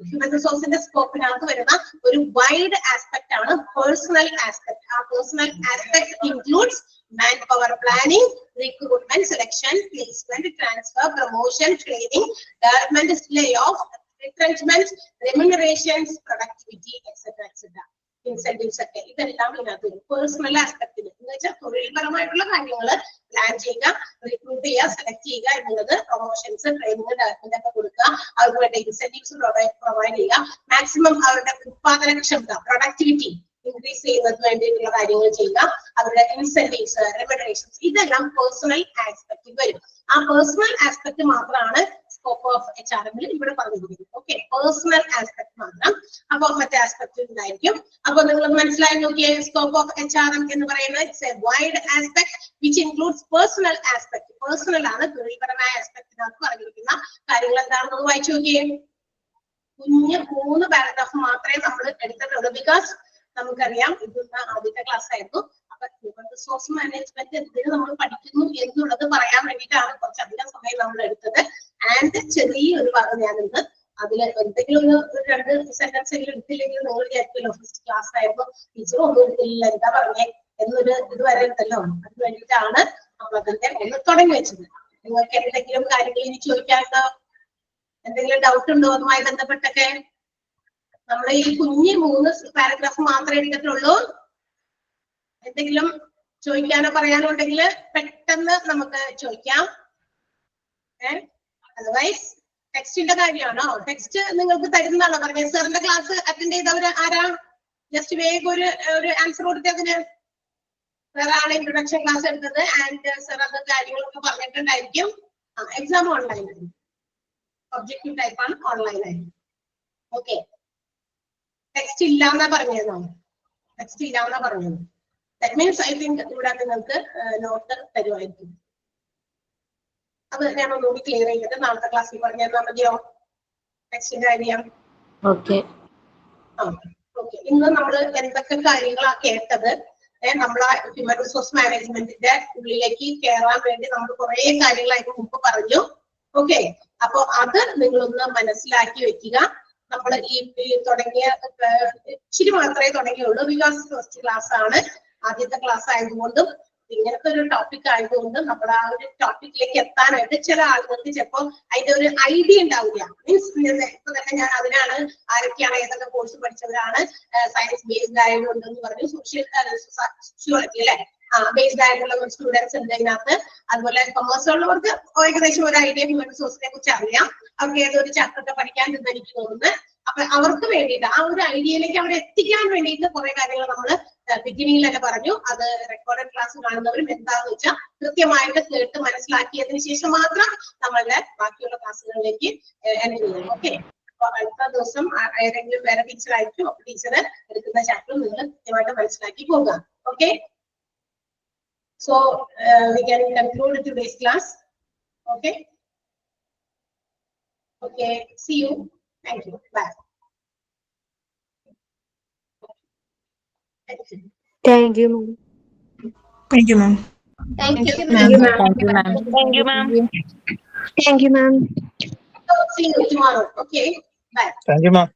ഹ്യൂമൻ റിസോഴ്സിന്റെ സ്കോപ്പിനകത്ത് വരുന്ന ഒരു വൈഡ് ആസ്പെക്ട് ആണ് പേഴ്സണൽ ആസ്പെക്ട്. ആ personal aspect includes manpower planning, recruitment, selection, placement, transfer, promotion, training, development, layoff, retrenchment, remunerations, productivity, etc. Incentives ഒക്കെ ഇതെല്ലാം ഇതിനകത്ത് വരും. പേഴ്സണൽ ആസ്പെക്ടിൽ എന്ന് വെച്ചാൽ തൊഴിൽപരമായിട്ടുള്ള കാര്യങ്ങൾ പ്ലാൻ ചെയ്യുക, റിക്രൂട്ട് ചെയ്യുക, സെലക്ട് ചെയ്യുക എന്നുള്ളത്, പ്രൊമോഷൻസ്, ട്രെയിനിങ്, ഡെവലപ്മെന്റ് ഒക്കെ കൊടുക്കുക, അവർക്ക് വേണ്ട ഇൻസെന്റീവ്സ് പ്രൊവൈഡ് ചെയ്യുക, മാക്സിമം അവരുടെ ഉത്പാദനക്ഷമത, പ്രൊഡക്ടിവിറ്റി ഇൻക്രീസ് ചെയ്യുന്നതിന് വേണ്ടിയിട്ടുള്ള കാര്യങ്ങൾ ചെയ്യുക, അവരുടെ ഇൻസെന്റീവ്സ്, റെമ്യൂണറേഷൻസ്, ഇതെല്ലാം പേഴ്സണൽ ആസ്പെക്ട് വരും. ആ പേഴ്സണൽ ആസ്പെക്ട് മാത്രമാണ് സ്കോപ്പ് ഓഫ് HRM ഇവിടെ പറഞ്ഞിരിക്കുന്നത്. ഓക്കെ, പേഴ്സണൽ ആസ്പെക്ട് മാത്രം. അപ്പൊ മറ്റേ ആസ്പെക്ട് ഉണ്ടായിരിക്കും. അപ്പൊ നിങ്ങൾ മനസ്സിലായി നോക്കിയേ, സ്കോപ്പ് ഓഫ് HRM എന്ന് പറയുന്നത് it's A wide aspect which includes personal aspect. Personal ആണ് തൊഴിൽപരമായ ആസ്പെക്ടിനകത്ത് പറഞ്ഞിരിക്കുന്ന കാര്യങ്ങൾ എന്താണെന്ന് വായിച്ചു നോക്കിയേ. കുഞ്ഞ് 3 പാരഗ്രാഫ് മാത്രമേ നമ്മൾ എടുത്തിട്ടുള്ളൂ. ബിക്കോസ് നമുക്കറിയാം ഇത് ആദ്യത്തെ ക്ലാസ് ആയിരുന്നു. അപ്പൊ ഹ്യൂമൻ റിസോഴ്സ് മാനേജ്മെന്റ് എന്തിനു നമ്മൾ പഠിക്കുന്നു എന്നുള്ളത് പറയാൻ വേണ്ടിയിട്ടാണ് കുറച്ചധികം സമയം നമ്മൾ എടുത്തത്. ആൻഡ് ചെറിയൊരു ഭാഗം ഞാനിന്ന് അതിൽ എന്തെങ്കിലും ഒരു 2 സെന്റൻസ് എങ്കിലും എടുത്തില്ലെങ്കിൽ നിങ്ങൾ വിചാരിക്കുമല്ലോ ഫസ്റ്റ് ക്ലാസ് ആയപ്പോ ടീച്ചർ ഒന്നും എടുത്തില്ല എന്താ പറഞ്ഞേ എന്നൊരു ഇത് വരരുതല്ലോ. അതിന് വേണ്ടിയിട്ടാണ് നമ്മൾ അതിന്റെ ഒന്ന് തുടങ്ങി വെച്ചത്. നിങ്ങൾക്ക് എന്തെങ്കിലും കാര്യങ്ങൾ ഇനി ചോദിക്കാനുണ്ടോ, എന്തെങ്കിലും ഡൗട്ട് ഉണ്ടോ അതുമായി ബന്ധപ്പെട്ടൊക്കെ? നമ്മൾ ഈ കുഞ്ഞ് 3 പാരഗ്രാഫ് മാത്രമേ എടുത്തിട്ടുള്ളൂ. എന്തെങ്കിലും ചോദിക്കാനോ പറയാനോ ഉണ്ടെങ്കിൽ പെട്ടെന്ന് നമുക്ക് ചോദിക്കാം. അതർവൈസ് ടെക്സ്റ്റിന്റെ കാര്യമാണോ? ടെക്സ്റ്റ് നിങ്ങൾക്ക് തരുന്നതാണോ പറഞ്ഞത്? സാറിന്റെ ക്ലാസ് അറ്റൻഡ് ചെയ്തവര് ആരാ? ജസ്റ്റ് വേഗം ഒരു ആൻസർ കൊടുത്തതിന്. സാറാണ് ഇൻട്രൊഡക്ഷൻ ക്ലാസ് എടുത്തത് ആൻഡ് സാർ അത് കാര്യങ്ങളൊക്കെ പറഞ്ഞിട്ടുണ്ടായിരിക്കും. എക്സാം ഓൺലൈൻ ആയിരുന്നു, ഒബ്ജക്റ്റീവ് ടൈപ്പ് ആണ്, ഓൺലൈൻ ആയിരുന്നു. ഓക്കെ, ടെക്സ്റ്റ് ഇല്ലാന്നാ പറഞ്ഞോ? ടെക്സ്റ്റ് ഇല്ലാന്നാ പറഞ്ഞത്. ദാറ്റ് മീൻസ് ഐ തിങ്ക് ഇവിടെ നിങ്ങൾക്ക് നോട്ട് തരുമായിരിക്കും. അത് ഞാൻ ഒന്നുകൂടി ക്ലിയർ ചെയ്തിട്ട് നാളത്തെ ക്ലാസ്സിൽ പറഞ്ഞു തന്നാൽ മതിയോ ടെക്സ്റ്റിന്റെ കാര്യം? ഓക്കെ. ഓക്കെ, ഇന്ന് നമ്മൾ എന്തൊക്കെ കാര്യങ്ങളാ കേട്ടത്? നമ്മളെ ഹ്യൂമൻ റിസോഴ്സ് മാനേജ്മെന്റിന്റെ ഉള്ളിലേക്ക് കയറാൻ വേണ്ടി നമ്മൾ കുറെ കാര്യങ്ങൾ അതിന് മുമ്പ് പറഞ്ഞു. ഓക്കെ, അപ്പൊ അത് നിങ്ങളൊന്ന് മനസ്സിലാക്കി വെക്കുക. നമ്മൾ ഈ തുടങ്ങിയ ഇച്ചിരി മാത്രമേ തുടങ്ങിയുള്ളൂ, ബിക്കോസ് ഫസ്റ്റ് ക്ലാസ് ആണ്, ആദ്യത്തെ ക്ലാസ് ആയതുകൊണ്ടും ഇങ്ങനത്തെ ഒരു ടോപ്പിക് ആയതുകൊണ്ട് നമ്മൾ ആ ഒരു ടോപ്പിക്കിലേക്ക് എത്താനായിട്ട് ചില ആളുകൾക്ക് ചിലപ്പോൾ അതിന്റെ ഒരു ഐഡിയ ഉണ്ടാവില്ല. മീൻസ് ഇപ്പൊ തന്നെ ഞാൻ അതിനാണ് ആരൊക്കെയാണ് ഏതൊക്കെ കോഴ്സ് പഠിച്ചവരാണ് സയൻസ് ബേസ്ഡ് ആയതുകൊണ്ടെന്ന് പറഞ്ഞു, സോഷ്യോളജി അല്ലെ ബേസ്ഡ് ആയിട്ടുള്ള സ്റ്റുഡൻസ് ഉണ്ട് ഇതിനകത്ത്. അതുപോലെ കൊമേഴ്സ് ഉള്ളവർക്ക് ഏകദേശം ഒരു ഐഡിയ ഹ്യൂമൻ റിസോഴ്സിനെ കുറിച്ച് അറിയാം, അവർക്ക് ഏതൊരു ചാപ്റ്റർ ഒക്കെ പഠിക്കാൻ എന്ന് എനിക്ക് തോന്നുന്നത്. അപ്പൊ അവർക്ക് വേണ്ടിയിട്ട് ആ ഒരു ഐഡിയയിലേക്ക് അവരെ എത്തിക്കാൻ വേണ്ടിയിട്ട് കുറെ കാര്യങ്ങൾ നമ്മൾ ബിഗിനിങ്ങിൽ തന്നെ പറഞ്ഞു. അത് റെക്കോർഡഡ് ക്ലാസ് കാണുന്നവരും എന്താന്ന് വെച്ചാൽ കൃത്യമായിട്ട് കേട്ട് മനസ്സിലാക്കിയതിനു ശേഷം മാത്രം നമ്മളുടെ ബാക്കിയുള്ള ക്ലാസ്സുകളിലേക്ക് എൻട്രി ചെയ്യണം. ഓക്കെ, അപ്പൊ അടുത്ത ദിവസം ഏതെങ്കിലും വേറെ ടീച്ചർ ആയിരിക്കും, ടീച്ചർ എടുക്കുന്ന ചാപ്റ്റർ നിങ്ങൾ കൃത്യമായിട്ട് മനസ്സിലാക്കി പോകുക. Okay, so we can conclude today's class. Okay, okay, see you. Thank you. Bye. Thank you, ma'am. Thank you, ma'am. Thank you. Thank you, ma'am. Thank you, ma'am. Thank you, ma'am. See you tomorrow. Okay, bye. Thank you, ma'am.